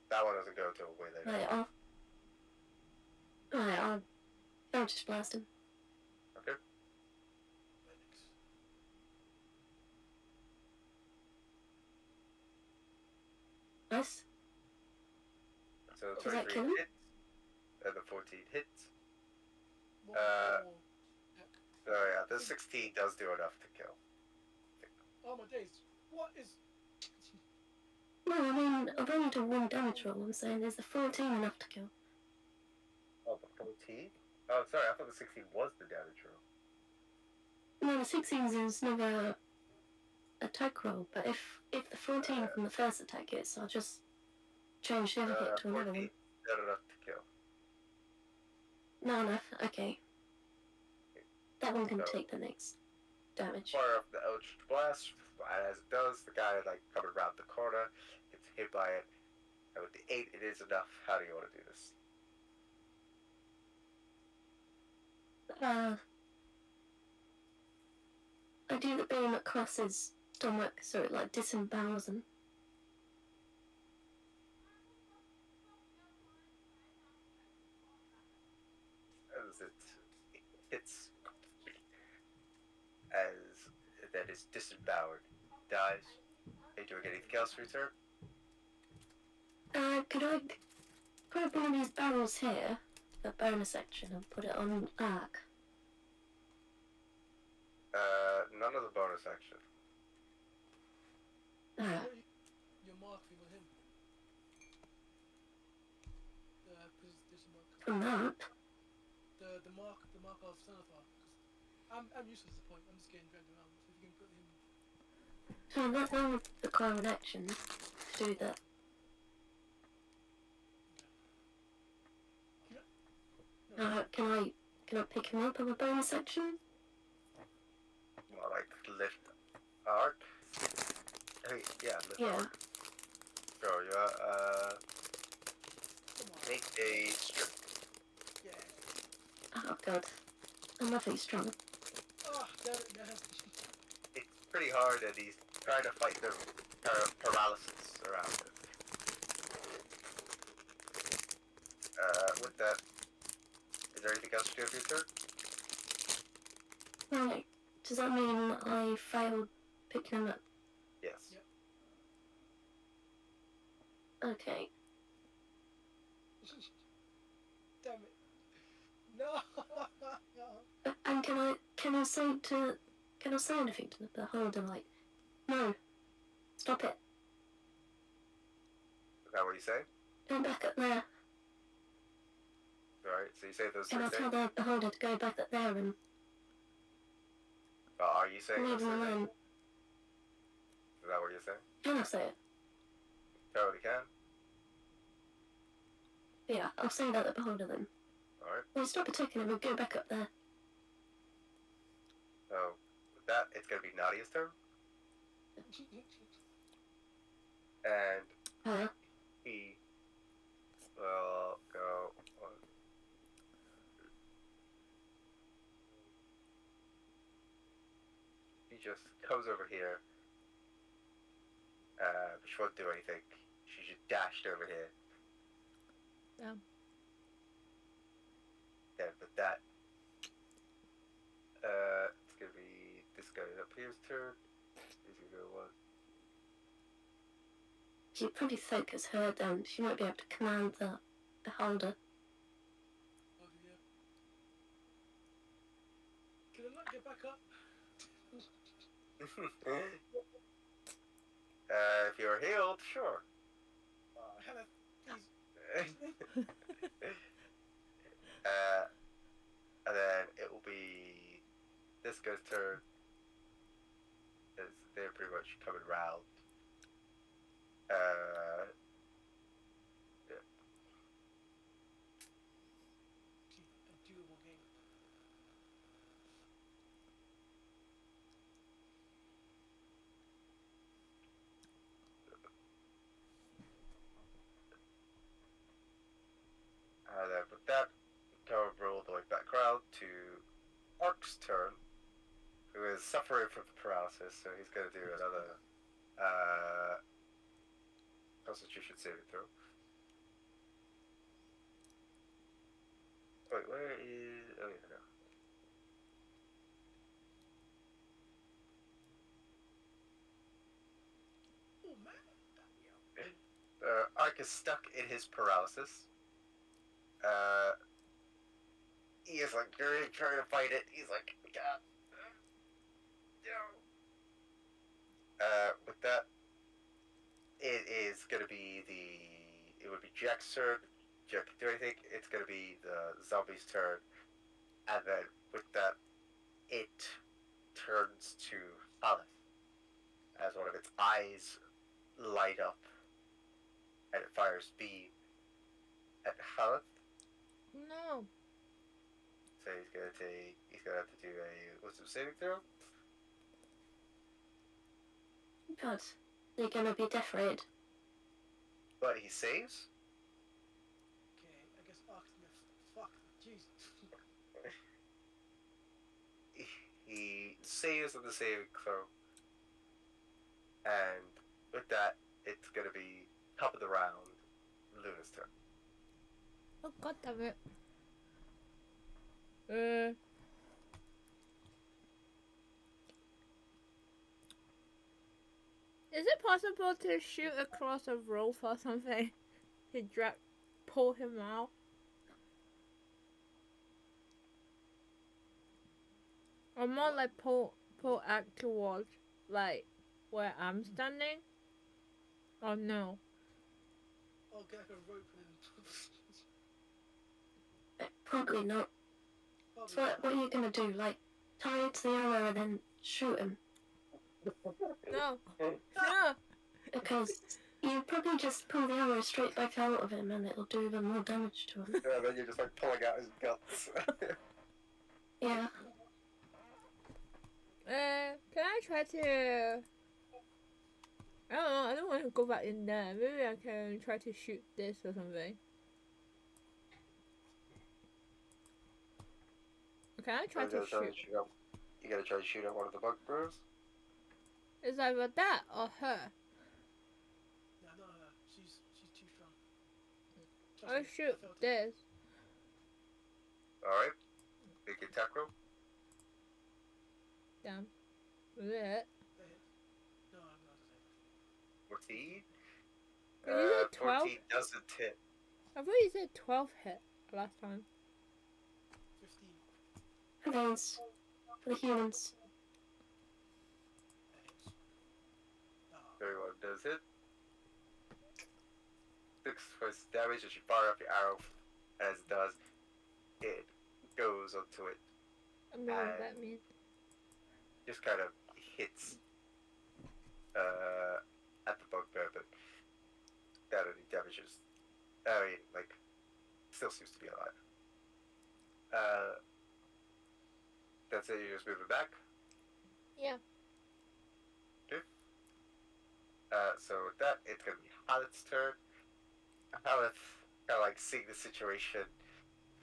That one doesn't go till way later. Right, I'll just blast him. Okay. Nice. So Does that 23 kill him? hits, and the 14 hits. One more. So yeah, the 16 does do enough to kill. Oh my days. What is... No, I mean, I've only done 1 damage roll. I'm saying there's the 14 enough to kill. Oh, the 14? Oh, sorry, I thought the 16 was the damage roll. No, the 16 is never attack roll, but if the 14 from the first attack hits, I'll just change the other hit to another 14 one. not enough to kill. No, okay. That one can So- take the next damage. Fire off the Eldritch Blast, and as it does, the guy like coming around the corner gets hit by it. And with the 8, it is enough. How do you want to do this? I do the beam across his stomach so it like disembowels him. As it hits, as that is disemboweled, dies. Are you doing anything else for your turn? Could I grab one of these barrels here, the bonus section, and put it on arc? None of the bonus action. Your mark thing on him. Position mark. From that? The mark of Xanathar. I'm useless at this point. I'm just getting dragged around. So if you can put him... So that would require an action to do that. Can I pick him up with a bonus action? Well, like lift arc. Hey, yeah, lift Yeah. arc. So you Come on. make a strength. Yeah. Oh god. I'm nothing strong. Oh, damn it, man. It's pretty hard, and he's trying to fight the paralysis around it. With that, is there anything else you do for your turn? Right. Does that mean I failed picking him up? Yes. Yep. Okay. Damn it. No. And can I say anything to the beholder like, no, stop it, Is that what you say? go back up there. Alright, so you say those Can three I tell things? the beholder to go back up there and Are you saying leave those him three things? alone? Is that what you're saying? Can I say it? Totally can. Yeah, I'll say that to the beholder then. Alright. Well, stop attacking him and go back up there. So, with that, it's gonna be Nadia's turn. And he will go on. He just comes over here. She won't do anything. She just dashed over here. Yeah. And with that, it's gonna be this guy up here's turn. He's gonna go one. She'd probably focus her down. She might be able to command the beholder. Oh, yeah. Can I not get back up? If you're healed, sure. Hannah, please. And then it will be this guy's turn. As they're pretty much coming round. Yeah. A doable game. And then with that, go roll the way back around to suffering from the paralysis, so he's gonna do another Constitution saving throw. Wait, where is? Oh yeah, no. Oh man. Ark is stuck in his paralysis. He is like really trying to fight it. He's like, God, no. With that, it is gonna be the. It would be Jack's turn. Jack can do anything. It's gonna be the zombie's turn, and then with that, it turns to Aleph as one of its eyes light up, and it fires beam at Haleth. No. So he's gonna have to do a wisdom saving throw. But they're gonna be deafened. But he saves. Okay, I guess Arctic. Fuck, Jesus. He saves on the saving throw. And with that, it's gonna be top of the round, Luna's turn. Oh god damn it. Is it possible to shoot across a rope or something to pull him out? Or more like pull out towards like where I'm standing? Or no? I'll get like a rope and Probably not. probably So what are you gonna do? Like, tie it to the arrow and then shoot him? No. No. Because you probably just pull the arrow straight back out of him and it'll do even more damage to him. Yeah, then you're just like pulling out his guts. Yeah. Can I try to... I don't know, I don't want to go back in there. Maybe I can try to shoot this or something. Can I try to shoot? You gotta try to shoot at one of the bug bros. It's either that or her. No, not her. She's too strong. Trust I'll me, I shoot felt it. this. Alright. Make your attack roll. Damn. Was it? They hit. No, I'm not the same. 14. Did you say 12? 14 doesn't hit. I thought you said 12 hit last time. 15. For those. For the humans. That hits. Ah. 31 does hit. 6 points of damage as you fire up your arrow. As it does, it goes onto it. I don't know what that means. Just kind of hits at the bugbear, but that only damages. I mean, like, still seems to be alive. That's it, you just move it back. Yeah. Okay. So with that, it's gonna be Haleth's turn. Haleth kind of like seeing the situation.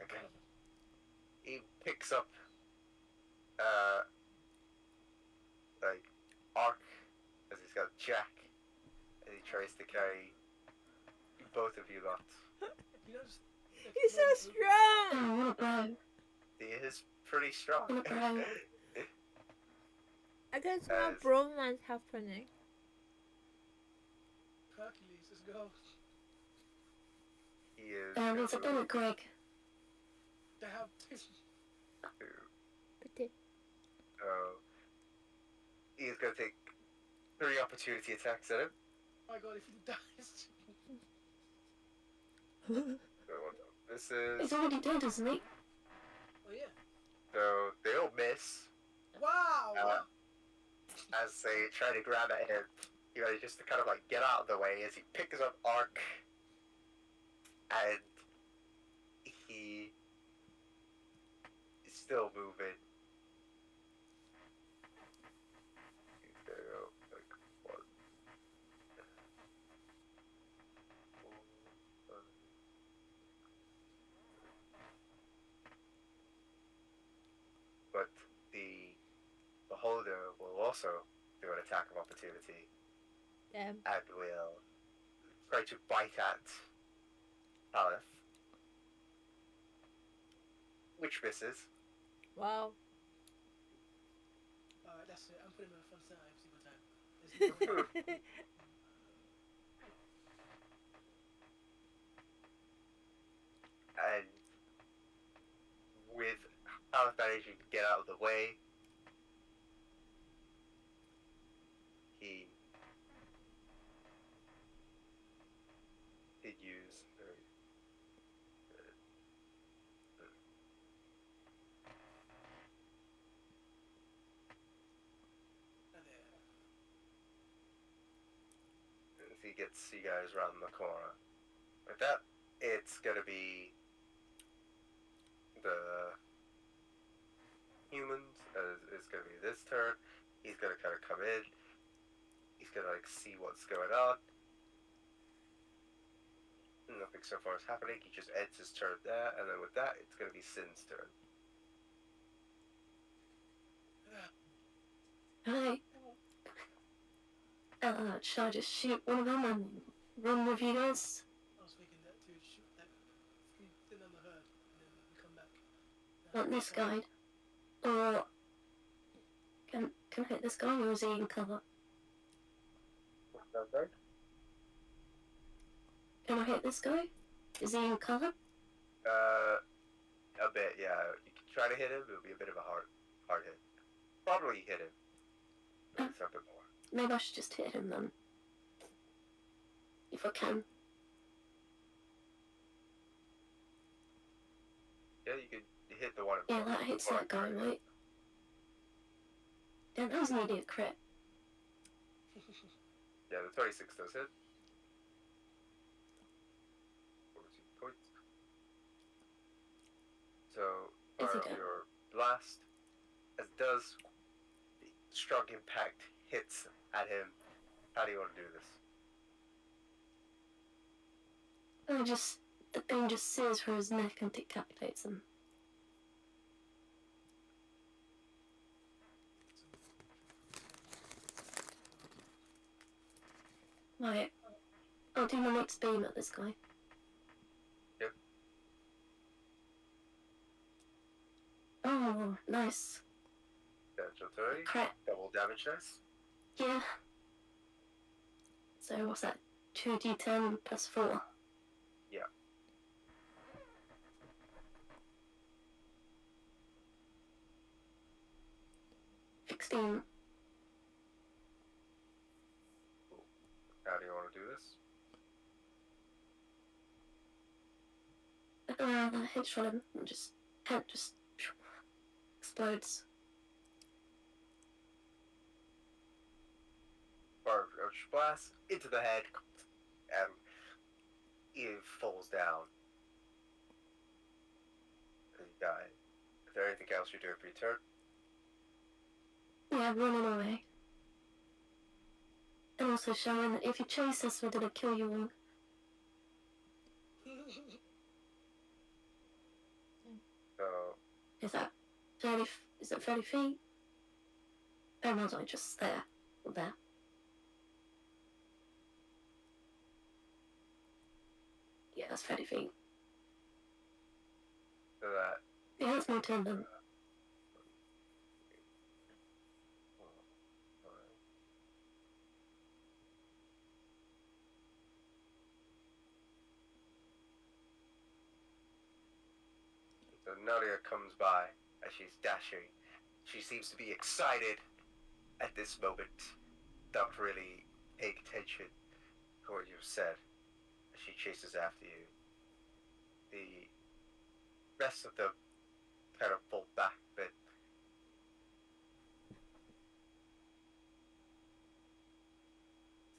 Okay. He picks up like Ark as he's got Jack, and he tries to carry both of you lot. You know, just, like, He's so strong! Oh, what a blow. He is pretty strong. What a blow. I can smell As- bromance happening. Hercules, let's go. He is. It's a bullet, Greg. They have. Pity. He's gonna take 3 opportunity attacks at him. Oh my god, if he dies. This is He's already dead, isn't he? Oh yeah. so they all miss Wow! as they try to grab at him. You know, just to kind of like get out of the way as he picks up Ark, and he is still moving. He's gonna go like 1, 4, 5. But the beholder will also do an attack of opportunity Damn. and will try to bite at Aleph, which misses. Wow. Alright, that's it. I'm putting him in front center every single time. There's no And with Aleph managing to get out of the way, he did use. As he gets you guys around the corner. With that, it's gonna be the humans. It's gonna be this turn. He's gonna kind of come in. He's gonna like see what's going on. Nothing so far is happening. He just ends his turn there, and then with that, it's gonna be Sin's turn. Right. Should I just shoot one of them and run with you guys? I was thinking that to shoot that thing on the herd and then we come back. Like this guy? Or can I hit this guy, or is he in cover? Okay. Can I hit this guy? Is he in cover? A bit, yeah. You can try to hit him. It'll be a bit of a hard hit. Probably hit him. Maybe it's a bit more. Maybe I should just hit him then. If I can. Yeah, you could hit the one. Yeah, that hits that guy, right? Yeah, that was an idiot crit. Yeah, the 26 does hit. 14 points. So, Is he fire dead? your blast. As it does, the strong impact hits at him. How do you want to do this? The thing just sears through his neck and decapitates him. Right. I'll do my next beam at this guy. Yep. Oh, nice. Natural 30. Crit. Double damage dice. Yeah. So what's that? 2d10 plus 4. Yeah. $16. How do you want to do this? Headshot him and just head just explodes. Fire Eldritch Blast into the head, and he falls down. And he died. Is there anything else you're doing for your turn? Yeah, running away. And also showing that if you chase us, we're gonna kill you all. So, Is that 30? Is it 30 feet? Oh no, no, just there. Or there. Yeah, that's 30 feet. so that Yeah, that's my turn then. So Nadia comes by as she's dashing. She seems to be excited at this moment, not really paying attention to what you've said. As she chases after you. The rest of them kind of pull back a bit.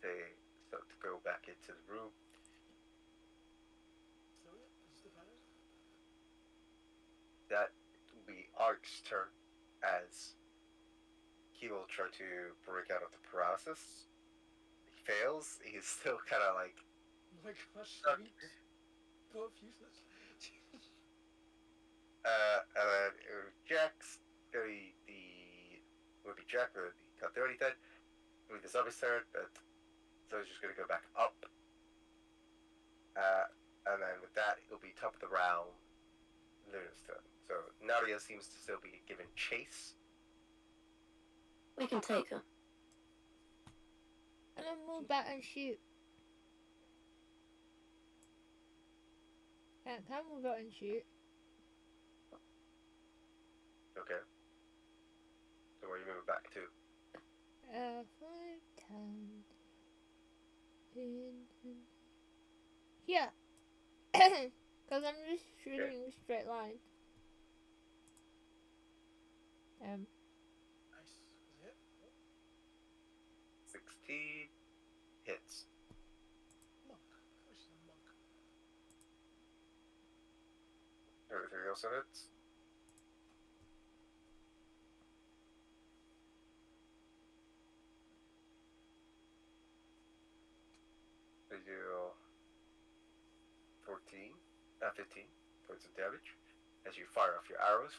They start to go back into the room. So yeah, it's the fire. That will be Ark's turn as he will try to break out of the paralysis. He fails. He's still kind of like. Oh my gosh, Stuck. we both useless. And then Jack's the would be Jack, but can't do anything. It would be the zombie's turn, but so he's just going to go back up. And then with that, it'll be top of the round, Luna's turn. So Nadia seems to still be given chase. We can take her. I'm gonna move back and shoot. Can I move out and shoot? Okay. So where are you moving back to? 5, 10. Yeah. Because I'm just shooting in a straight line. Nice. Was it? 16 hits. Monk. Which is a monk. Everything else hits. They deal 15 points of damage as you fire off your arrows.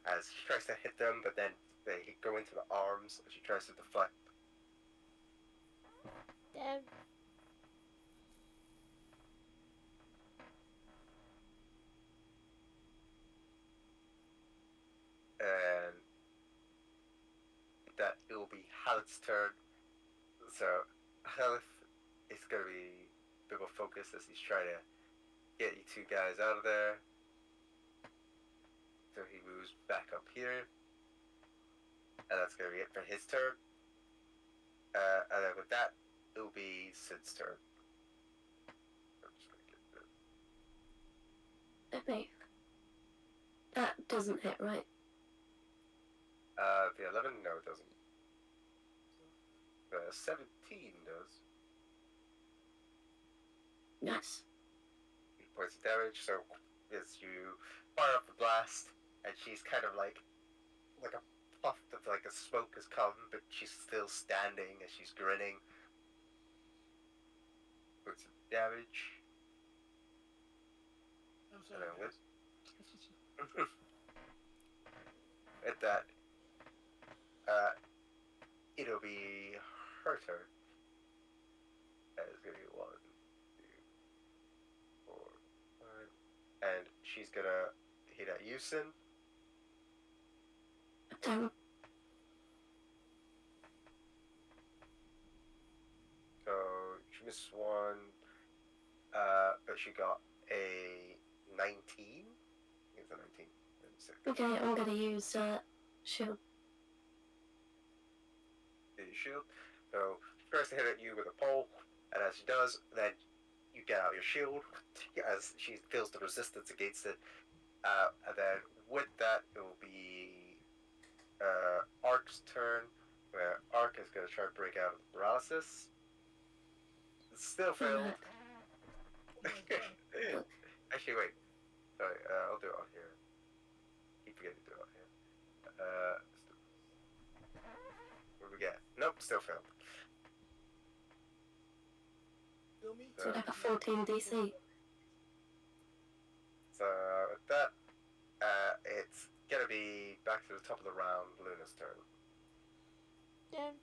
As she tries to hit them, but then they go into the arms as she tries to deflect. Damn. And that it will be Haleth's turn. So Haleth is going to be a bit more focused as he's trying to get you two guys out of there. So he moves back up here. And that's going to be it for his turn. And then with that, it will be Sid's turn. I'm just going to get this. Okay. That doesn't hit, right? The 11? No, it doesn't. The 17 does. Nice. 8 points of damage, so as you fire up the blast, and she's kind of like a puff of like a smoke has come, but she's still standing as she's grinning. Points of damage. I'm And sorry. then with, guys. at that, it'll be her turn. It's gonna be 1, 2, 4, 5, and she's gonna hit at you, Sin. Damn. So she missed 1, but she got a 19. It's a 19. Okay, I'm gonna use shield. The shield. So she tries to hit at you with a pole, and as she does, then you get out your shield as she feels the resistance against it. And then with that, it will be Ark's turn, where Ark is going to try to break out of paralysis. Still failed. Actually, wait. Sorry, I'll do it on here. Keep forgetting to do it on here. What do we get? Nope, still failed. Kill me. So like a 14 DC. So with that, it's gonna be back to the top of the round, Luna's turn. Damn.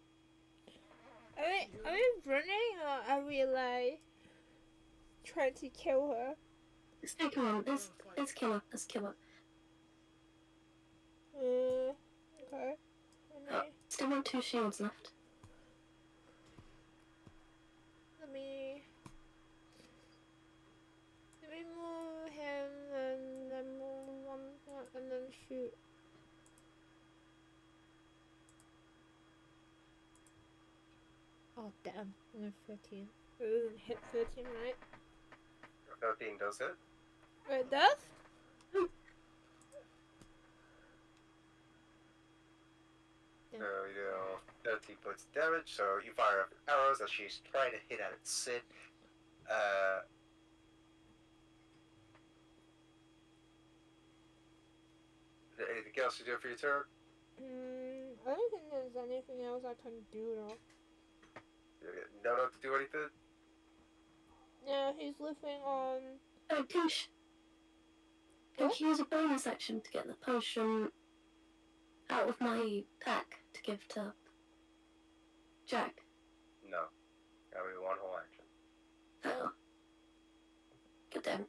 Are we running or are we like trying to kill her? Let's take her on. Let's kill her. Let's kill her. Okay. Oh, still have 2 shields left. Let me move him and then move one and then shoot. Oh damn, only 13. It doesn't hit 13, right? 13 does hit. It does? So you do 13 points of damage, so you fire up arrows as she's trying to hit at its Sid. Is there anything else you do for your turn? I don't think there's anything else I can do though. No, not to do anything? Yeah, he's living on. Oh, can she use a bonus action to get the potion out of my pack to give to Jack? No. That'll be one whole action. Oh. Good then.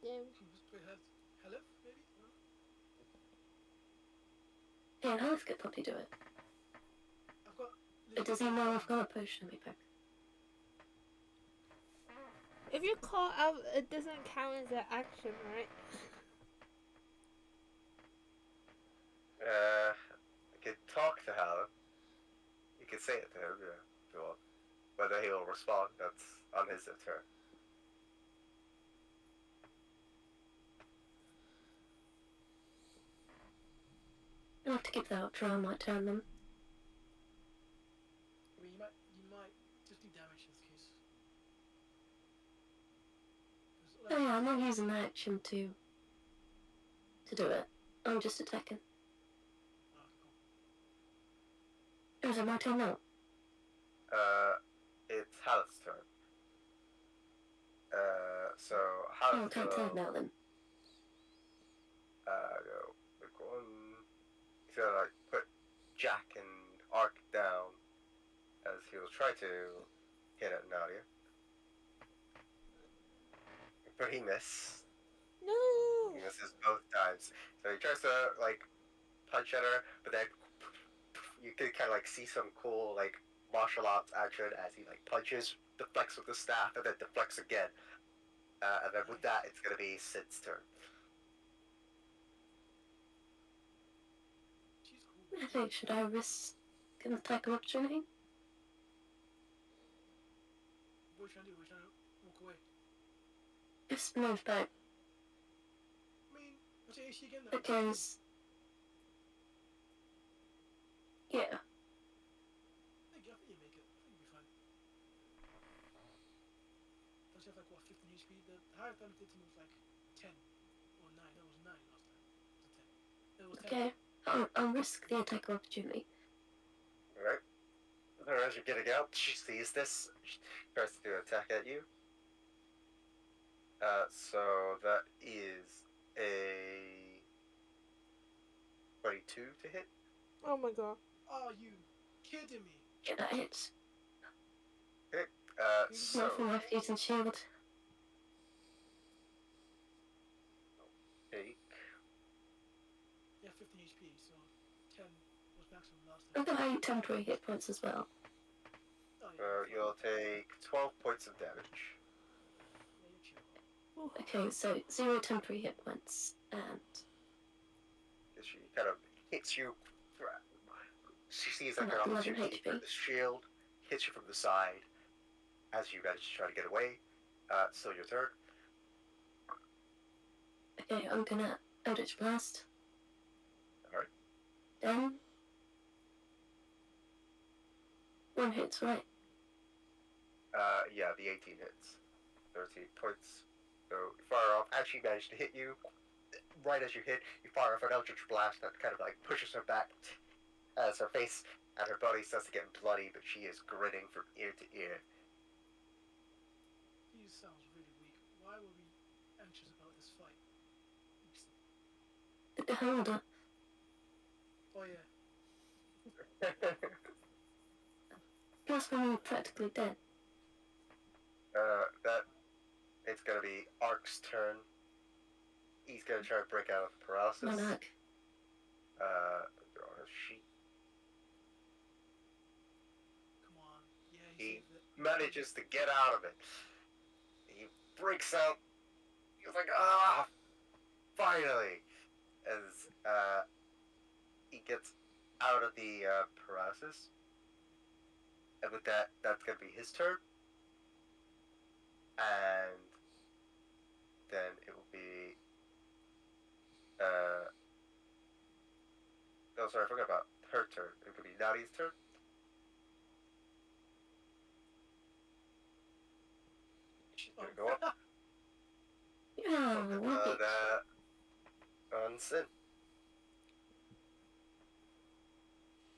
Damn. Wait, Halef, maybe? Yeah, and Halif could probably do it. I've got. But does he know I've got a potion in my pack? If you call out, it doesn't count as an action, right? You could talk to Helen. You could say it to him, yeah, if you want. Whether he'll respond, that's on his turn. I'll have to keep that up for I might turn them. I mean, you might just do damage in this case. Oh yeah, I'm not using that action to do it. I'm just attacking. Oh, cool. Or is it my turn now? It's Hallett's turn. So Oh, I Hallett can't turn now then. go big one. He's gonna like put Jack and Ark down as he'll try to hit at Nadia. But he misses. No. He misses both times. So he tries to like punch at her, but then you can kind of like see some cool like martial arts action as he like punches, deflects with the staff, and then deflects again. And then with that, it's gonna be Sid's turn. She's cool. I think, should I risk an attack of opportunity? What are you trying to do? We're trying to walk away. Just move back I mean, what's your AC again? Though? because... Yeah. I think you make it. I think you'll be fine. Don't you have like what, 15 HP? The highest time it did to me was like 10 or 9. No, it was 9 last time. It was 10. It was 10. Okay. I'll risk the attack of opportunity. Alright. As you're getting out, she sees this. She tries to attack at you. So that is a 22 to hit. Oh my god. Are you kidding me? Yeah, that hits. So Not for my feet and shield. take. Yeah, 15 HP, so 10 was maximum last I've time. got 8 temporary hit points as well. Oh, yeah. You'll take 12 points of damage. Yeah, you're chill. Okay, so 0 temporary hit points and... She kind of hits you. She sees like I'm an at 11 opportunity for HP. the shield, hits you from the side as you manage to try to get away. So your turn. Okay, I'm gonna Eldritch Blast. Alright. Then... 1 hits, right? Yeah, the 18 hits. 13 points. So you fire off. As she managed to hit you, right as you hit, you fire off an Eldritch Blast that kind of like pushes her back as her face and her body starts to get bloody, but she is grinning from ear to ear. He sounds really weak. Why were we anxious about this fight? The Beholder. Oh yeah. Plus when we were practically dead. That it's gonna be Ark's turn. He's gonna try to break out of paralysis. Monarch. They're on a sheet. Come on. Yeah, He saved it. manages to get out of it. He breaks out. He's like, ah, finally. As he gets out of the paralysis. And with that, that's gonna be his turn. And then it will be no, sorry, I forgot about her turn. It could be Nadia's turn. She's gonna go up. Yeah, what? On Sin.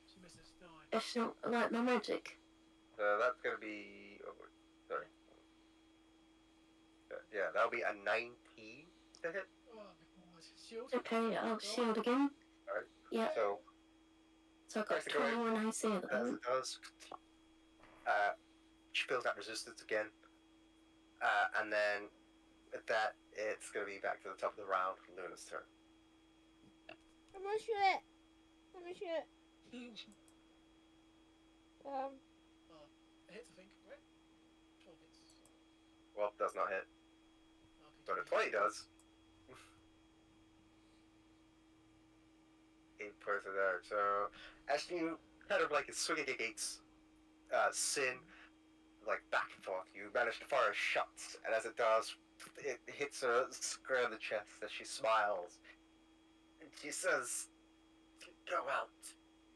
She misses. No, It's not like my magic. That's gonna be. Oh, sorry. Yeah, that'll be a 19 to hit. oh my god. Shield? Okay, I'll shield again. Yeah. So So I got Press the code. 21 AC at the as moment. it does, she feels that resistance again, and then with that, it's going to be back to the top of the round. Luna's turn. I'm gonna shoot it. I'm gonna shoot it. It hits, I think, right? 12 hits. Well, does not hit, Okay, but a 20 does. 8 points there. So as you kind of like swinging against Sin, like back and forth, you manage to fire a shot, and as it does, it hits her square in the chest as she smiles. And she says, "Go out,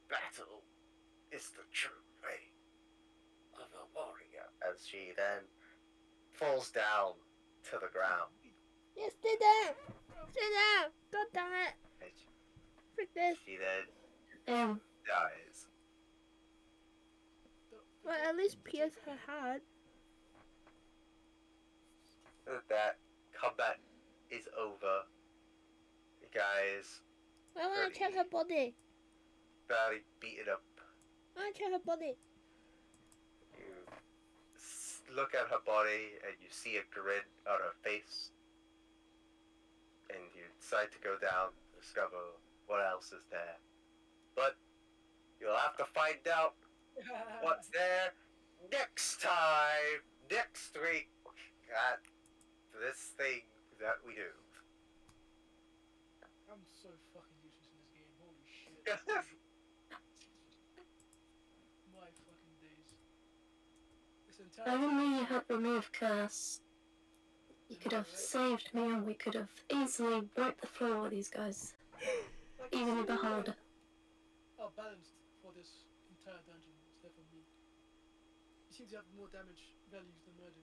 battle is the true way of a warrior." As she then falls down to the ground. Yeah, stay down. Stay down. God damn it. And Frick this. she then Um, dies. Well, at least pierce her heart. That combat is over. Guys, I wanna check her body. badly beaten up. I wanna check her body. You look at her body and you see a grin on her face. And you decide to go down to discover what else is there. But you'll have to find out what's there next time, next week, at this thing that we do. I'm so fucking useless in this game. Holy shit. My fucking days. This if entire only you had removed curse. You could have saved me and we could have easily wiped the floor with these guys. like, Even the beholder. are balanced for this entire dungeon, except for me. You seem to have more damage values than murder.